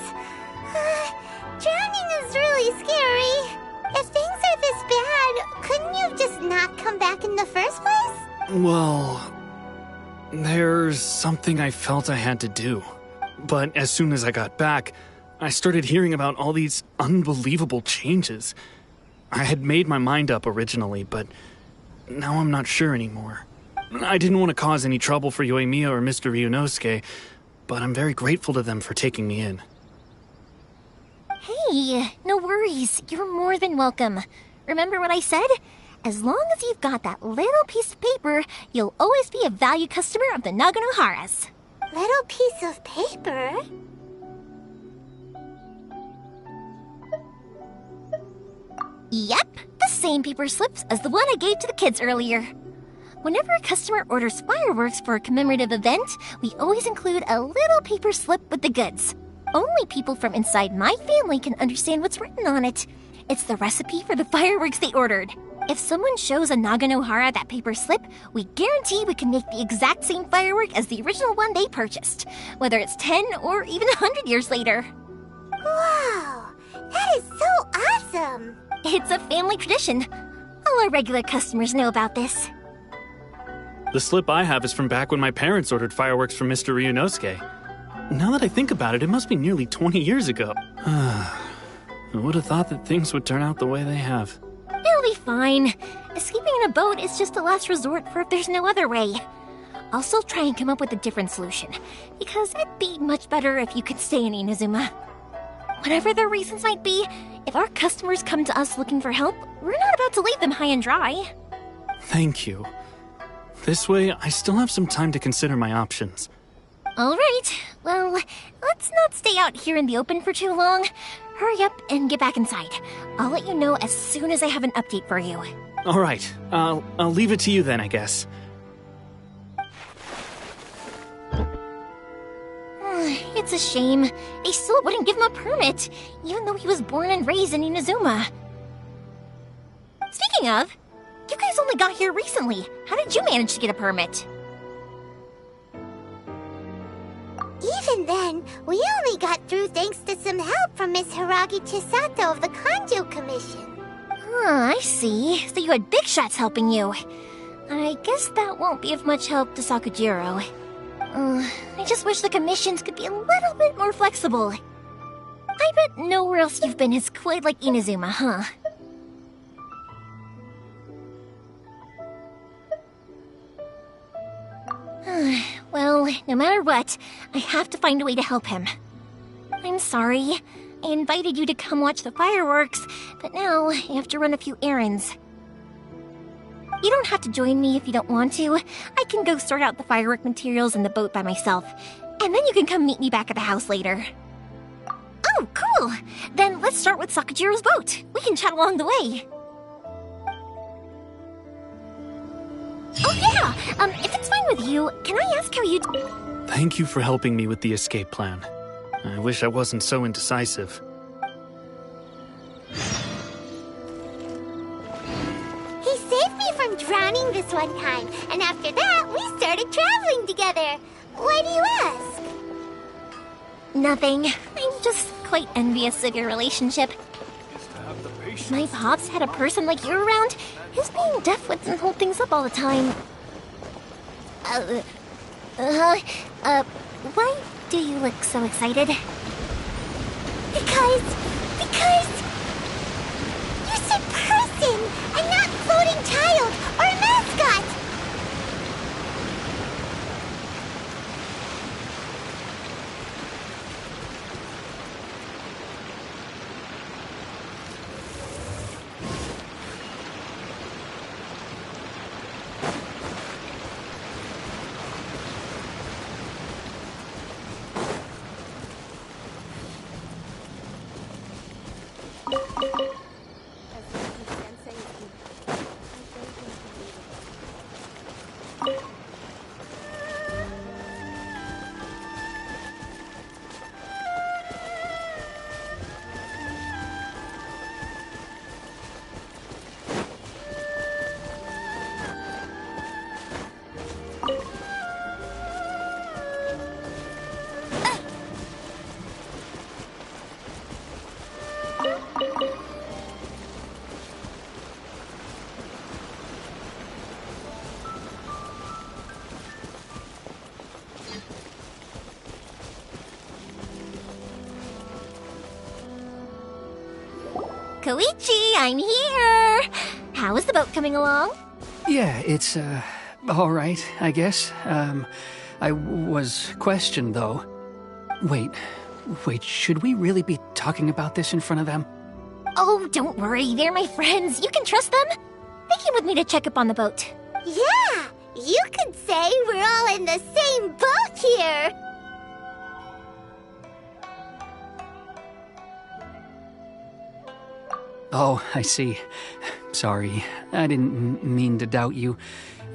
Drowning is really scary. If things are this bad, couldn't you just not come back in the first place? Well, there's something I felt I had to do. But as soon as I got back, I started hearing about all these unbelievable changes. I had made my mind up originally, but now I'm not sure anymore. I didn't want to cause any trouble for Yoimiya or Mr. Ryunosuke, but I'm very grateful to them for taking me in. Hey, no worries. You're more than welcome. Remember what I said? As long as you've got that little piece of paper, you'll always be a valued customer of the Naganoharas. Little piece of paper? Yep, the same paper slips as the one I gave to the kids earlier. Whenever a customer orders fireworks for a commemorative event, we always include a little paper slip with the goods. Only people from inside my family can understand what's written on it. It's the recipe for the fireworks they ordered. If someone shows a Naganohara that paper slip, we guarantee we can make the exact same firework as the original one they purchased, whether it's 10 or even 100 years later. Wow, that is so awesome! It's a family tradition. All our regular customers know about this. The slip I have is from back when my parents ordered fireworks from Mr. Ryunosuke. Now that I think about it, it must be nearly 20 years ago. I would have thought that things would turn out the way they have. It'll be fine. Escaping in a boat is just a last resort for if there's no other way. I'll still try and come up with a different solution, because it'd be much better if you could stay in Inazuma. Whatever their reasons might be, if our customers come to us looking for help, we're not about to leave them high and dry. Thank you. This way, I still have some time to consider my options. Alright, well, let's not stay out here in the open for too long. Hurry up and get back inside. I'll let you know as soon as I have an update for you. Alright, I'll leave it to you then, I guess. It's a shame. They still wouldn't give him a permit, even though he was born and raised in Inazuma. Speaking of, you guys only got here recently. How did you manage to get a permit? Even then, we only got through thanks to some help from Miss Hiragi Chisato of the Kanjo Commission. I see. So you had big shots helping you. I guess that won't be of much help to Sakujiro. I just wish the commissions could be a little bit more flexible. I bet nowhere else you've been is quite like Inazuma, huh? Well, no matter what, I have to find a way to help him. I'm sorry. I invited you to come watch the fireworks, but now I have to run a few errands. You don't have to join me if you don't want to. I can go sort out the firework materials in the boat by myself, and then you can come meet me back at the house later. Oh, cool! Then let's start with Sakujiro's boat. We can chat along the way. Oh yeah! If it's fine with you, can I ask how you... Thank you for helping me with the escape plan. I wish I wasn't so indecisive. He saved me from drowning this one time, and after that, we started traveling together. Why do you ask? Nothing. I'm just quite envious of your relationship. If my pops had a person like you around, his being deaf wouldn't hold things up all the time. Why do you look so excited? Because you said person and not floating child or mascot. Koichi, I'm here! How is the boat coming along? Yeah, it's, alright, I guess. I was questioned, though. Wait, should we really be talking about this in front of them? Oh, don't worry, they're my friends. You can trust them. They came with me to check up on the boat. Yeah, you could say we're all in the same boat here. Oh, I see. Sorry, I didn't mean to doubt you.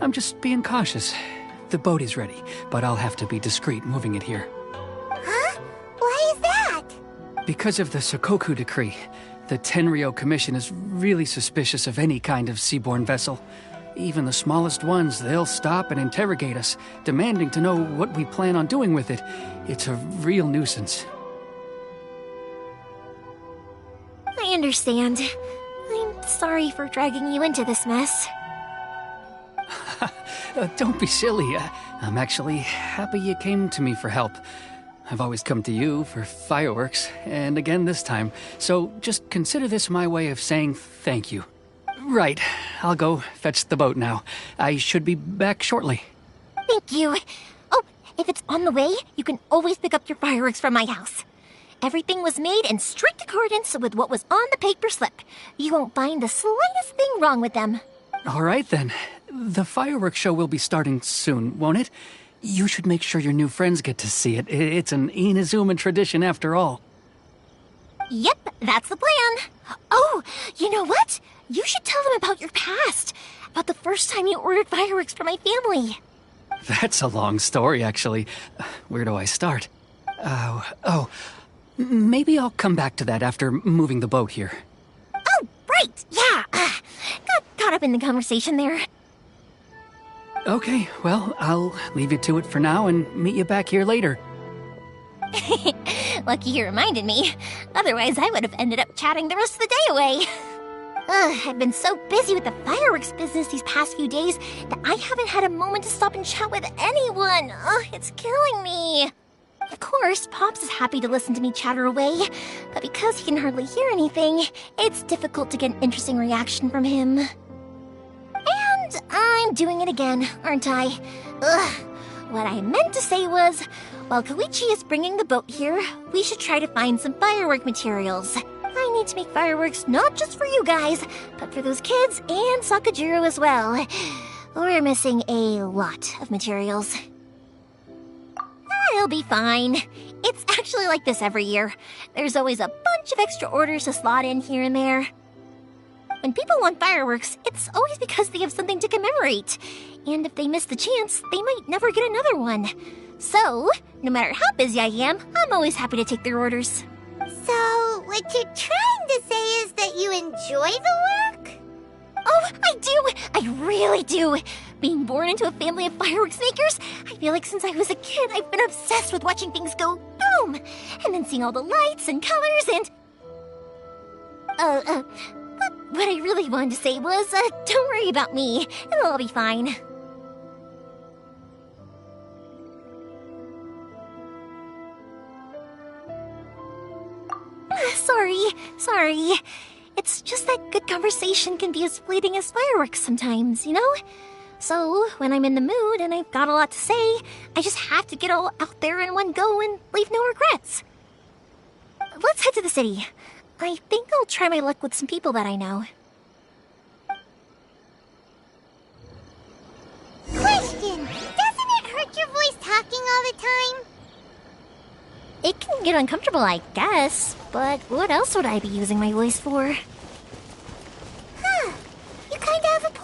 I'm just being cautious. The boat is ready, but I'll have to be discreet moving it here. Huh? Why is that? Because of the Sokoku decree, the Tenryo Commission is really suspicious of any kind of seaborne vessel. Even the smallest ones, they'll stop and interrogate us, demanding to know what we plan on doing with it. It's a real nuisance. I understand. I'm sorry for dragging you into this mess. Don't be silly. I'm actually happy you came to me for help. I've always come to you for fireworks, and again this time, so just consider this my way of saying thank you. Right, I'll go fetch the boat now. I should be back shortly. Thank you. Oh, if it's on the way, you can always pick up your fireworks from my house. Everything was made in strict accordance with what was on the paper slip. You won't find the slightest thing wrong with them. All right, then. The fireworks show will be starting soon, won't it? You should make sure your new friends get to see it. It's an Inazuma tradition after all. Yep, that's the plan. Oh, you know what? You should tell them about your past. About the first time you ordered fireworks for my family. That's a long story, actually. Where do I start? Maybe I'll come back to that after moving the boat here. Oh, right, yeah. Got caught up in the conversation there. Okay, well, I'll leave you to it for now and meet you back here later. Lucky you reminded me. Otherwise, I would have ended up chatting the rest of the day away. I've been so busy with the fireworks business these past few days that I haven't had a moment to stop and chat with anyone. It's killing me. Of course, Pops is happy to listen to me chatter away, but because he can hardly hear anything, it's difficult to get an interesting reaction from him. And I'm doing it again, aren't I? What I meant to say was, while Koichi is bringing the boat here, we should try to find some firework materials. I need to make fireworks not just for you guys, but for those kids and Sakajiro as well. We're missing a lot of materials. It'll be fine. It's actually like this every year. There's always a bunch of extra orders to slot in here and there. When people want fireworks, it's always because they have something to commemorate. And if they miss the chance, they might never get another one. So, no matter how busy I am, I'm always happy to take their orders. So, what you're trying to say is that you enjoy the work? Oh, I do! I really do! Being born into a family of fireworks makers, I feel like since I was a kid, I've been obsessed with watching things go boom! And then seeing all the lights and colors and... What I really wanted to say was, don't worry about me. It'll all be fine. Sorry. It's just that good conversation can be as fleeting as fireworks sometimes, you know? So, when I'm in the mood and I've got a lot to say, I just have to get all out there in one go and leave no regrets. Let's head to the city. I think I'll try my luck with some people that I know. Question! Doesn't it hurt your voice talking all the time? It can get uncomfortable, I guess, but what else would I be using my voice for? Huh. You kinda have a point.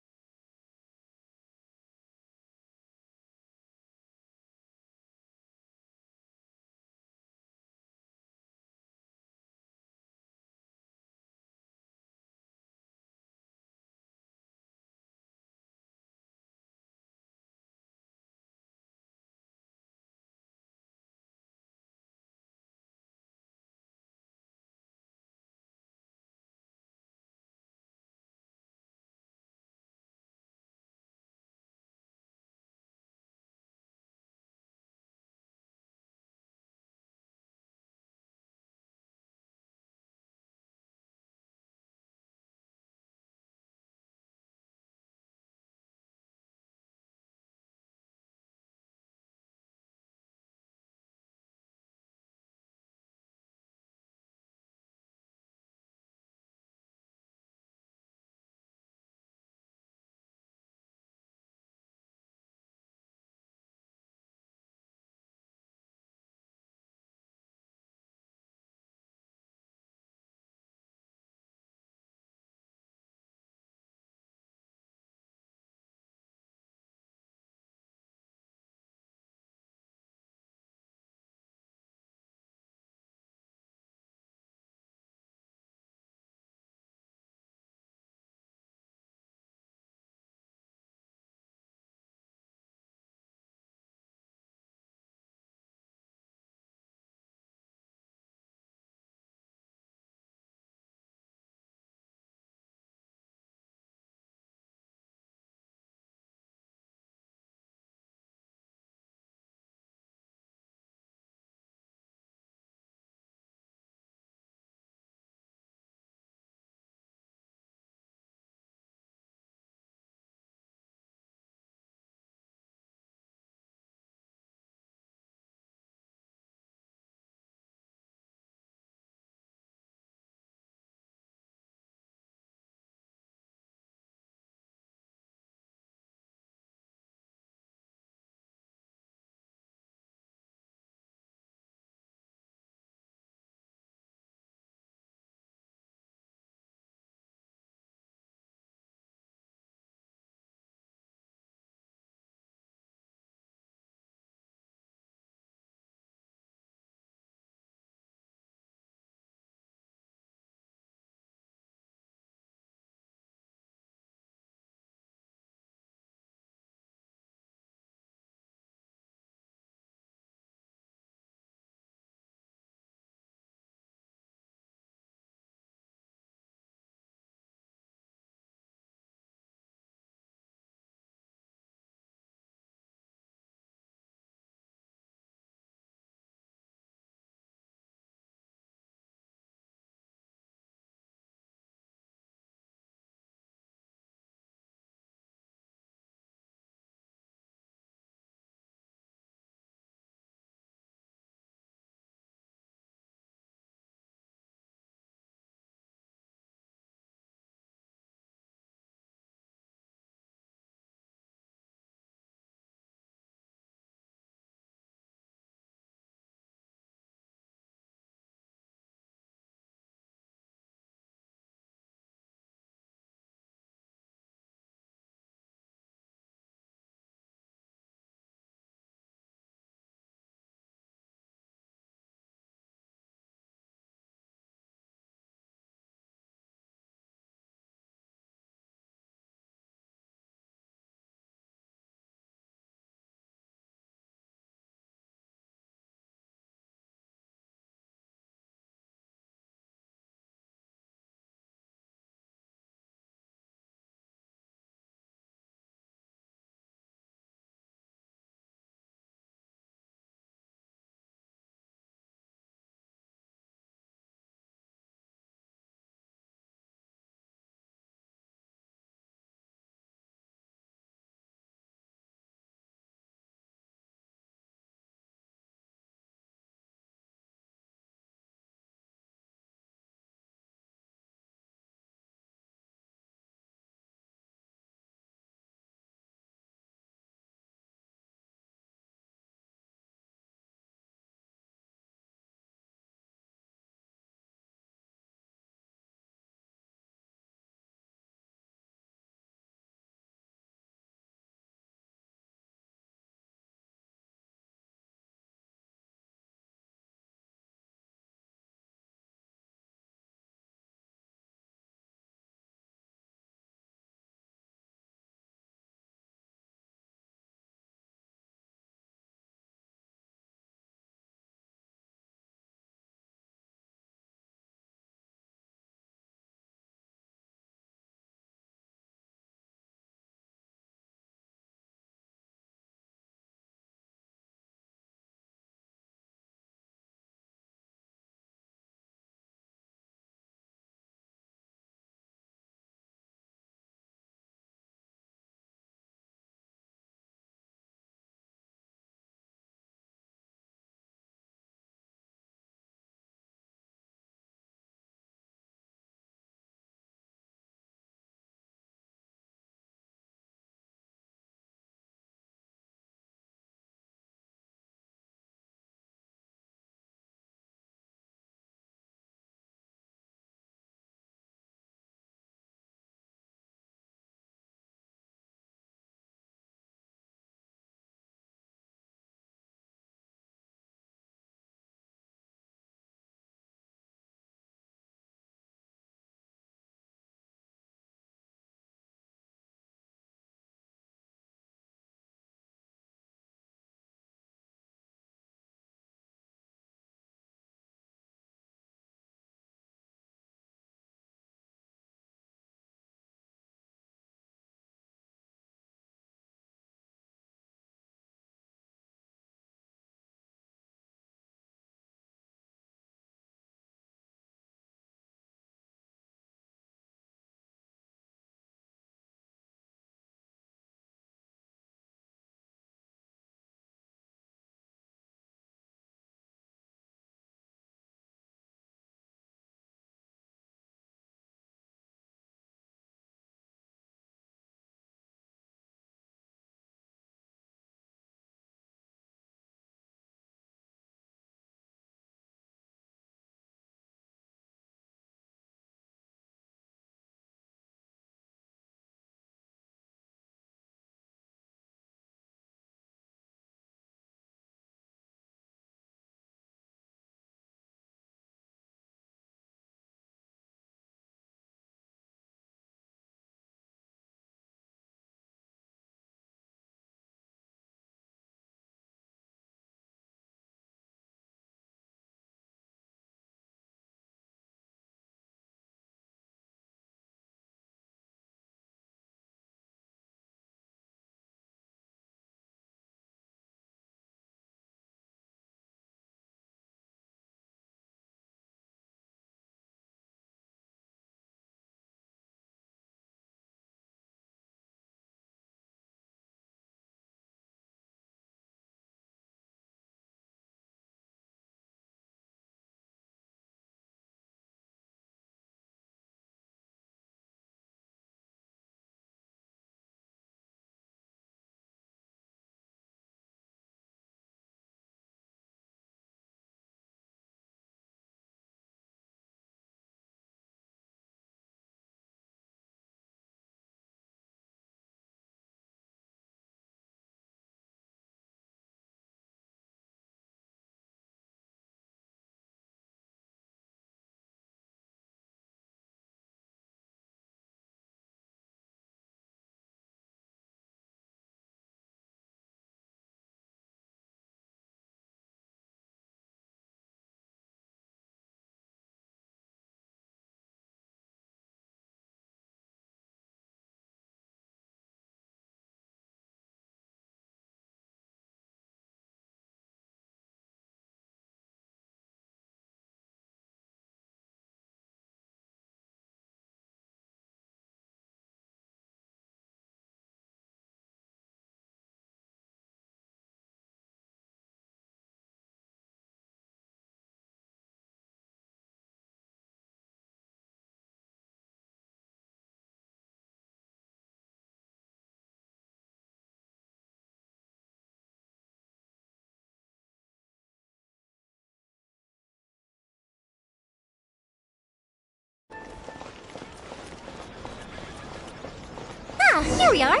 Yeah, here we are.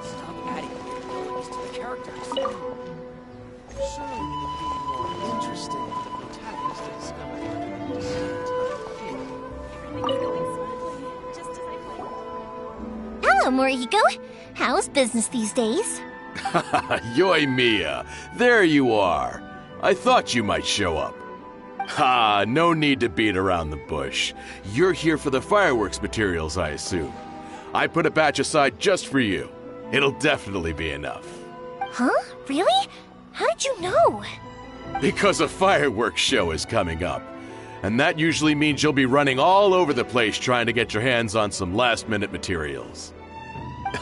Stop adding weird abilities to the characters. Surely it would be more interesting for the protagonist to discover the Everything's going smoothly, just as I planned. Hello, Morihiko. How's business these days? Yoi Mia, there you are. I thought you might show up. Ha, no need to beat around the bush. You're here for the fireworks materials, I assume. I put a batch aside just for you. It'll definitely be enough. Huh? Really? How did you know? Because a fireworks show is coming up. And that usually means you'll be running all over the place trying to get your hands on some last-minute materials.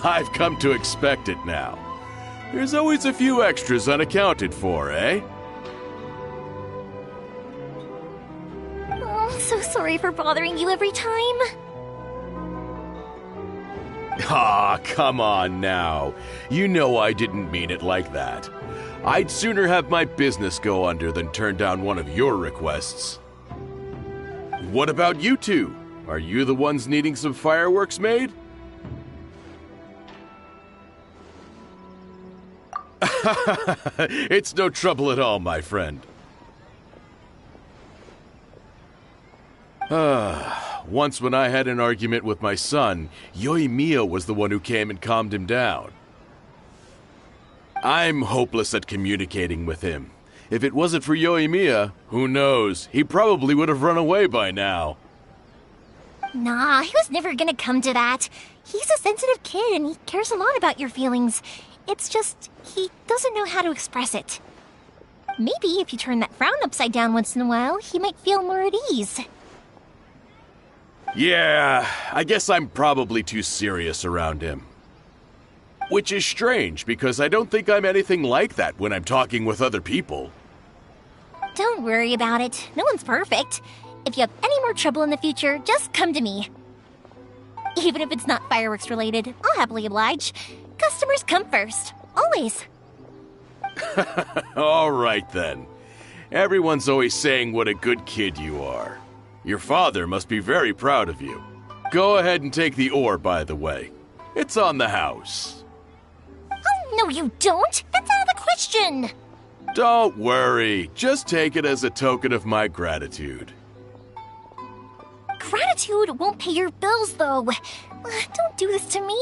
I've come to expect it now. There's always a few extras unaccounted for, eh? Oh, I'm so sorry for bothering you every time. Ah, come on now. You know I didn't mean it like that. I'd sooner have my business go under than turn down one of your requests. What about you two? Are you the ones needing some fireworks made? It's no trouble at all, my friend. Once when I had an argument with my son, Yoimiya was the one who came and calmed him down. I'm hopeless at communicating with him. If it wasn't for Yoimiya, who knows, he probably would have run away by now. Nah, he was never gonna come to that. He's a sensitive kid and he cares a lot about your feelings. It's just, he doesn't know how to express it. Maybe if you turn that frown upside down once in a while, he might feel more at ease. Yeah, I guess I'm probably too serious around him. Which is strange, because I don't think I'm anything like that when I'm talking with other people. Don't worry about it. No one's perfect. If you have any more trouble in the future, just come to me. Even if it's not fireworks related, I'll happily oblige. Customers come first. Always. All right then. Everyone's always saying what a good kid you are. Your father must be very proud of you. Go ahead and take the ore, by the way. It's on the house. Oh, no you don't! That's out of the question! Don't worry. Just take it as a token of my gratitude. Gratitude won't pay your bills, though. Don't do this to me.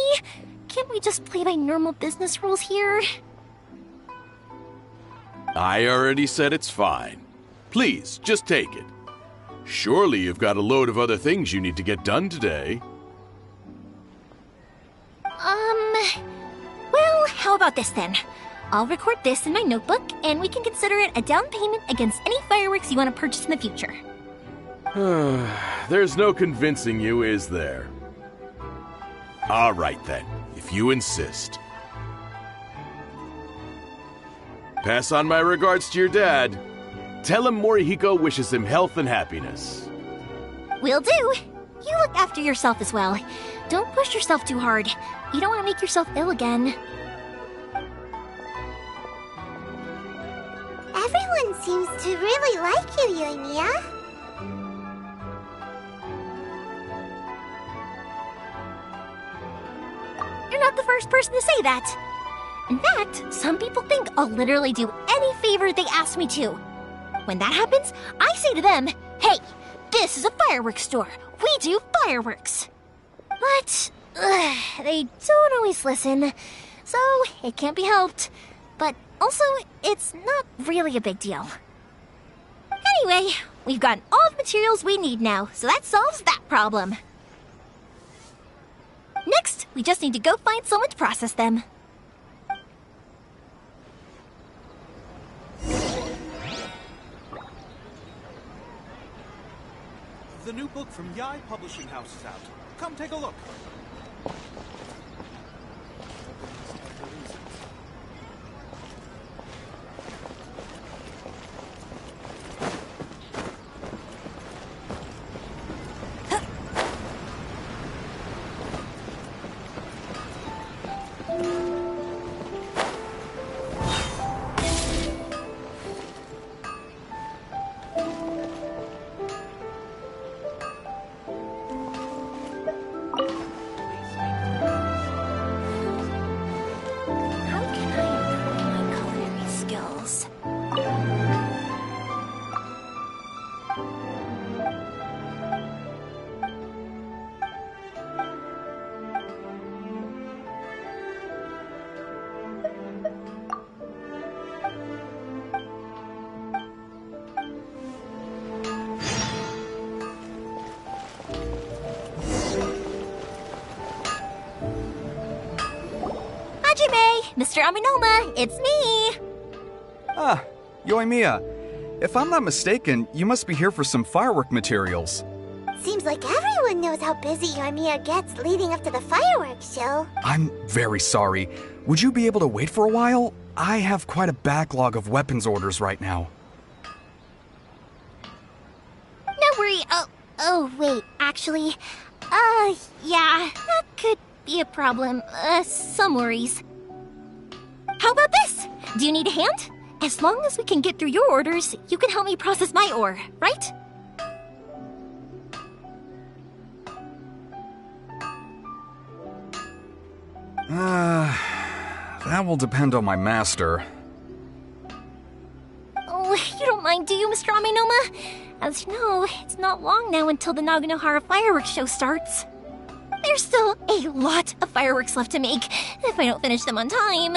Can't we just play by normal business rules here? I already said it's fine. Please, just take it. Surely you've got a load of other things you need to get done today. Well, how about this then? I'll record this in my notebook, and we can consider it a down payment against any fireworks you want to purchase in the future. There's no convincing you, is there? All right then, if you insist. Pass on my regards to your dad. Tell him Morihiko wishes him health and happiness. Will do. You look after yourself as well. Don't push yourself too hard. You don't want to make yourself ill again. Everyone seems to really like you, Yoimiya. You're not the first person to say that. In fact, some people think I'll literally do any favor they ask me to. When that happens, I say to them, hey, this is a fireworks store. We do fireworks. But they don't always listen, so it can't be helped. But also, it's not really a big deal. Anyway, we've gotten all the materials we need now, so that solves that problem. Next, we just need to go find someone to process them. The new book from Yai Publishing House is out. Come take a look. Hajime! Mr. Aminoma, it's me! Ah, Yoimiya. If I'm not mistaken, you must be here for some firework materials. Seems like everyone knows how busy Yoimiya gets leading up to the fireworks show. I'm very sorry. Would you be able to wait for a while? I have quite a backlog of weapons orders right now. No worry. Oh, wait, actually. Yeah, that could be a problem. Some worries. How about this? Do you need a hand? As long as we can get through your orders, you can help me process my ore, right? That will depend on my master. Oh, you don't mind, do you, Mr. Aminoma? As you know, it's not long now until the Naganohara fireworks show starts. There's still a lot of fireworks left to make, if I don't finish them on time.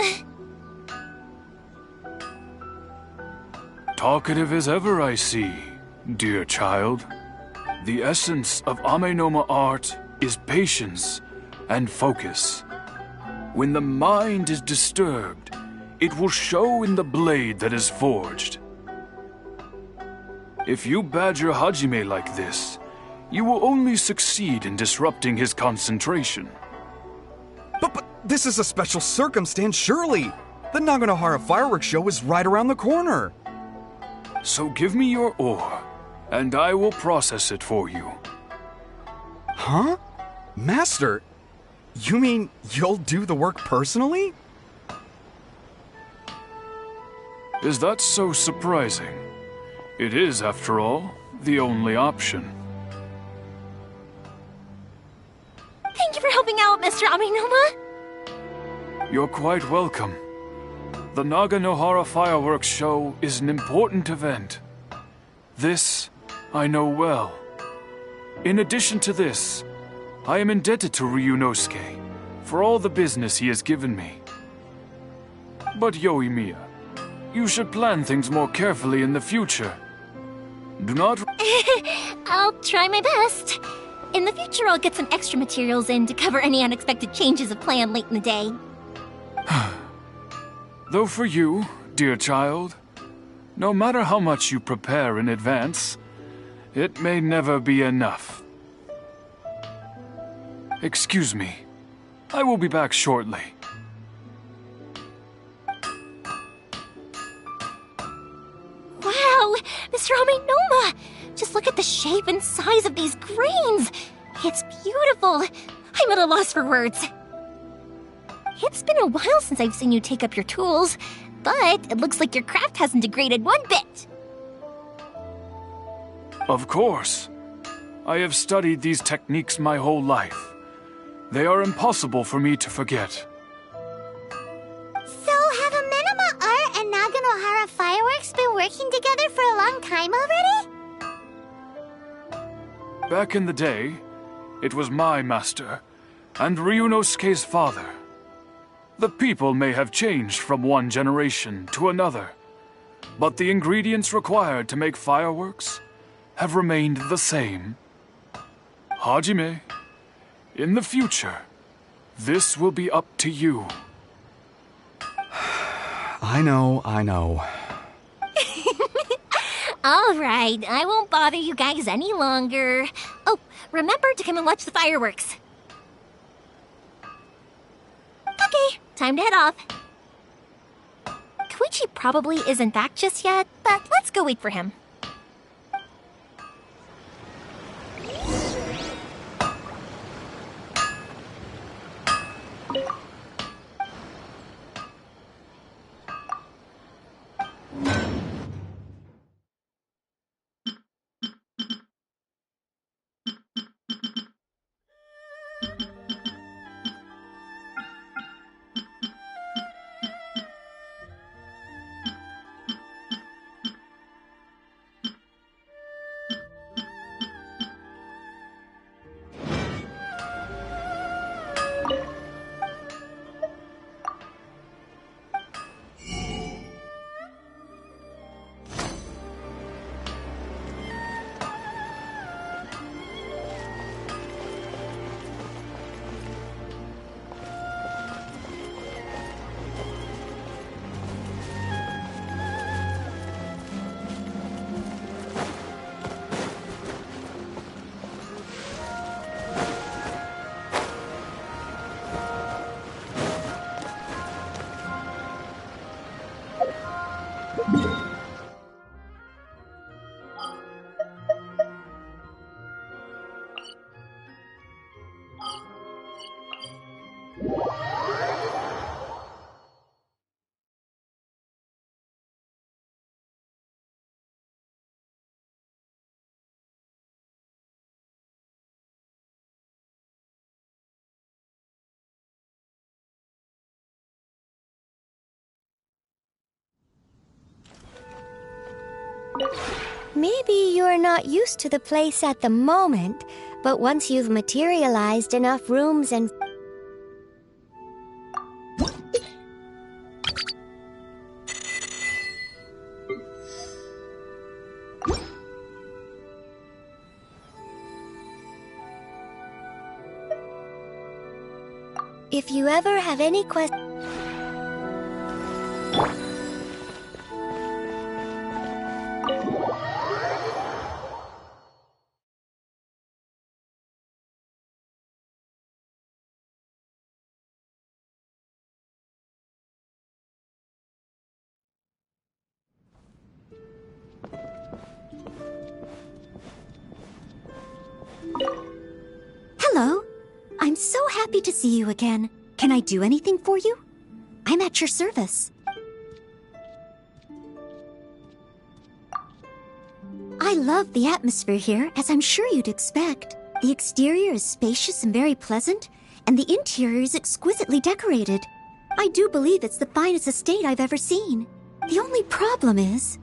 Talkative as ever, I see, dear child. The essence of Amenoma art is patience and focus. When the mind is disturbed, it will show in the blade that is forged. If you badger Hajime like this, you will only succeed in disrupting his concentration. But this is a special circumstance, surely! The Naganohara fireworks show is right around the corner! So give me your ore, and I will process it for you. Huh? Master, you mean you'll do the work personally? Is that so surprising? It is, after all, the only option. Thank you for helping out, Mr. Aminoma! You're quite welcome. The Naganohara fireworks show is an important event. This I know well. In addition to this, I am indebted to Ryunosuke for all the business he has given me. But Yoimiya, you should plan things more carefully in the future. Do not... I'll try my best. In the future, I'll get some extra materials in to cover any unexpected changes of plan late in the day. Though for you, dear child, no matter how much you prepare in advance, it may never be enough. Excuse me. I will be back shortly. Wow! Mr. Aminoma! Just look at the shape and size of these grains! It's beautiful! I'm at a loss for words. It's been a while since I've seen you take up your tools, but it looks like your craft hasn't degraded one bit. Of course. I have studied these techniques my whole life. They are impossible for me to forget. So, have Amenoma Art and Naganohara Fireworks been working together for a long time already? Back in the day, it was my master and Ryunosuke's father. The people may have changed from one generation to another, but the ingredients required to make fireworks have remained the same. Hajime, in the future, this will be up to you. I know. All right, I won't bother you guys any longer. Oh, remember to come and watch the fireworks. Okay, time to head off. Koichi probably isn't back just yet, but let's go wait for him. Maybe you're not used to the place at the moment, but once you've materialized enough rooms and... If you ever have any questions... Hello. I'm so happy to see you again. Can I do anything for you? I'm at your service. I love the atmosphere here, as I'm sure you'd expect. The exterior is spacious and very pleasant, and the interior is exquisitely decorated. I do believe it's the finest estate I've ever seen. The only problem is,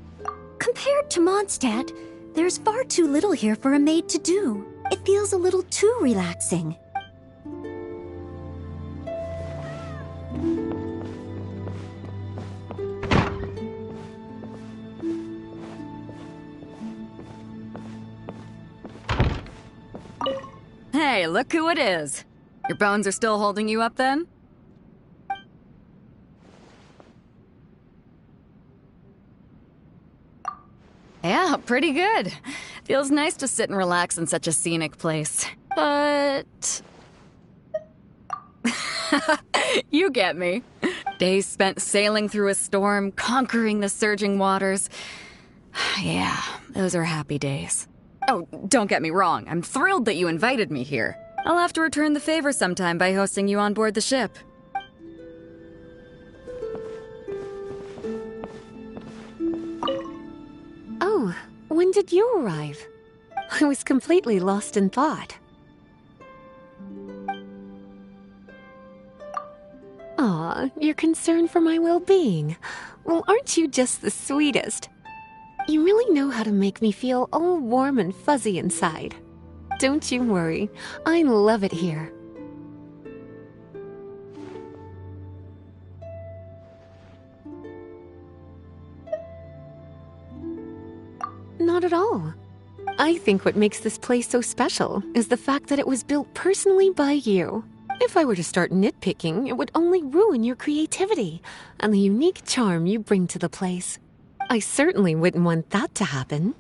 compared to Mondstadt, there's far too little here for a maid to do. It feels a little too relaxing. Hey, look who it is. Your bones are still holding you up then? Yeah, pretty good. Feels nice to sit and relax in such a scenic place. But... you get me. Days spent sailing through a storm, conquering the surging waters. Yeah, those are happy days. Oh, don't get me wrong. I'm thrilled that you invited me here. I'll have to return the favor sometime by hosting you on board the ship. Oh, when did you arrive? I was completely lost in thought. Aw, you're concerned for my well-being. Well, aren't you just the sweetest? You really know how to make me feel all warm and fuzzy inside. Don't you worry, I love it here. Not at all. I think what makes this place so special is the fact that it was built personally by you. If I were to start nitpicking, it would only ruin your creativity and the unique charm you bring to the place. I certainly wouldn't want that to happen.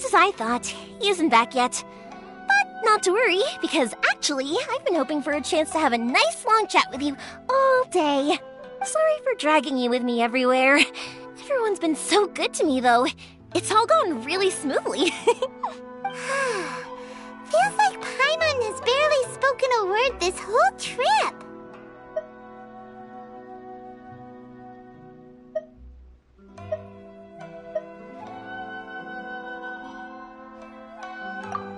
Just as I thought, he isn't back yet. But not to worry, because actually, I've been hoping for a chance to have a nice long chat with you all day. Sorry for dragging you with me everywhere. Everyone's been so good to me, though. It's all gone really smoothly. Feels like Paimon has barely spoken a word this whole trip.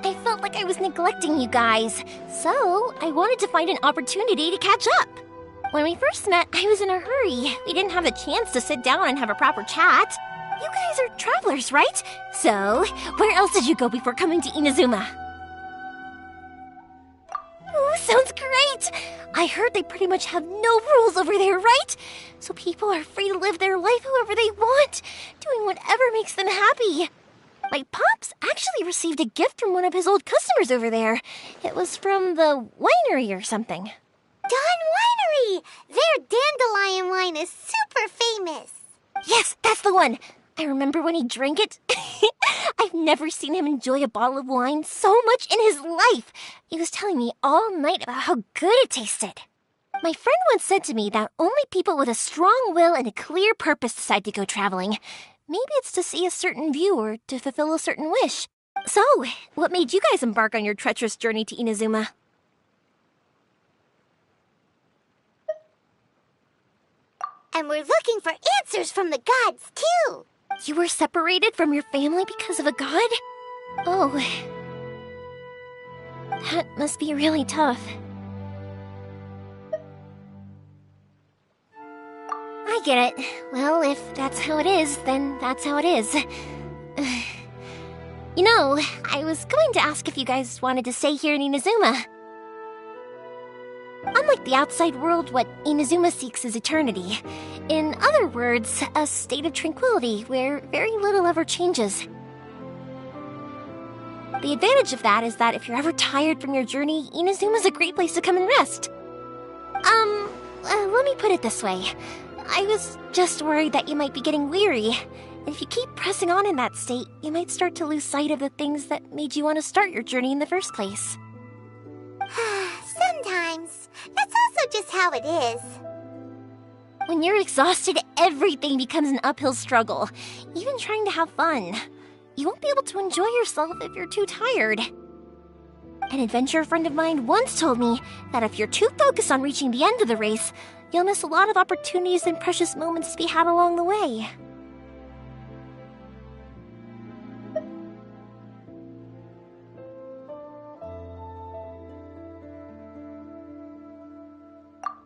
I felt like I was neglecting you guys, so I wanted to find an opportunity to catch up. When we first met, I was in a hurry. We didn't have the chance to sit down and have a proper chat. You guys are travelers, right? So, where else did you go before coming to Inazuma? Ooh, sounds great! I heard they pretty much have no rules over there, right? So people are free to live their life however they want, doing whatever makes them happy. My pops actually received a gift from one of his old customers over there. It was from the winery or something. Dawn Winery! Their dandelion wine is super famous. Yes, that's the one. I remember when he drank it. I've never seen him enjoy a bottle of wine so much in his life. He was telling me all night about how good it tasted. My friend once said to me that only people with a strong will and a clear purpose decide to go traveling. Maybe it's to see a certain view or to fulfill a certain wish. So, what made you guys embark on your treacherous journey to Inazuma? And we're looking for answers from the gods, too. You were separated from your family because of a god? Oh. That must be really tough. I get it. Well, if that's how it is, then that's how it is. You know, I was going to ask if you guys wanted to stay here in Inazuma. Unlike the outside world, what Inazuma seeks is eternity. In other words, a state of tranquility where very little ever changes. The advantage of that is that if you're ever tired from your journey, Inazuma's a great place to come and rest. Let me put it this way. I was just worried that you might be getting weary. And if you keep pressing on in that state, you might start to lose sight of the things that made you want to start your journey in the first place. Sometimes. That's also just how it is. When you're exhausted, everything becomes an uphill struggle, even trying to have fun. You won't be able to enjoy yourself if you're too tired. An adventurer friend of mine once told me that if you're too focused on reaching the end of the race, you'll miss a lot of opportunities and precious moments to be had along the way.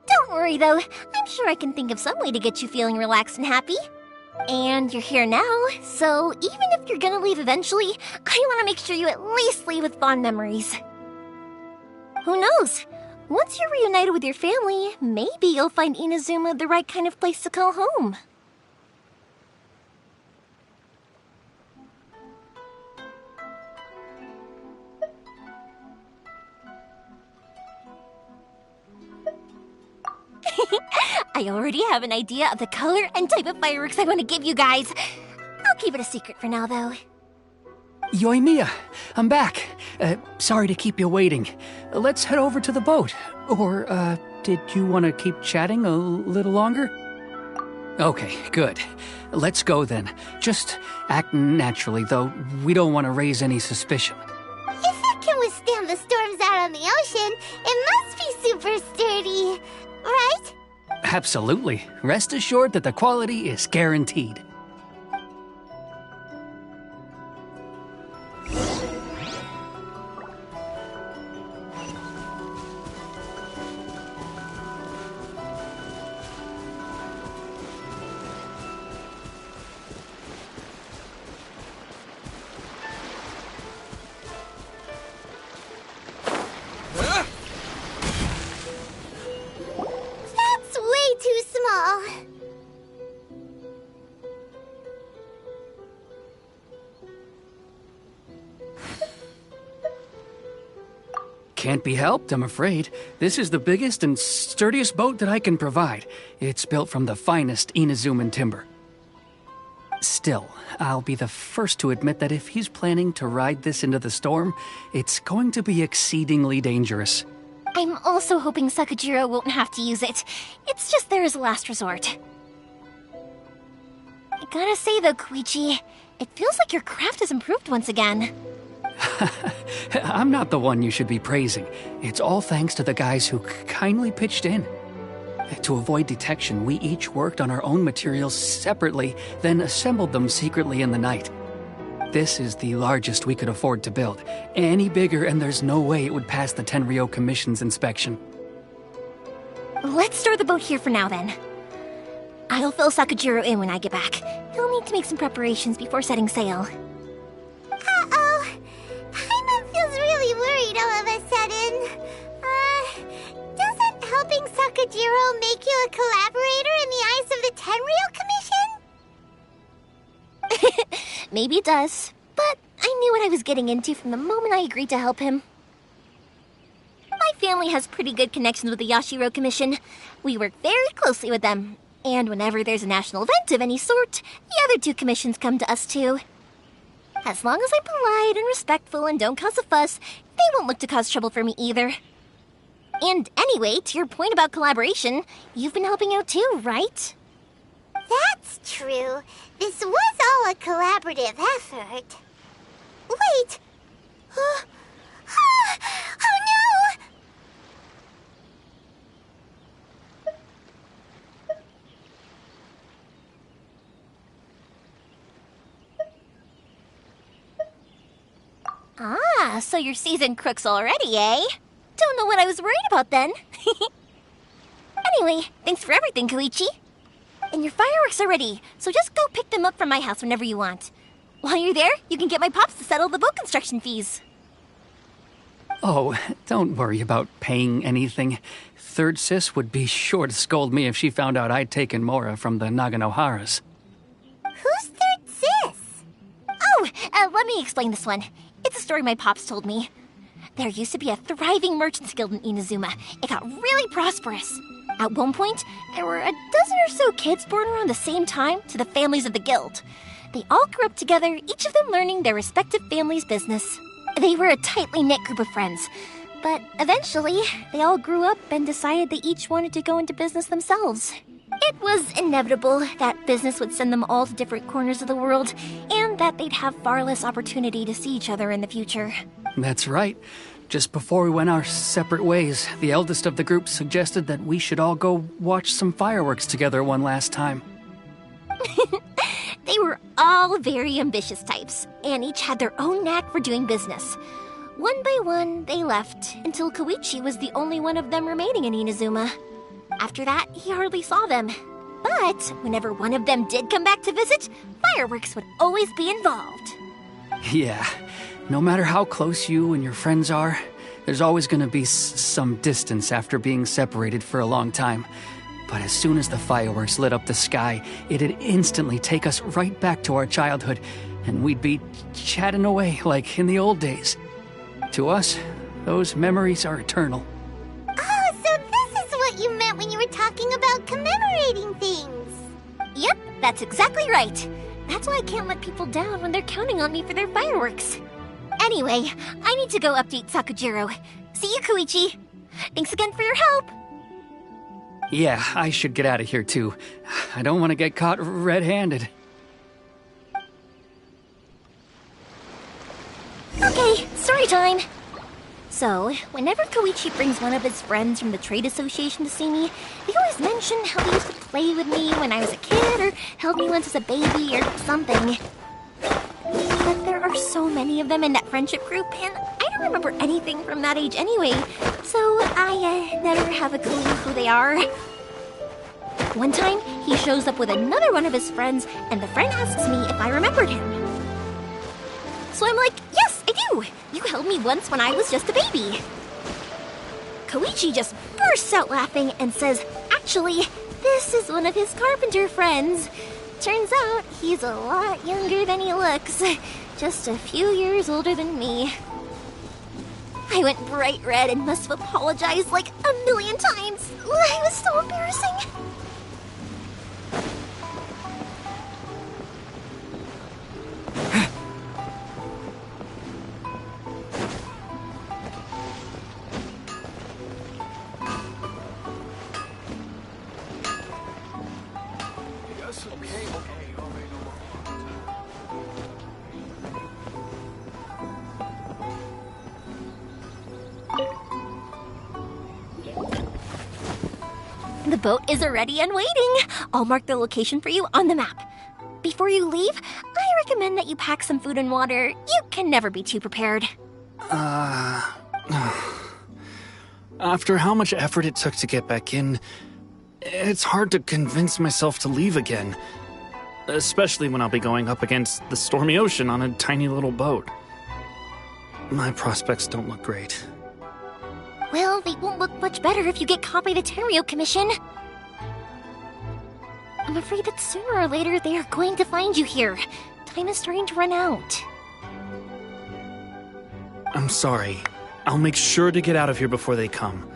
Don't worry, though. I'm sure I can think of some way to get you feeling relaxed and happy. And you're here now, so even if you're gonna leave eventually, I want to make sure you at least leave with fond memories. Who knows? Once you're reunited with your family, maybe you'll find Inazuma the right kind of place to call home. I already have an idea of the color and type of fireworks I want to give you guys. I'll keep it a secret for now, though. Yoimiya, I'm back. Sorry to keep you waiting. Let's head over to the boat. Or, did you want to keep chatting a little longer? Okay, good. Let's go then. Just act naturally, though we don't want to raise any suspicion. If it can withstand the storms out on the ocean, it must be super sturdy, right? Absolutely. Rest assured that the quality is guaranteed. That's way too small. Can't be helped, I'm afraid. This is the biggest and sturdiest boat that I can provide. It's built from the finest Inazuman timber. Still, I'll be the first to admit that if he's planning to ride this into the storm, it's going to be exceedingly dangerous. I'm also hoping Sakajiro won't have to use it. It's just there as a last resort. I gotta say though, Koichi, it feels like your craft has improved once again. I'm not the one you should be praising. It's all thanks to the guys who kindly pitched in. To avoid detection, we each worked on our own materials separately, then assembled them secretly in the night. This is the largest we could afford to build. Any bigger and there's no way it would pass the Tenryou Commission's inspection. Let's store the boat here for now then. I'll fill Sakajiro in when I get back. He'll need to make some preparations before setting sail. Uh-oh. Paimon feels really worried all of a sudden. Doesn't helping Sakajiro make you a collaborator in the eyes of the Tenryou Commission? Maybe it does, but I knew what I was getting into from the moment I agreed to help him. My family has pretty good connections with the Yashiro Commission. We work very closely with them, and whenever there's a national event of any sort, the other two commissions come to us too. As long as I'm polite and respectful and don't cause a fuss, they won't look to cause trouble for me either. And anyway, to your point about collaboration, you've been helping out too, right? That's true. This was all a collaborative effort. Wait! Oh no! Ah, so you're seasoned crooks already, eh? Don't know what I was worried about then. Anyway, thanks for everything, Koichi. And your fireworks are ready, so just go pick them up from my house whenever you want. While you're there, you can get my pops to settle the boat construction fees. Oh, don't worry about paying anything. Third Sis would be sure to scold me if she found out I'd taken Mora from the Naganoharas. Who's Third Sis? Oh, let me explain this one. It's a story my pops told me. There used to be a thriving merchants guild in Inazuma. It got really prosperous. At one point, there were a dozen or so kids born around the same time to the families of the guild. They all grew up together, each of them learning their respective family's business. They were a tightly knit group of friends. But eventually, they all grew up and decided they each wanted to go into business themselves. It was inevitable that business would send them all to different corners of the world, and that they'd have far less opportunity to see each other in the future. That's right. Just before we went our separate ways, the eldest of the group suggested that we should all go watch some fireworks together one last time. They were all very ambitious types, and each had their own knack for doing business. One by one, they left, until Koichi was the only one of them remaining in Inazuma. After that, he hardly saw them. But whenever one of them did come back to visit, fireworks would always be involved. Yeah, no matter how close you and your friends are, there's always going to be some distance after being separated for a long time. But as soon as the fireworks lit up the sky, it'd instantly take us right back to our childhood, and we'd be chatting away like in the old days. To us, those memories are eternal. Oh, so this is what you meant when you were talking about commemorating things. Yep, that's exactly right. That's why I can't let people down when they're counting on me for their fireworks. Anyway, I need to go update Sakajiro. See you, Koichi. Thanks again for your help. Yeah, I should get out of here too. I don't want to get caught red-handed. Okay, story time. So, whenever Koichi brings one of his friends from the trade association to see me, they always mention how they used to play with me when I was a kid, or held me once as a baby, or something. But there are so many of them in that friendship group, and I don't remember anything from that age anyway, so I never have a clue who they are. One time, he shows up with another one of his friends, and the friend asks me if I remembered him. So I'm like, yes, I do! You held me once when I was just a baby. Koichi just bursts out laughing and says, actually, this is one of his carpenter friends. Turns out he's a lot younger than he looks. Just a few years older than me. I went bright red and must have apologized like a million times. It was so embarrassing. The boat is ready and waiting. I'll mark the location for you on the map. Before you leave, I recommend that you pack some food and water. You can never be too prepared. After how much effort it took to get back in, it's hard to convince myself to leave again. Especially when I'll be going up against the stormy ocean on a tiny little boat. My prospects don't look great. Well, they won't look much better if you get caught by the Tenryo Commission. I'm afraid that sooner or later they are going to find you here. Time is starting to run out. I'm sorry. I'll make sure to get out of here before they come.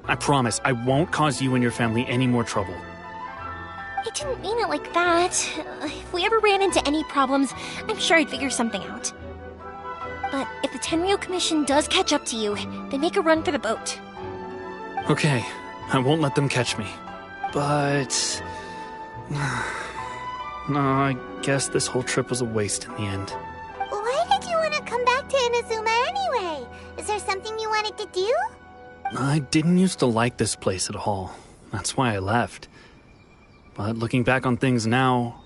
I promise I won't cause you and your family any more trouble. I didn't mean it like that. If we ever ran into any problems, I'm sure I'd figure something out. But if the Tenryo Commission does catch up to you, they make a run for the boat. Okay, I won't let them catch me. But... no, I guess this whole trip was a waste in the end. Why did you want to come back to Inazuma anyway? Is there something you wanted to do? I didn't used to like this place at all. That's why I left. But looking back on things now,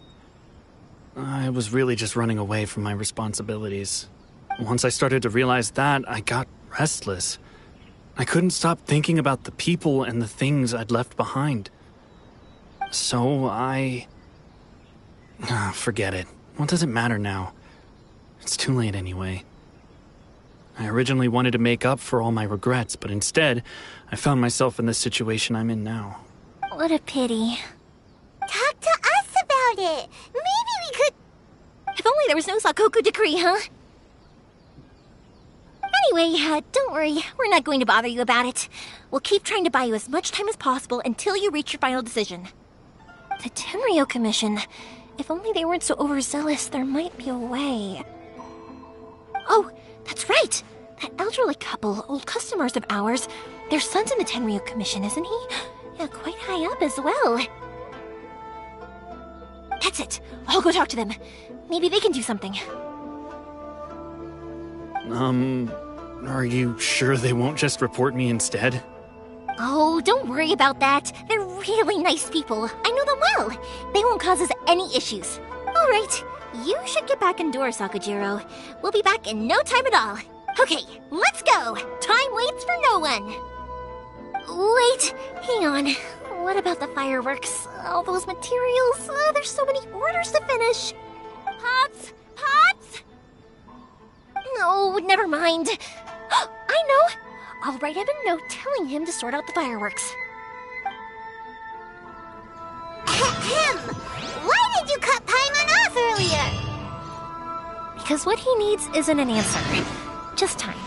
I was really just running away from my responsibilities. Once I started to realize that, I got restless. I couldn't stop thinking about the people and the things I'd left behind. So forget it. What does it matter now? It's too late anyway. I originally wanted to make up for all my regrets, but instead, I found myself in the situation I'm in now. What a pity. Talk to us about it. Maybe we could... If only there was no Sakoku decree, huh? Anyway, don't worry. We're not going to bother you about it. We'll keep trying to buy you as much time as possible until you reach your final decision. The Tenryo Commission. If only they weren't so overzealous, there might be a way. Oh, that's right! That elderly couple, old customers of ours, their son's in the Tenryo Commission, isn't he? Yeah, quite high up as well. That's it. I'll go talk to them. Maybe they can do something. Are you sure they won't just report me instead? Oh, don't worry about that. They're really nice people. I know them well. They won't cause us any issues. All right, you should get back indoors, Sakujiro. We'll be back in no time at all. Okay, let's go. Time waits for no one. Wait, hang on. What about the fireworks? All those materials? There's so many orders to finish. Pots! Pots! No, never mind. I know. I'll write him a note telling him to sort out the fireworks. Why did you cut Paimon off earlier? Because what he needs isn't an answer, just time.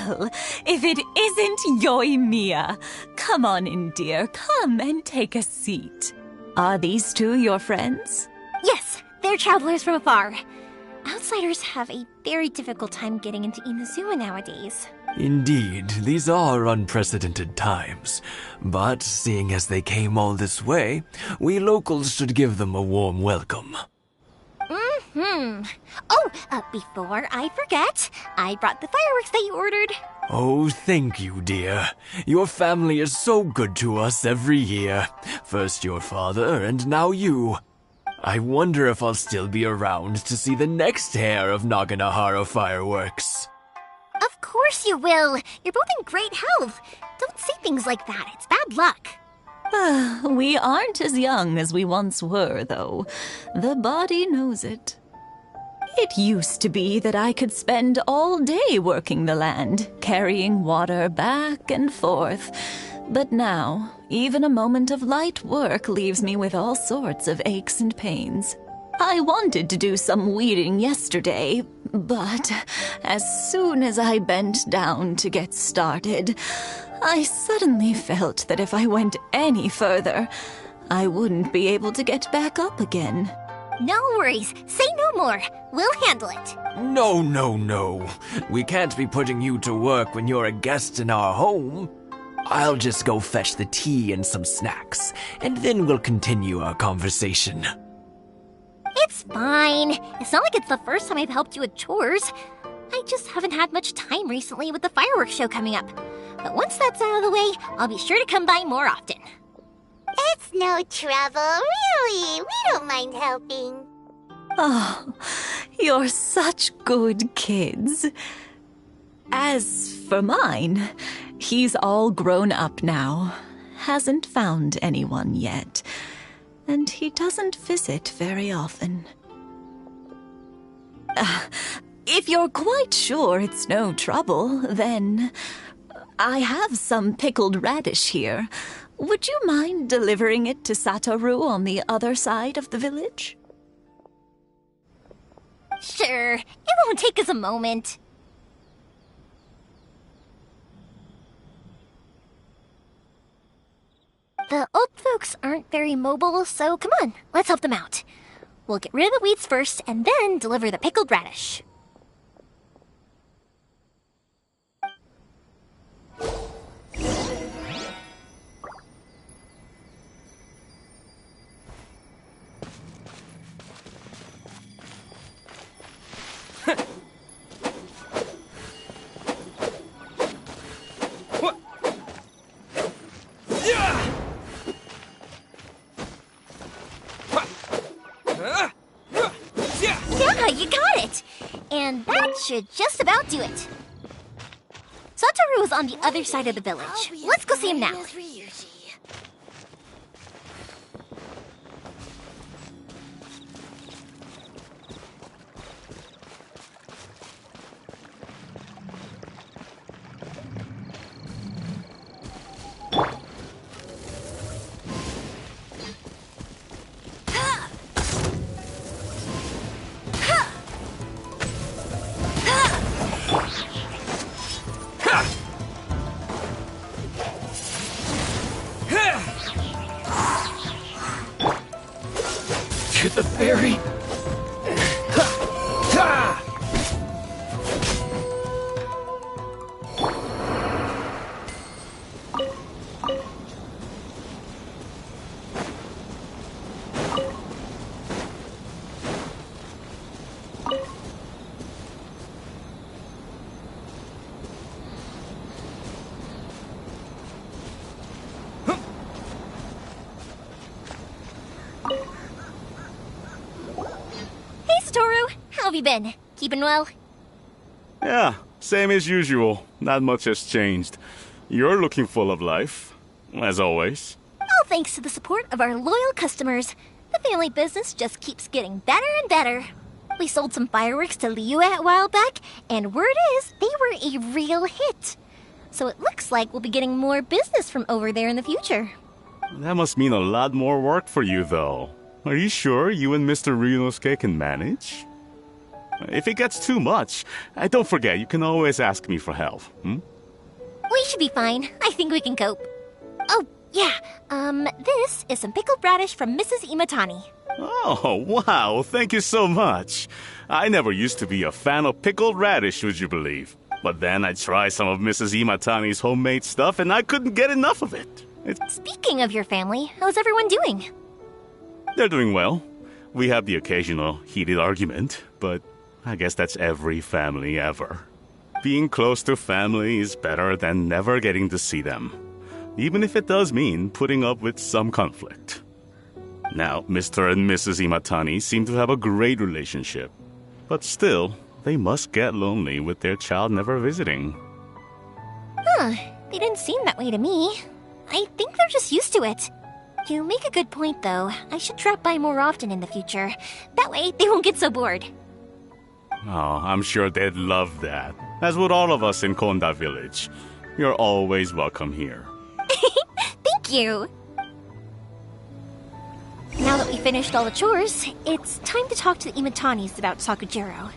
Well, if it isn't Yoimiya. Come on in, dear. Come and take a seat. Are these two your friends? Yes, they're travelers from afar. Outsiders have a very difficult time getting into Inazuma nowadays. Indeed, these are unprecedented times. But seeing as they came all this way, we locals should give them a warm welcome. Oh, before I forget, I brought the fireworks that you ordered. Oh, thank you, dear. Your family is so good to us every year. First your father, and now you. I wonder if I'll still be around to see the next hair of Naganohara fireworks. Of course you will. You're both in great health. Don't say things like that. It's bad luck. We aren't as young as we once were, though. The body knows it. It used to be that I could spend all day working the land, carrying water back and forth. But now, even a moment of light work leaves me with all sorts of aches and pains. I wanted to do some weeding yesterday, but as soon as I bent down to get started, I suddenly felt that if I went any further, I wouldn't be able to get back up again. No worries. Say no more. We'll handle it. No, no, no. We can't be putting you to work when you're a guest in our home. I'll just go fetch the tea and some snacks, and then we'll continue our conversation. It's fine. It's not like it's the first time I've helped you with chores. I just haven't had much time recently with the fireworks show coming up. But once that's out of the way, I'll be sure to come by more often. It's no trouble, really. We don't mind helping. Oh, you're such good kids. As for mine, he's all grown up now. Hasn't found anyone yet. And he doesn't visit very often. If you're quite sure it's no trouble, then I have some pickled radish here. Would you mind delivering it to Satoru on the other side of the village? Sure. It won't take us a moment. The old folks aren't very mobile, so come on, let's help them out. We'll get rid of the weeds first, and then deliver the pickled radish. Yeah, you got it! And that should just about do it. Satoru is on the other side of the village. Let's go see him now. Get the berry. How have you been? Keeping well? Yeah, same as usual. Not much has changed. You're looking full of life, as always. All thanks to the support of our loyal customers. The family business just keeps getting better and better. We sold some fireworks to Liyue a while back, and word is they were a real hit. So it looks like we'll be getting more business from over there in the future. That must mean a lot more work for you, though. Are you sure you and Mr. Ryunosuke can manage? If it gets too much, don't forget, you can always ask me for help. We should be fine. I think we can cope. Oh, yeah. This is some pickled radish from Mrs. Imatani. Oh, wow, thank you so much. I never used to be a fan of pickled radish, would you believe? But then I tried some of Mrs. Imatani's homemade stuff and I couldn't get enough of it. Speaking of your family, how's everyone doing? They're doing well. We have the occasional heated argument, but I guess that's every family ever. Being close to family is better than never getting to see them, even if it does mean putting up with some conflict. Now, Mr. and Mrs. Imatani seem to have a great relationship, but still, they must get lonely with their child never visiting. Huh, they didn't seem that way to me. I think they're just used to it. You make a good point, though. I should drop by more often in the future. That way, they won't get so bored. Oh, I'm sure they'd love that, as would all of us in Konda Village. You're always welcome here. Thank you! Now that we finished all the chores, it's time to talk to the Imatanis about Sakujiro.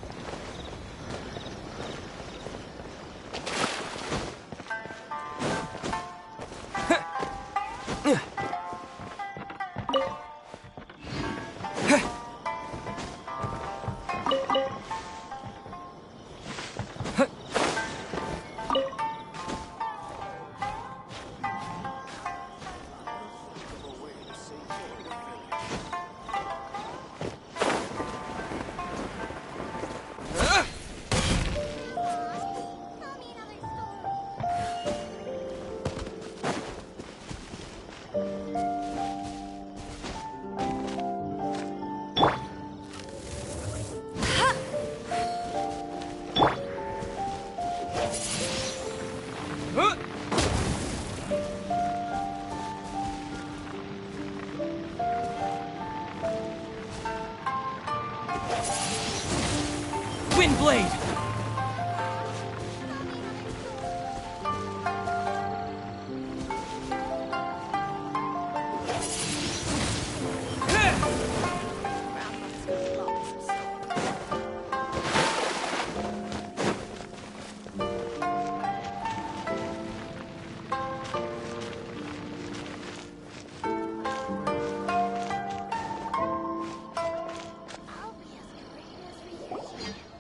Windblade!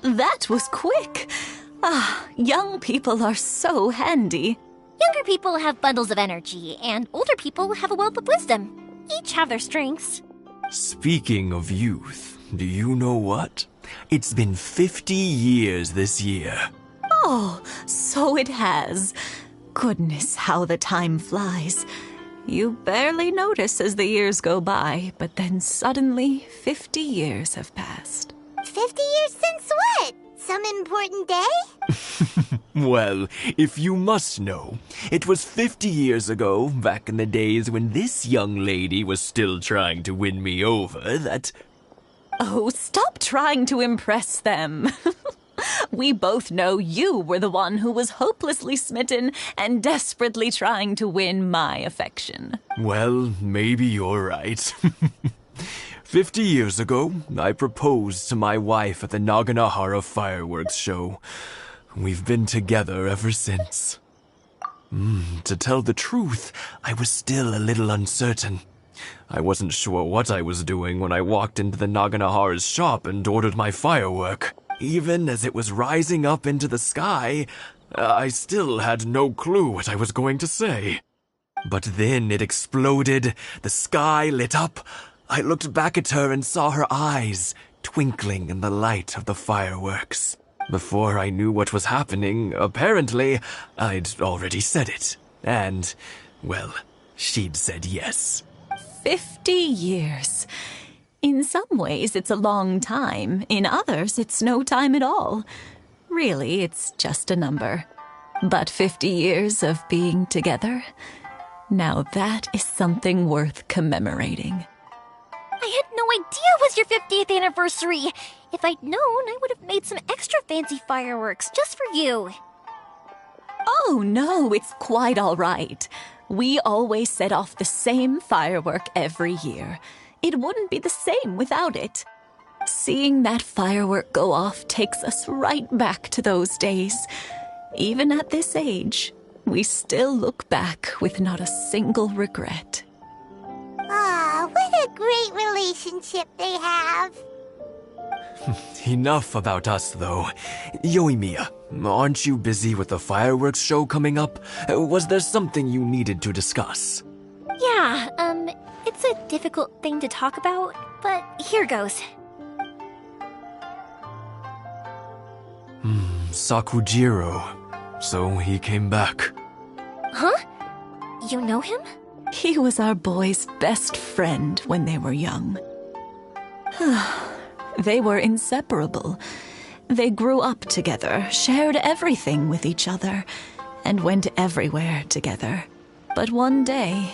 That was quick. Ah, young people are so handy. Younger people have bundles of energy, and older people have a wealth of wisdom. Each have their strengths. Speaking of youth, do you know what? It's been 50 years this year. Oh, so it has. Goodness, how the time flies. You barely notice as the years go by, but then suddenly 50 years have passed. 50 years since what? Some important day? Well, if you must know, it was 50 years ago, back in the days when this young lady was still trying to win me over, that... Oh, stop trying to impress them. We both know you were the one who was hopelessly smitten and desperately trying to win my affection. Well, maybe you're right. 50 years ago, I proposed to my wife at the Naganohara fireworks show. We've been together ever since. To tell the truth, I was still a little uncertain. I wasn't sure what I was doing when I walked into the Naganohara's shop and ordered my firework. Even as it was rising up into the sky, I still had no clue what I was going to say. But then it exploded, the sky lit up. I looked back at her and saw her eyes twinkling in the light of the fireworks. Before I knew what was happening, apparently, I'd already said it. And, well, she'd said yes. 50 years. In some ways, it's a long time. In others, it's no time at all. Really, it's just a number. But 50 years of being together? Now that is something worth commemorating. I had no idea it was your 50th anniversary. If I'd known, I would have made some extra fancy fireworks just for you. Oh, no, it's quite all right. We always set off the same firework every year. It wouldn't be the same without it. Seeing that firework go off takes us right back to those days. Even at this age, we still look back with not a single regret. Ah, what a great relationship they have. Enough about us, though. Yoimiya, aren't you busy with the fireworks show coming up? Was there something you needed to discuss? Yeah, it's a difficult thing to talk about, but here goes. Sakujiro. So he came back. Huh? You know him? He was our boys' best friend when they were young. They were inseparable. They grew up together, shared everything with each other, and went everywhere together. But one day,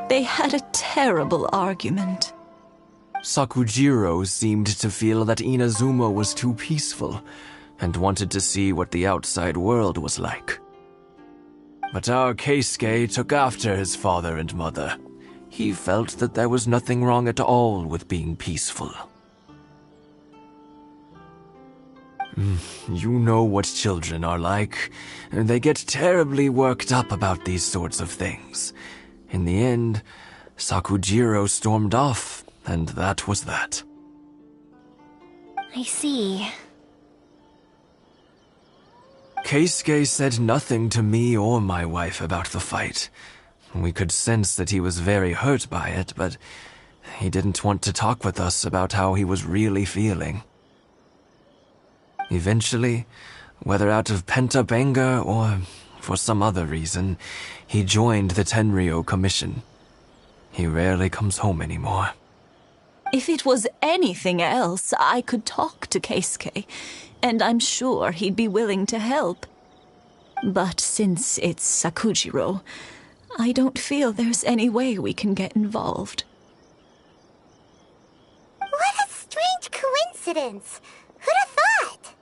they had a terrible argument. Sakujiro seemed to feel that Inazuma was too peaceful, and wanted to see what the outside world was like. But our Keisuke took after his father and mother. He felt that there was nothing wrong at all with being peaceful. You know what children are like. They get terribly worked up about these sorts of things. In the end, Sakujiro stormed off, and that was that. I see. Keisuke said nothing to me or my wife about the fight. We could sense that he was very hurt by it, but he didn't want to talk with us about how he was really feeling. Eventually, whether out of pent-up anger or for some other reason, he joined the Tenryou Commission. He rarely comes home anymore. If it was anything else, I could talk to Keisuke, and I'm sure he'd be willing to help. But since it's Sakujiro, I don't feel there's any way we can get involved. What a strange coincidence. Who'd have thought?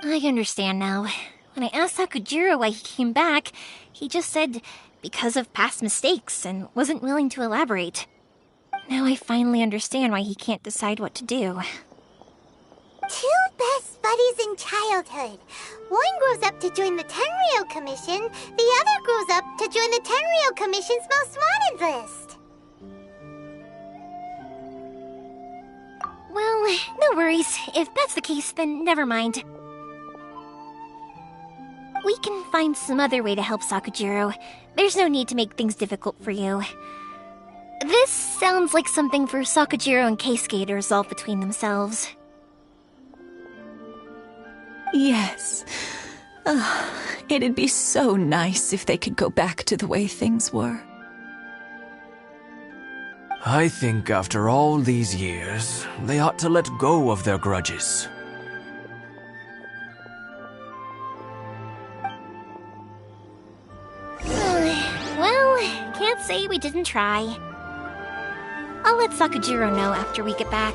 I understand now. When I asked Sakujiro why he came back, he just said because of past mistakes and wasn't willing to elaborate. Now I finally understand why he can't decide what to do. Two best buddies in childhood. One grows up to join the Tenryou Commission, the other grows up to join the Tenryou Commission's most wanted list. Well, no worries. If that's the case, then never mind. We can find some other way to help Sakujiro. There's no need to make things difficult for you. This sounds like something for Sakujiro and Keisuke to resolve between themselves. Yes. It'd be so nice if they could go back to the way things were. I think after all these years, they ought to let go of their grudges. Well, can't say we didn't try. I'll let Sakujiro know after we get back.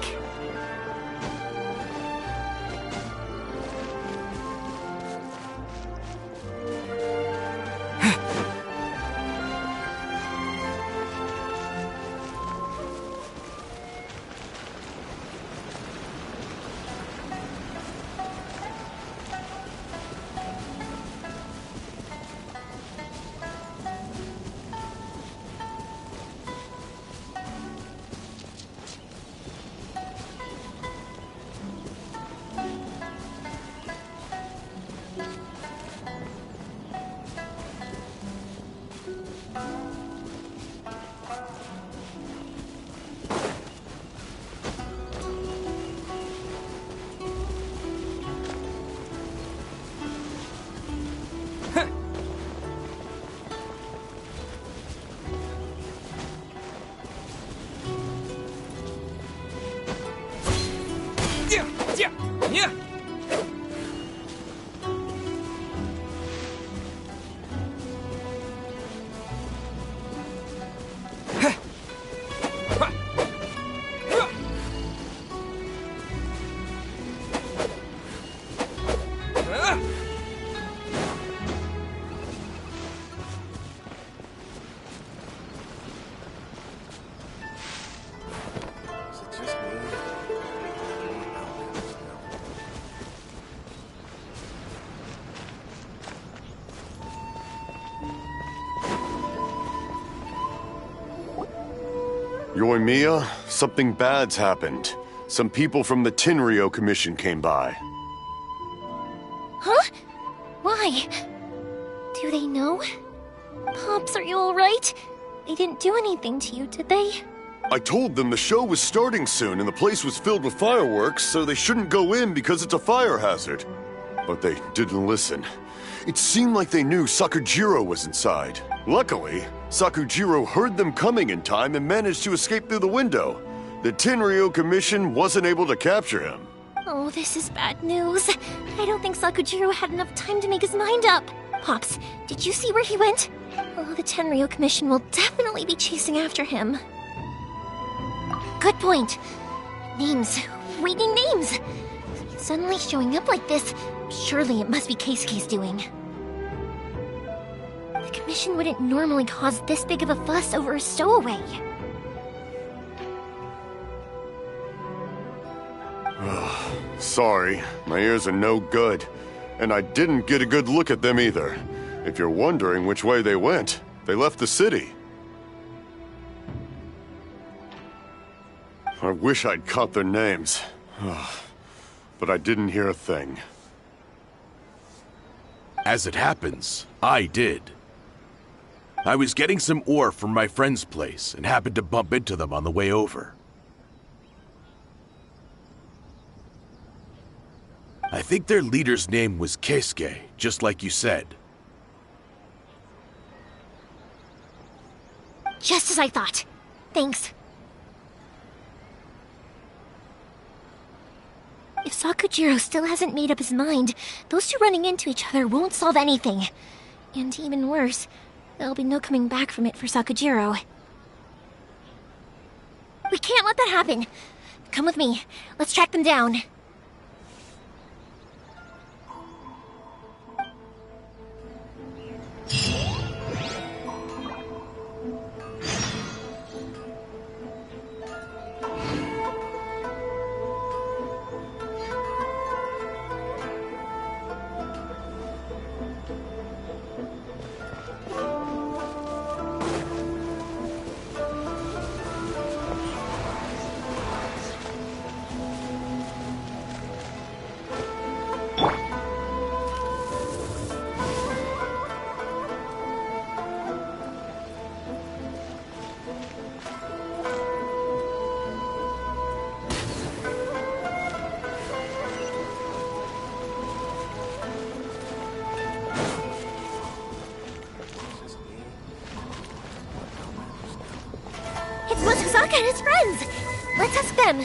Yoimiya, something bad's happened. Some people from the Tenryou Commission came by. Huh? Why? Do they know? Pops, are you alright? They didn't do anything to you, did they? I told them the show was starting soon and the place was filled with fireworks, so they shouldn't go in because it's a fire hazard. But they didn't listen. It seemed like they knew Sakujiro was inside. Luckily, Sakujiro heard them coming in time and managed to escape through the window. The Tenryou Commission wasn't able to capture him. Oh, this is bad news. I don't think Sakujiro had enough time to make his mind up. Pops, did you see where he went? Oh, the Tenryou Commission will definitely be chasing after him. Good point. Names. We need names. Suddenly showing up like this, surely it must be Keisuke's doing. The Commission wouldn't normally cause this big of a fuss over a stowaway. Sorry, my ears are no good. And I didn't get a good look at them either. If you're wondering which way they went, they left the city. I wish I'd caught their names. But I didn't hear a thing. As it happens, I did. I was getting some ore from my friend's place and happened to bump into them on the way over. I think their leader's name was Keisuke, just like you said. Just as I thought. Thanks. If Sakujiro still hasn't made up his mind, those two running into each other won't solve anything. And even worse, there'll be no coming back from it for Sakujiro. We can't let that happen. Come with me. Let's track them down. Saka and his friends! Let's ask them.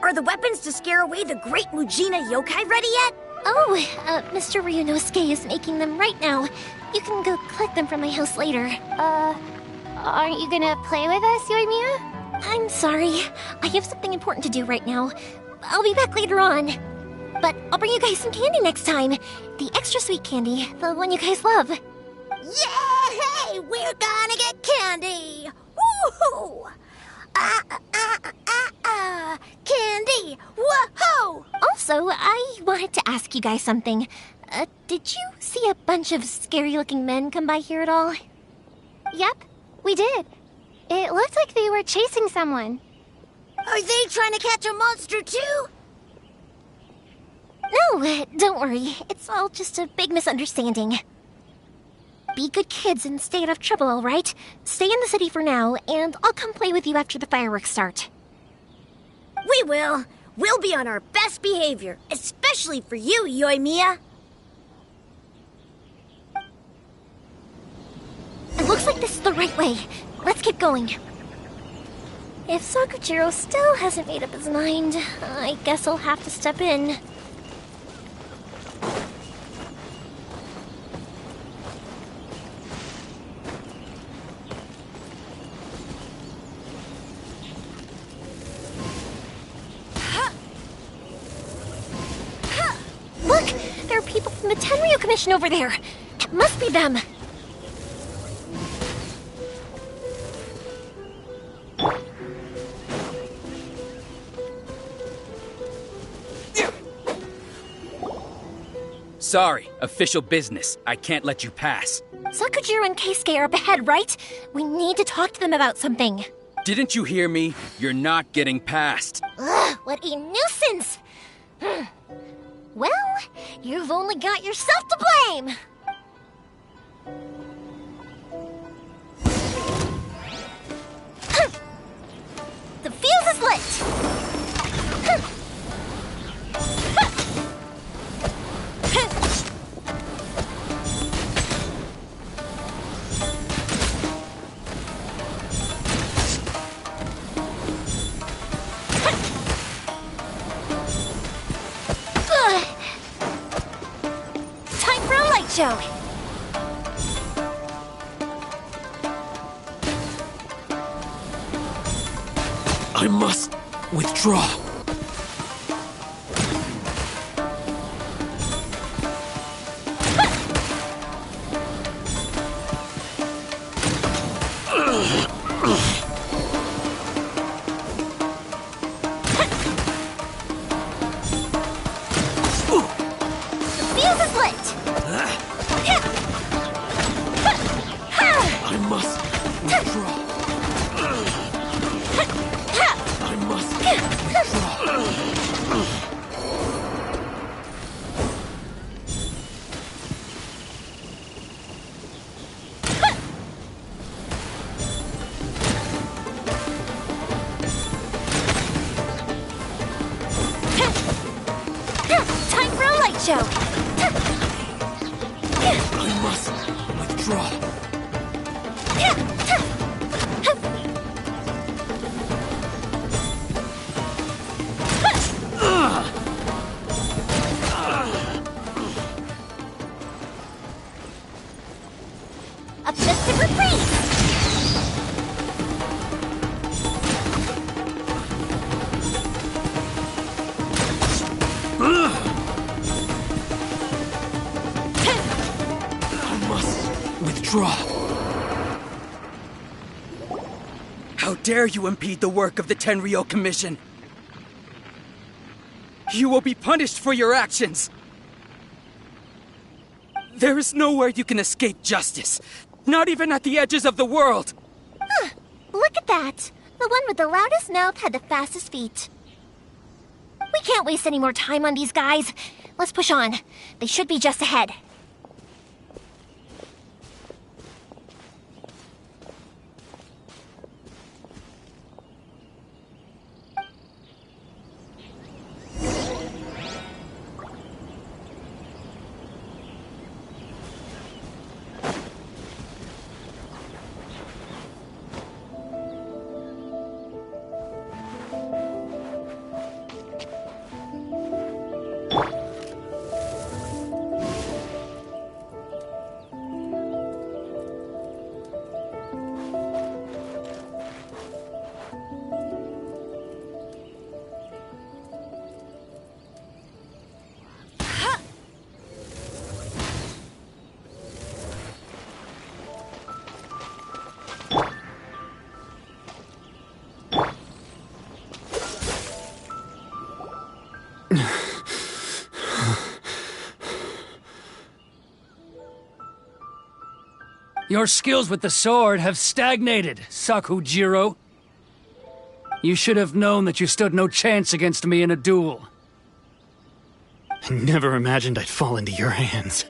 Are the weapons to scare away the great Mujina yokai ready yet? Oh, Mr. Ryunosuke is making them right now. You can go collect them from my house later. Aren't you gonna play with us, Yoimiya? I'm sorry. I have something important to do right now. I'll be back later on. But I'll bring you guys some candy next time. The extra sweet candy, the one you guys love. Yay! We're gonna get candy! Woohoo! Candy! Whoa! Also, I wanted to ask you guys something. Did you see a bunch of scary-looking men come by here at all? Yep, we did. It looked like they were chasing someone. Are they trying to catch a monster too? No, don't worry. It's all just a big misunderstanding. Be good kids and stay out of trouble, all right? Stay in the city for now, and I'll come play with you after the fireworks start. We will. we'll be on our best behavior, especially for you, Yoimiya. It looks like this is the right way. Let's keep going. If Sakujiro still hasn't made up his mind, I guess I'll have to step in. Look! There are people from the Tenryu Commission over there! It must be them! Sorry, official business. I can't let you pass. Sakujiro and Keisuke are up ahead, right? We need to talk to them about something. Didn't you hear me? You're not getting past. Ugh, what a nuisance! Well, you've only got yourself to blame! The fuse is lit! Time for a light show! I must withdraw. The fuse is lit! I must withdraw. I must withdraw. Time for a light show! I must withdraw. A festive reprise! I must withdraw. How dare you impede the work of the Tenryo Commission? You will be punished for your actions! There is nowhere you can escape justice. Not even at the edges of the world! Huh, look at that! The one with the loudest mouth had the fastest feet. We can't waste any more time on these guys. Let's push on. They should be just ahead. Your skills with the sword have stagnated, Sakujiro. You should have known that you stood no chance against me in a duel. I never imagined I'd fall into your hands.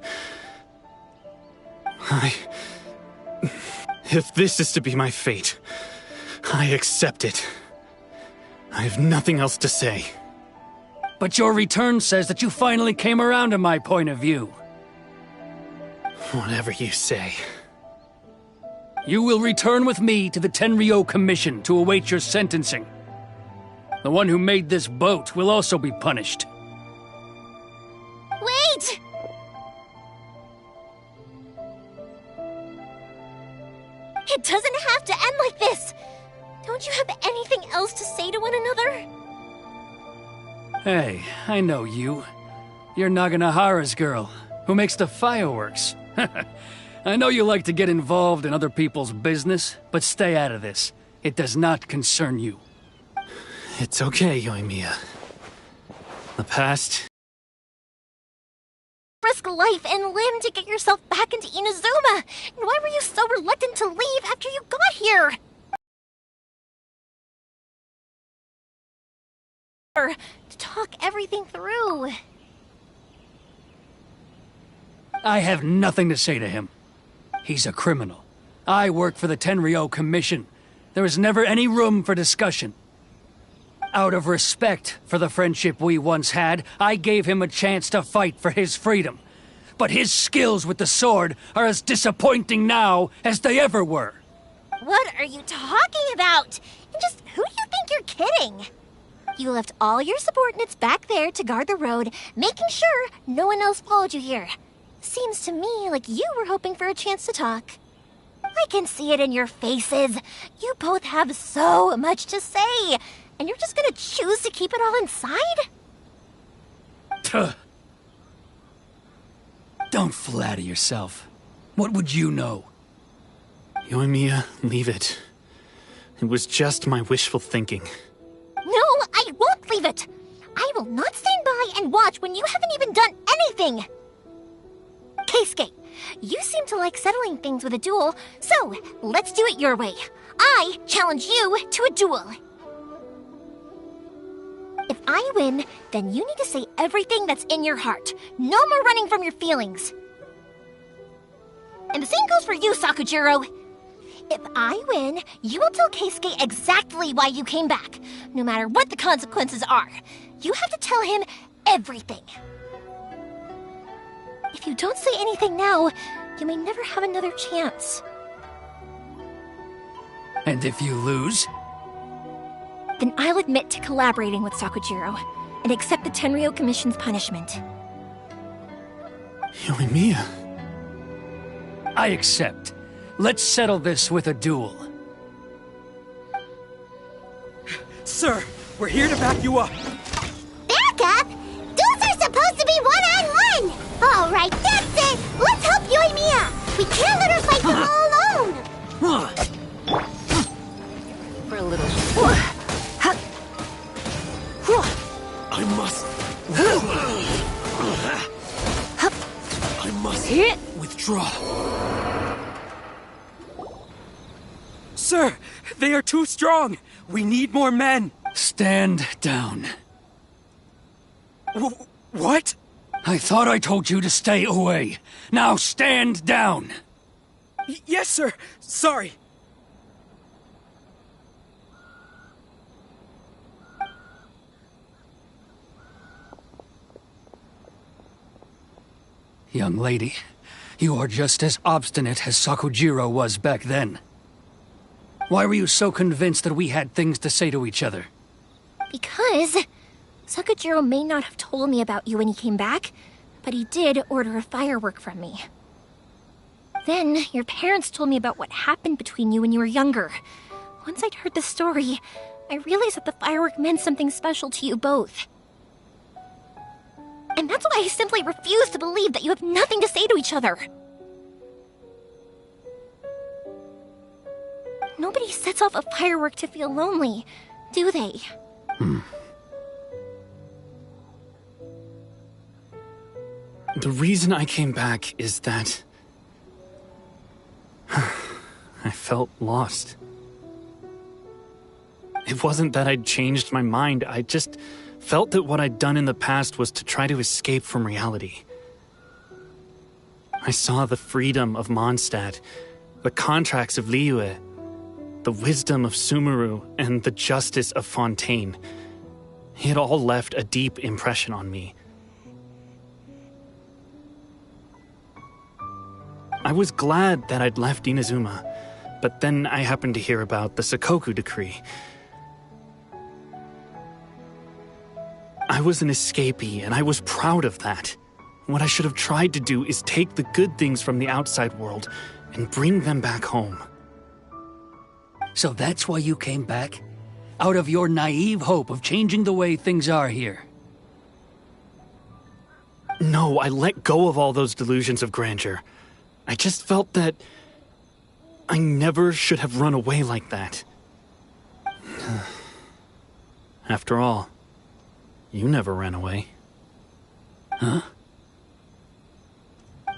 If this is to be my fate, I accept it. I have nothing else to say. But your return says that you finally came around to my point of view. Whatever you say. You will return with me to the Tenryo Commission to await your sentencing. The one who made this boat will also be punished. Wait! It doesn't have to end like this! Don't you have anything else to say to one another? Hey, I know you. You're Naganahara's girl, who makes the fireworks. I know you like to get involved in other people's business, but stay out of this. It does not concern you. It's okay, Yoimiya. The past... Risk life and limb to get yourself back into Inazuma! And why were you so reluctant to leave after you got here? To talk everything through. I have nothing to say to him. He's a criminal. I work for the Tenryo Commission. There is never any room for discussion. Out of respect for the friendship we once had, I gave him a chance to fight for his freedom. But his skills with the sword are as disappointing now as they ever were. What are you talking about? And just who do you think you're kidding? You left all your subordinates back there to guard the road, making sure no one else followed you here. Seems to me like you were hoping for a chance to talk. I can see it in your faces. You both have so much to say, and you're just gonna choose to keep it all inside? Tuh. Don't flatter yourself. What would you know? Yoimiya, leave it. It was just my wishful thinking. No, I won't leave it! I will not stand by and watch when you haven't even done anything! Keisuke, you seem to like settling things with a duel, so let's do it your way. I challenge you to a duel. If I win, then you need to say everything that's in your heart. No more running from your feelings. And the same goes for you, Sakujiro. If I win, you will tell Keisuke exactly why you came back, no matter what the consequences are. You have to tell him everything. If you don't say anything now, you may never have another chance. And if you lose? Then I'll admit to collaborating with Sakujiro and accept the Tenryo Commission's punishment. Yoimiya. I accept. Let's settle this with a duel. Sir, we're here to back you up. Back up? Duels are supposed to be one-on-one! All right, that's it! Let's help Yoimiya! We can't let her fight all alone! For a little... I must... I must withdraw. Sir, they are too strong. We need more men. Stand down. What? I thought I told you to stay away. Now stand down. Yes, sir. Sorry. Young lady, you are just as obstinate as Sakujiro was back then. Why were you so convinced that we had things to say to each other? Because Sakujiro may not have told me about you when he came back, but he did order a firework from me. Then your parents told me about what happened between you when you were younger. Once I'd heard the story, I realized that the firework meant something special to you both. And that's why I simply refuse to believe that you have nothing to say to each other. Nobody sets off a firework to feel lonely, do they? The reason I came back is that... I felt lost. It wasn't that I'd changed my mind, I just felt that what I'd done in the past was to try to escape from reality. I saw the freedom of Mondstadt, the contracts of Liyue, the wisdom of Sumeru, and the justice of Fontaine. It all left a deep impression on me. I was glad that I'd left Inazuma, but then I happened to hear about the Sakoku decree. I was an escapee, and I was proud of that. What I should have tried to do is take the good things from the outside world and bring them back home. So that's why you came back? Out of your naive hope of changing the way things are here? No, I let go of all those delusions of grandeur. I just felt that I never should have run away like that. After all, you never ran away. Huh?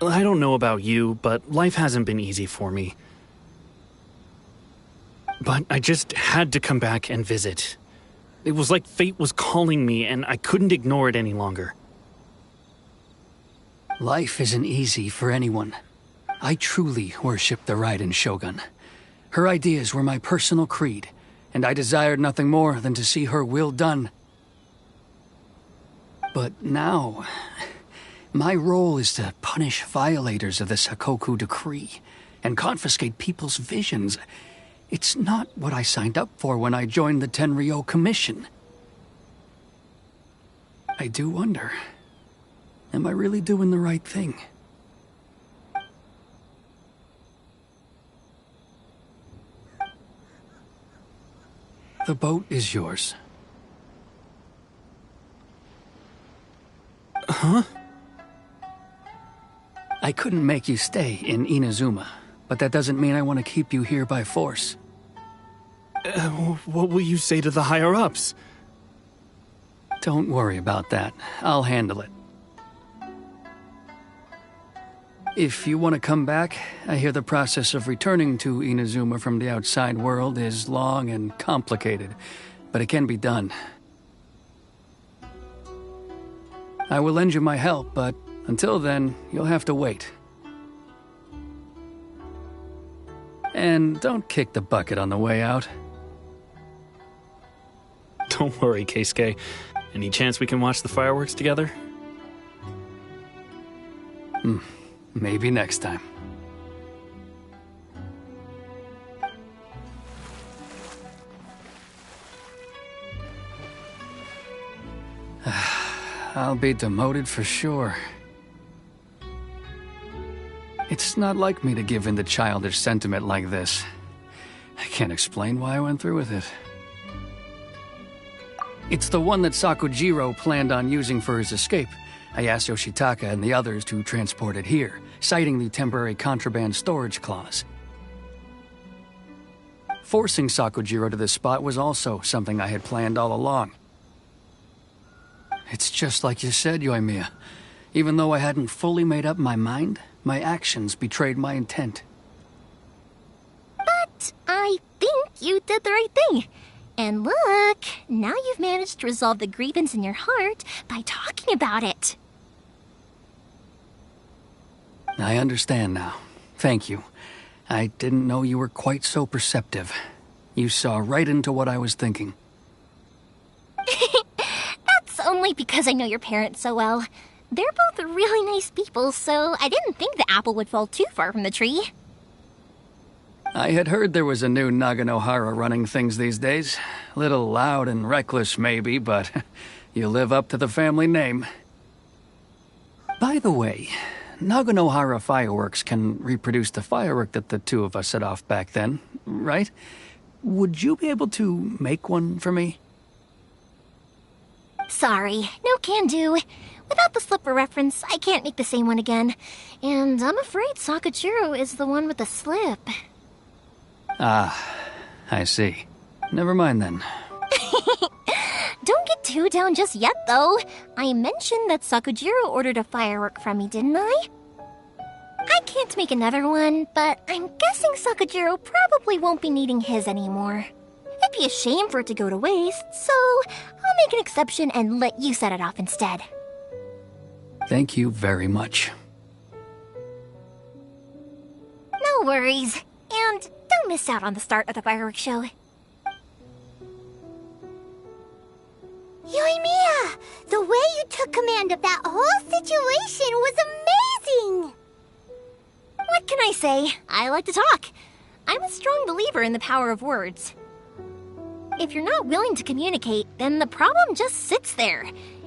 I don't know about you, but life hasn't been easy for me. But I just had to come back and visit. It was like fate was calling me, and I couldn't ignore it any longer. Life isn't easy for anyone. I truly worship the Raiden Shogun. Her ideas were my personal creed, and I desired nothing more than to see her will done. But now, my role is to punish violators of the Sakoku decree and confiscate people's visions. It's not what I signed up for when I joined the Tenryou Commission. I do wonder, am I really doing the right thing? The boat is yours. Huh? I couldn't make you stay in Inazuma, but that doesn't mean I want to keep you here by force. What will you say to the higher-ups? Don't worry about that. I'll handle it. If you want to come back, I hear the process of returning to Inazuma from the outside world is long and complicated, but it can be done. I will lend you my help, but until then, you'll have to wait. And don't kick the bucket on the way out. Don't worry, Keisuke. Any chance we can watch the fireworks together? Maybe next time. I'll be demoted for sure. It's not like me to give in to childish sentiment like this. I can't explain why I went through with it. It's the one that Sakujiro planned on using for his escape. I asked Yoshitaka and the others to transport it here, citing the temporary contraband storage clause. Forcing Sakujiro to this spot was also something I had planned all along. It's just like you said, Yoimiya. Even though I hadn't fully made up my mind, my actions betrayed my intent. But I think you did the right thing. And look, now you've managed to resolve the grievance in your heart by talking about it. I understand now. Thank you. I didn't know you were quite so perceptive. You saw right into what I was thinking. That's only because I know your parents so well. They're both really nice people, so I didn't think the apple would fall too far from the tree. I had heard there was a new Naganohara running things these days. Little loud and reckless, maybe, but you live up to the family name. By the way, Naganohara fireworks can reproduce the firework that the two of us set off back then, right? Would you be able to make one for me? Sorry, no can do. Without the slipper reference, I can't make the same one again. And I'm afraid Sakujiro is the one with the slip. Ah, I see. Never mind then. Don't get too down just yet, though. I mentioned that Sakujiro ordered a firework from me, didn't I? I can't make another one, but I'm guessing Sakujiro probably won't be needing his anymore. It'd be a shame for it to go to waste, so I'll make an exception and let you set it off instead. Thank you very much. No worries. And don't miss out on the start of the fireworks show. Yoimiya! end of that whole situation was amazing! What can I say? I like to talk. I'm a strong believer in the power of words. If you're not willing to communicate, then the problem just sits there.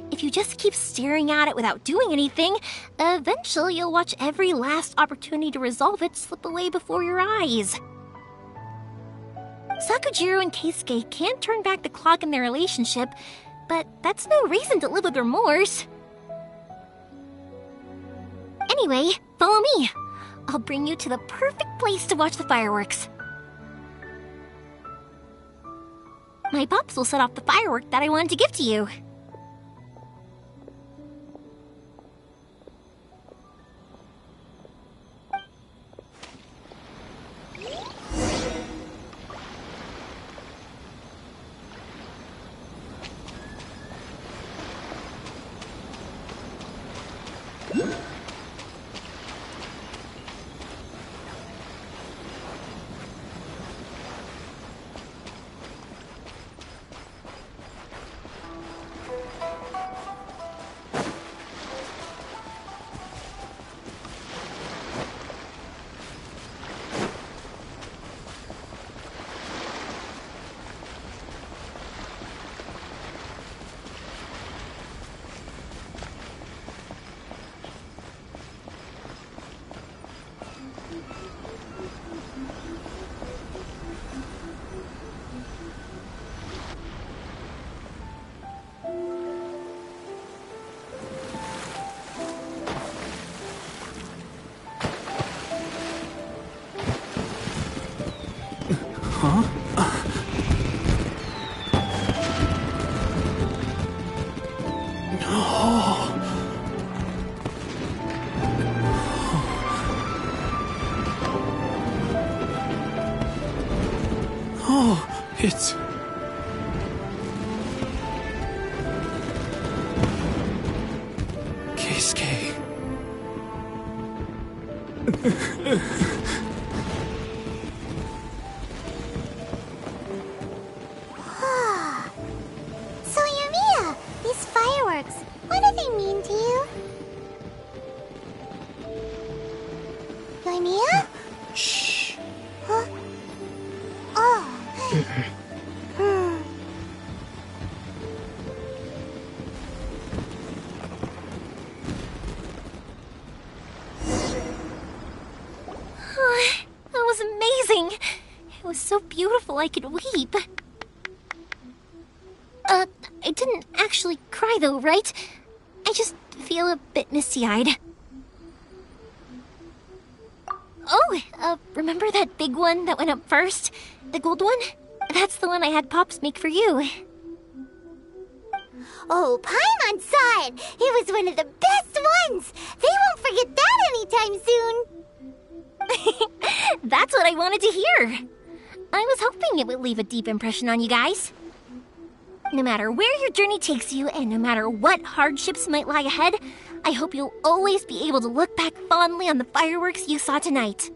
If you just keep staring at it without doing anything, eventually you'll watch every last opportunity to resolve it slip away before your eyes. Sakujiro and Keisuke can't turn back the clock in their relationship, but that's no reason to live with remorse. Anyway, follow me. I'll bring you to the perfect place to watch the fireworks. My pops will set off the firework that I wanted to give to you. It's... Keisuke. So, Yumiya, these fireworks, what do they mean to you? Yumiya? Shh. Huh? Oh. That was amazing. It was so beautiful I could weep. I didn't actually cry though, right? I just feel a bit misty-eyed. Oh, remember that big one that went up first? The gold one? That's the one I had Pops make for you. Oh, Paimon saw it! It was one of the best ones! They won't forget that anytime soon! That's what I wanted to hear. I was hoping it would leave a deep impression on you guys. No matter where your journey takes you, and no matter what hardships might lie ahead, I hope you'll always be able to look back fondly on the fireworks you saw tonight.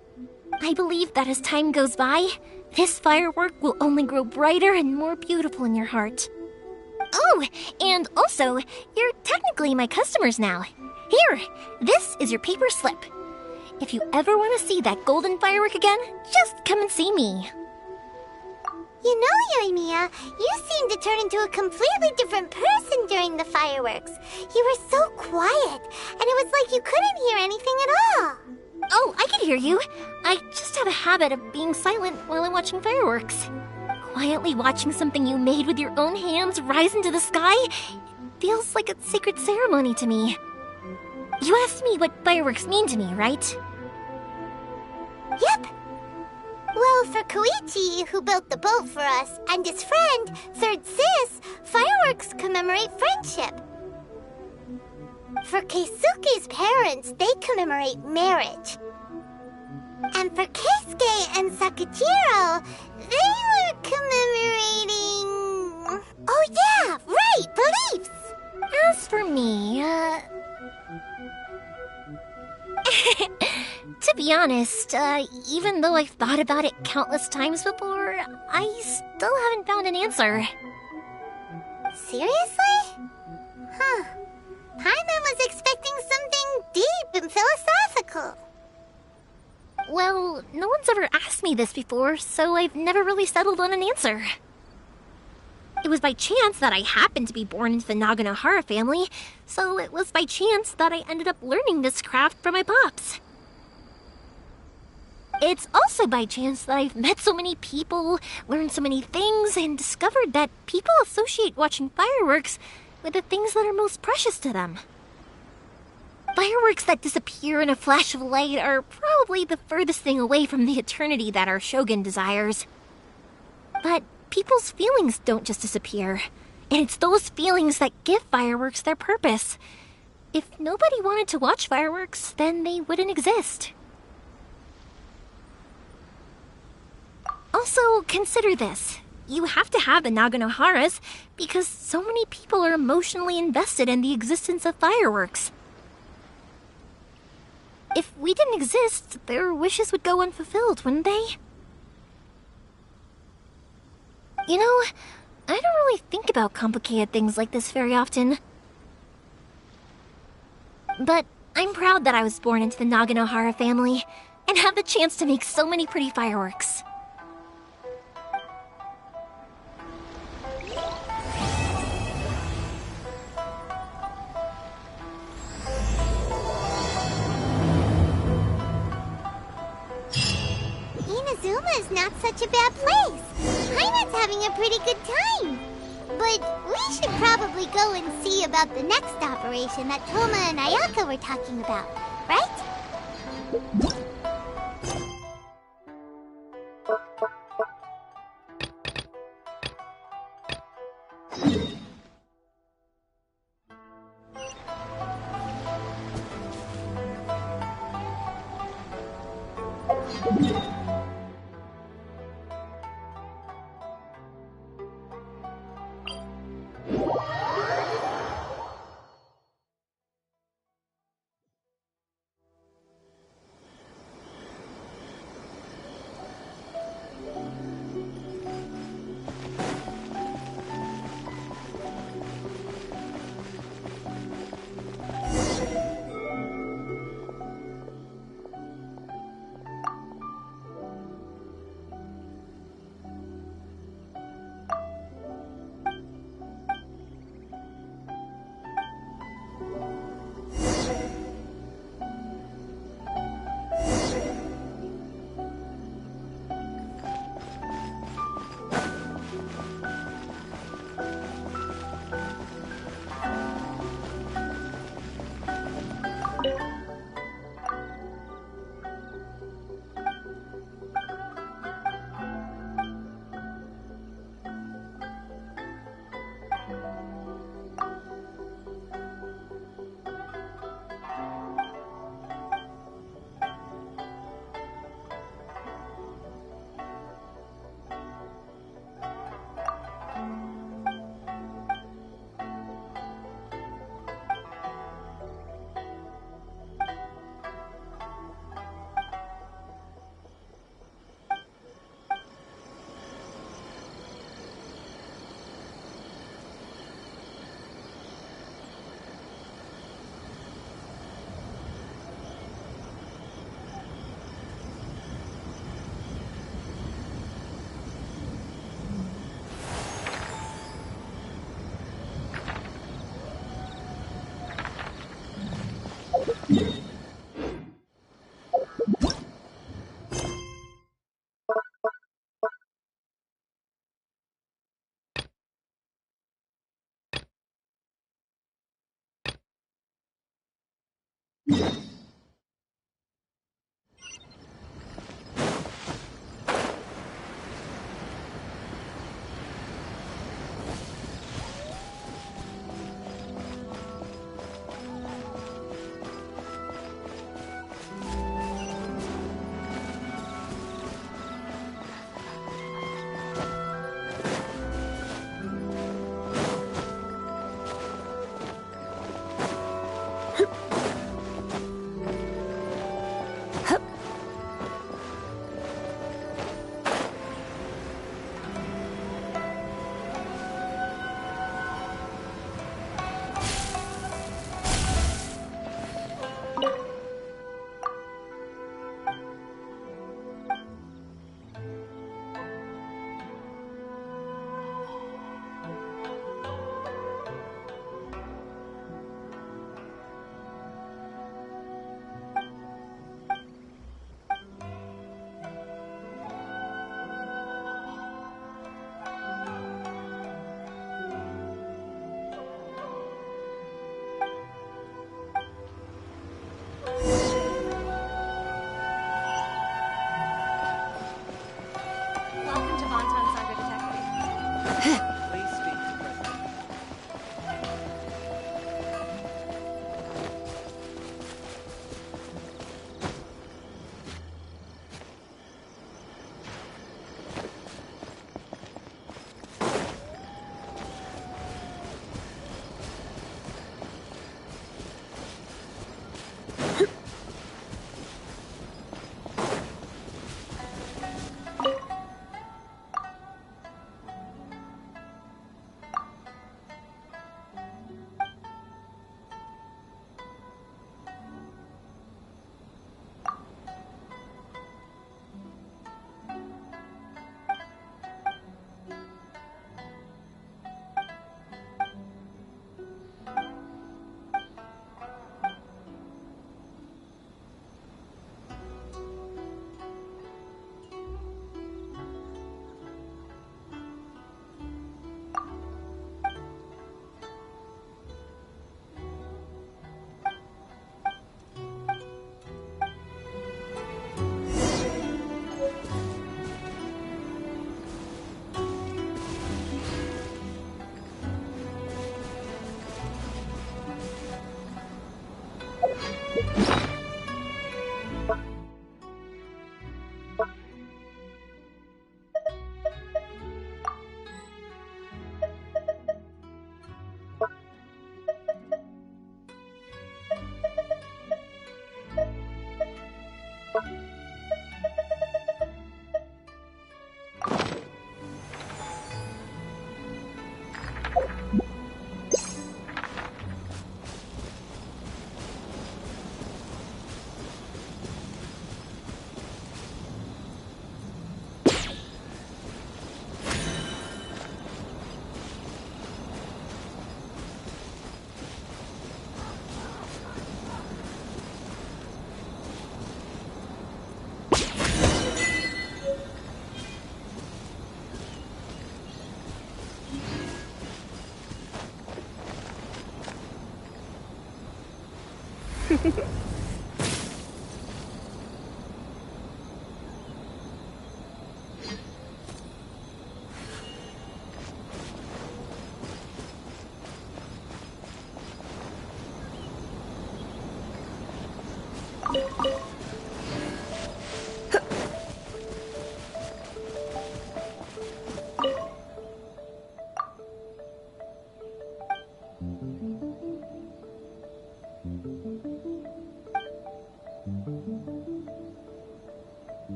I believe that as time goes by, this firework will only grow brighter and more beautiful in your heart. Oh, and also, you're technically my customers now. Here, this is your paper slip. If you ever want to see that golden firework again, just come and see me. You know, Yoimiya, you seemed to turn into a completely different person during the fireworks. You were so quiet, and it was like you couldn't hear anything at all. Oh, I can hear you. I just have a habit of being silent while I'm watching fireworks. Quietly watching something you made with your own hands rise into the sky feels like a sacred ceremony to me. You asked me what fireworks mean to me, right? Yep. Well, for Koichi, who built the boat for us, and his friend, Third Sis, fireworks commemorate friendship. For Keisuke's parents, they commemorate marriage. And for Keisuke and Sakujiro, they were commemorating... Oh yeah, right, beliefs! As for me, to be honest, even though I've thought about it countless times before, I still haven't found an answer. Seriously? Huh. Paimon was expecting something deep and philosophical. Well, no one's ever asked me this before, so I've never really settled on an answer. It was by chance that I happened to be born into the Naganohara family, so it was by chance that I ended up learning this craft from my pops. It's also by chance that I've met so many people, learned so many things, and discovered that people associate watching fireworks with the things that are most precious to them. Fireworks that disappear in a flash of light are probably the furthest thing away from the eternity that our shogun desires. But people's feelings don't just disappear, and it's those feelings that give fireworks their purpose. If nobody wanted to watch fireworks, then they wouldn't exist. Also, consider this. You have to have the Naganoharas because so many people are emotionally invested in the existence of fireworks. If we didn't exist, their wishes would go unfulfilled, wouldn't they? You know, I don't really think about complicated things like this very often. But I'm proud that I was born into the Naganohara family and have the chance to make so many pretty fireworks. Inazuma's not such a bad place. Paimon's having a pretty good time. But we should probably go and see about the next operation that Toma and Ayaka were talking about, right?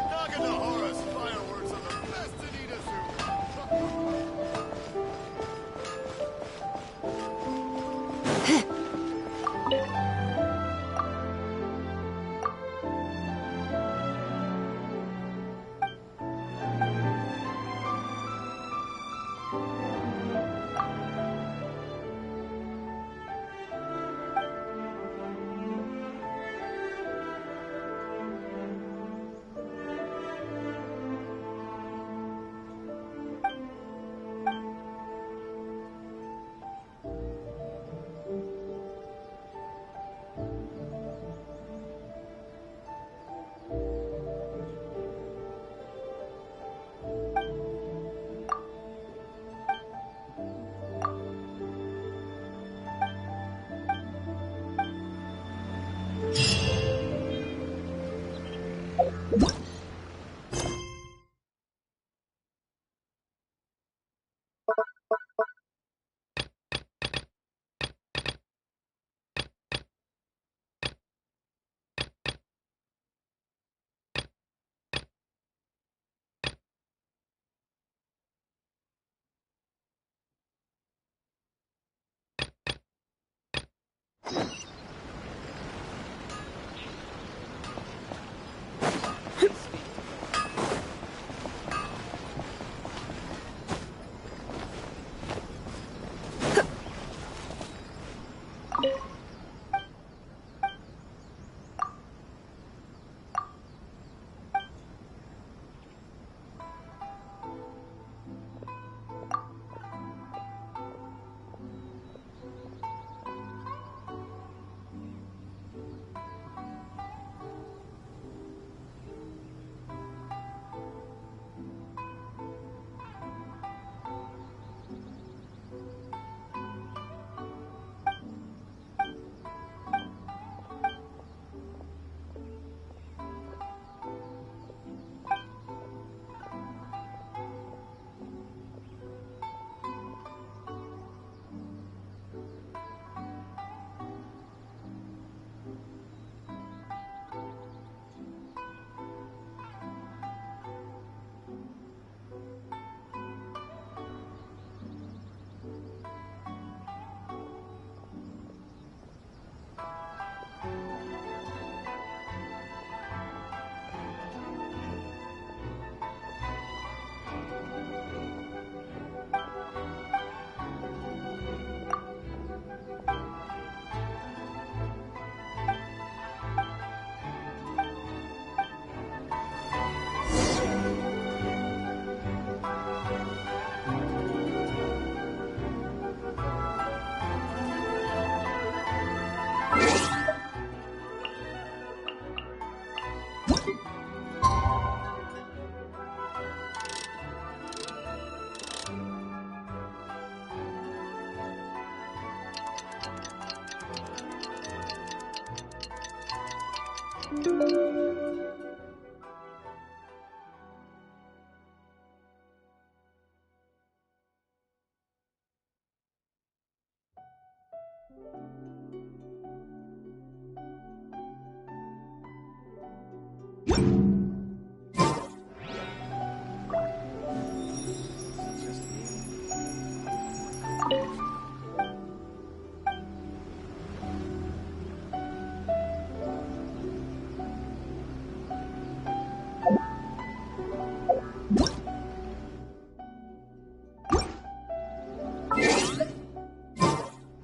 Naganohara's fireworks are the best in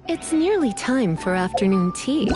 It's nearly time for afternoon tea.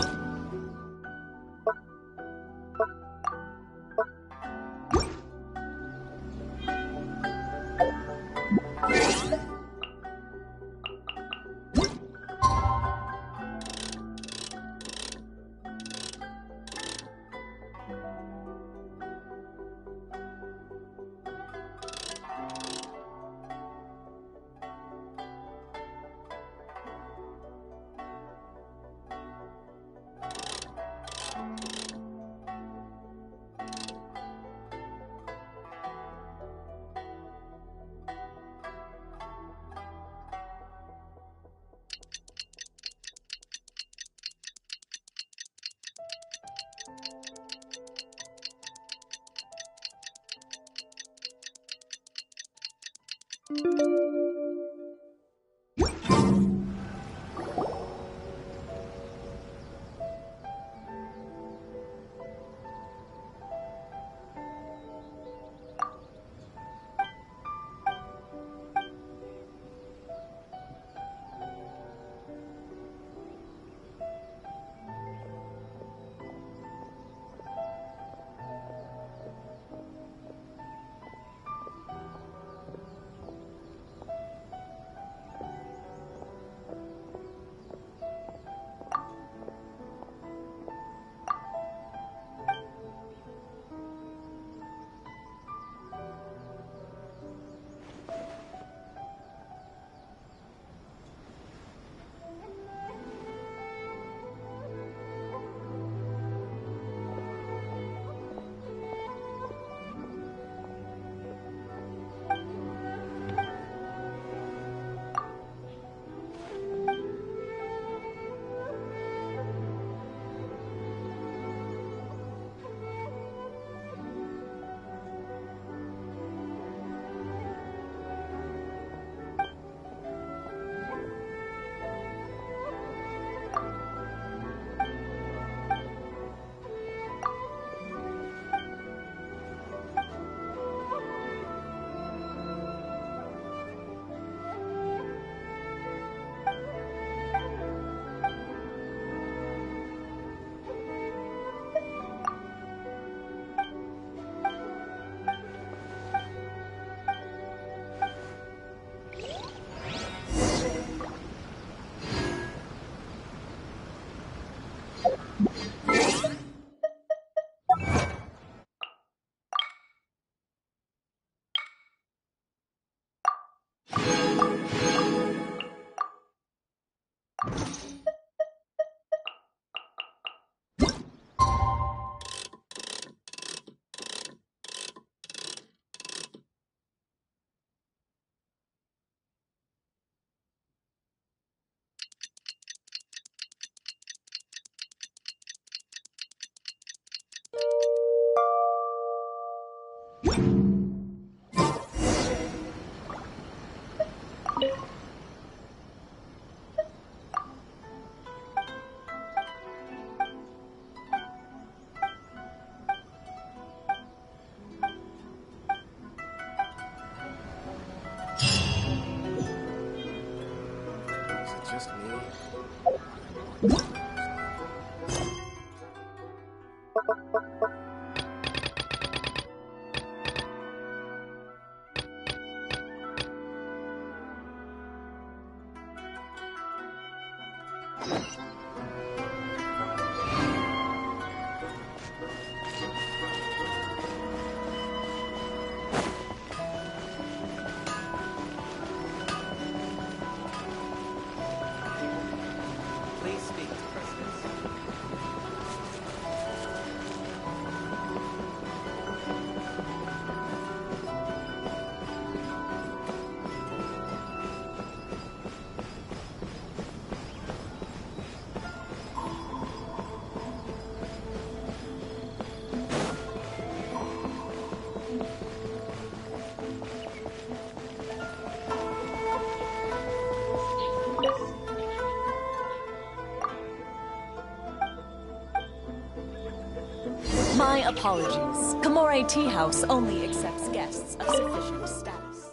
My apologies. Kamore Tea House only accepts guests of sufficient status.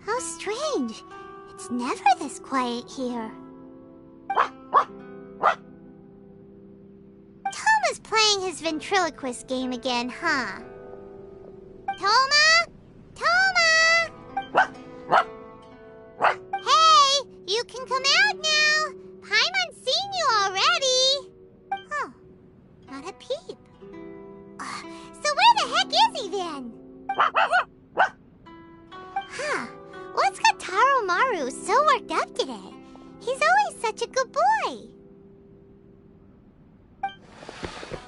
How strange. It's never this quiet here. Toma's playing his ventriloquist game again, huh? Toma? Toma! Hey, you can come out now. Paimon's seen you already. Huh, not a peep. So where the heck is he then? Huh, what's got Taro Maru so worked up today? He's always such a good boy.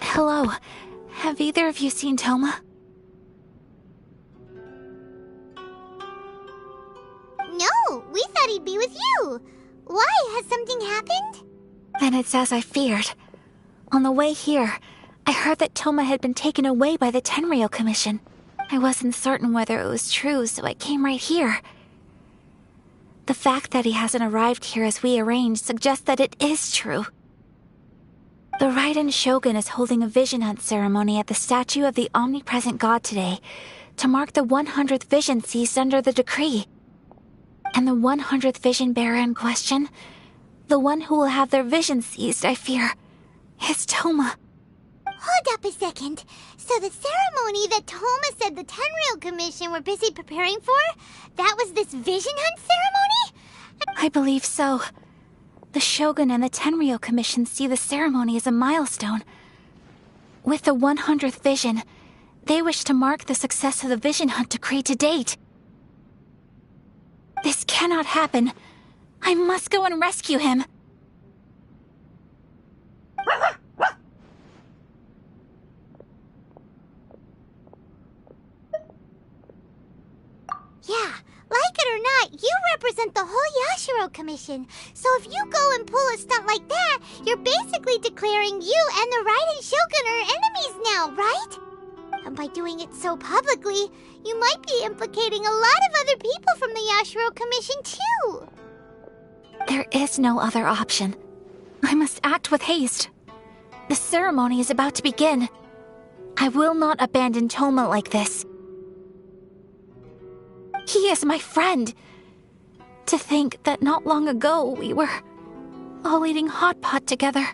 Hello. Have either of you seen Toma? No, we thought he'd be with you. Why? Has something happened? Then it's as I feared. On the way here, I heard that Toma had been taken away by the Tenryou Commission. I wasn't certain whether it was true, so I came right here. The fact that he hasn't arrived here as we arranged suggests that it is true. The Raiden Shogun is holding a vision hunt ceremony at the statue of the omnipresent god today to mark the 100th vision seized under the decree. And the 100th vision bearer in question, the one who will have their vision seized, I fear, is Toma. Hold up a second. So the ceremony that Toma said the Tenryou Commission were busy preparing for, that was this vision hunt ceremony? I believe so. The Shogun and the Tenryou Commission see the ceremony as a milestone. With the 100th vision, they wish to mark the success of the vision hunt decree to date. This cannot happen. I must go and rescue him. Yeah, like it or not, you represent the whole Yashiro Commission. So if you go and pull a stunt like that, you're basically declaring you and the Raiden Shogun are enemies now, right? And by doing it so publicly, you might be implicating a lot of other people from the Yashiro Commission too. There is no other option. I must act with haste. The ceremony is about to begin. I will not abandon Toma like this. He is my friend. To think that not long ago we were all eating hot pot together.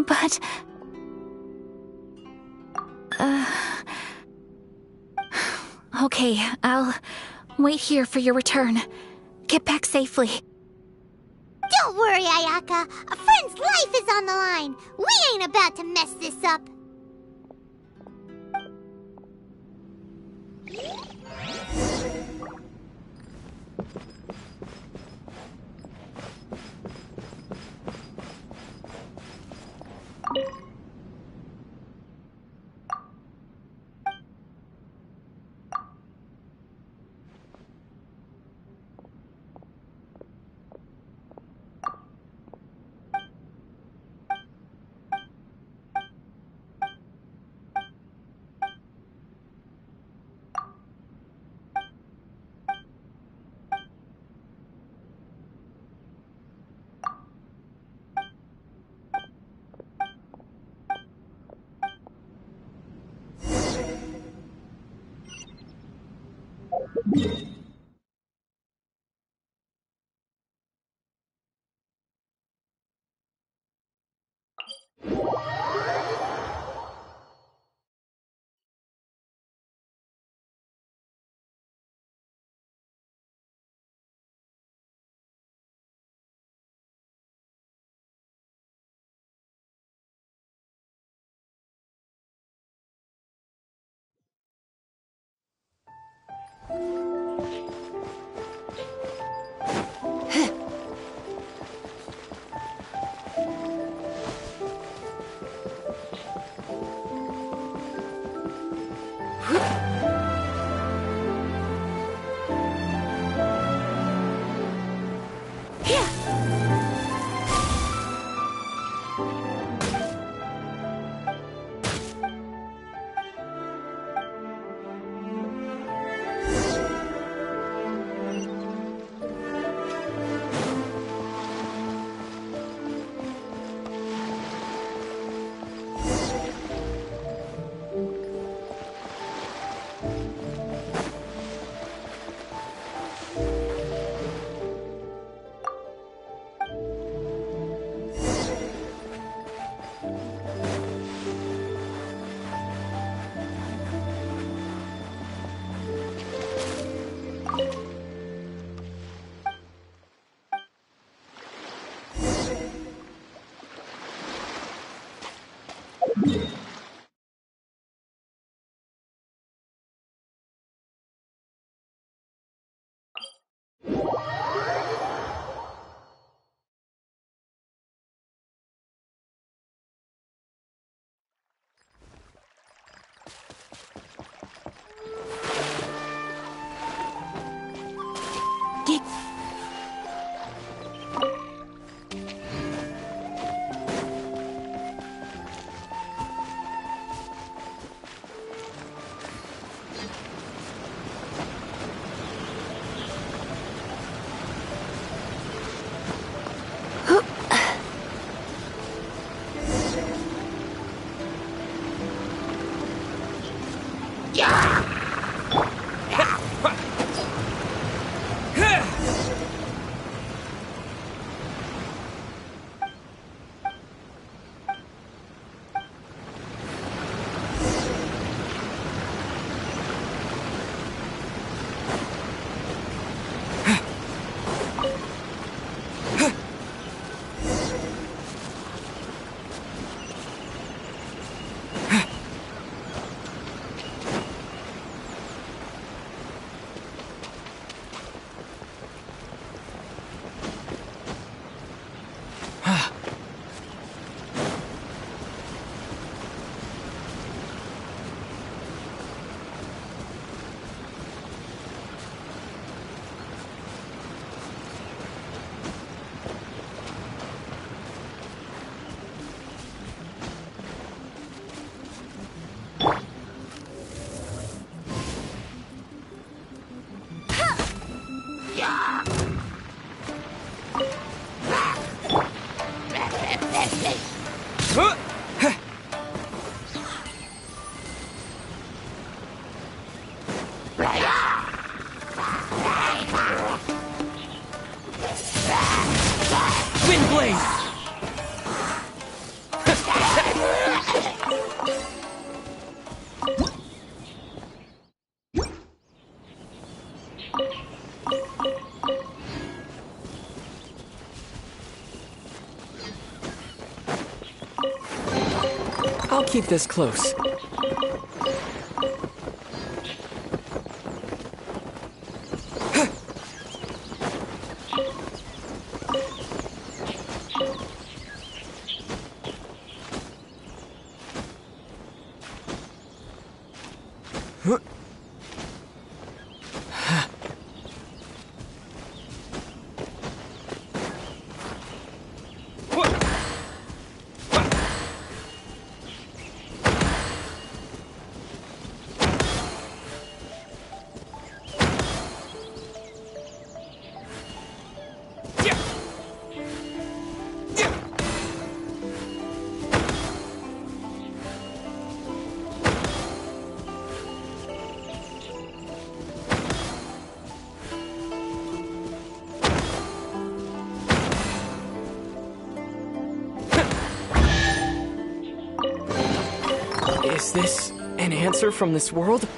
But... Okay, I'll wait here for your return. Get back safely. Don't worry, Ayaka. A friend's life is on the line. We ain't about to mess this up. I'll keep this close. Is this an answer from this world?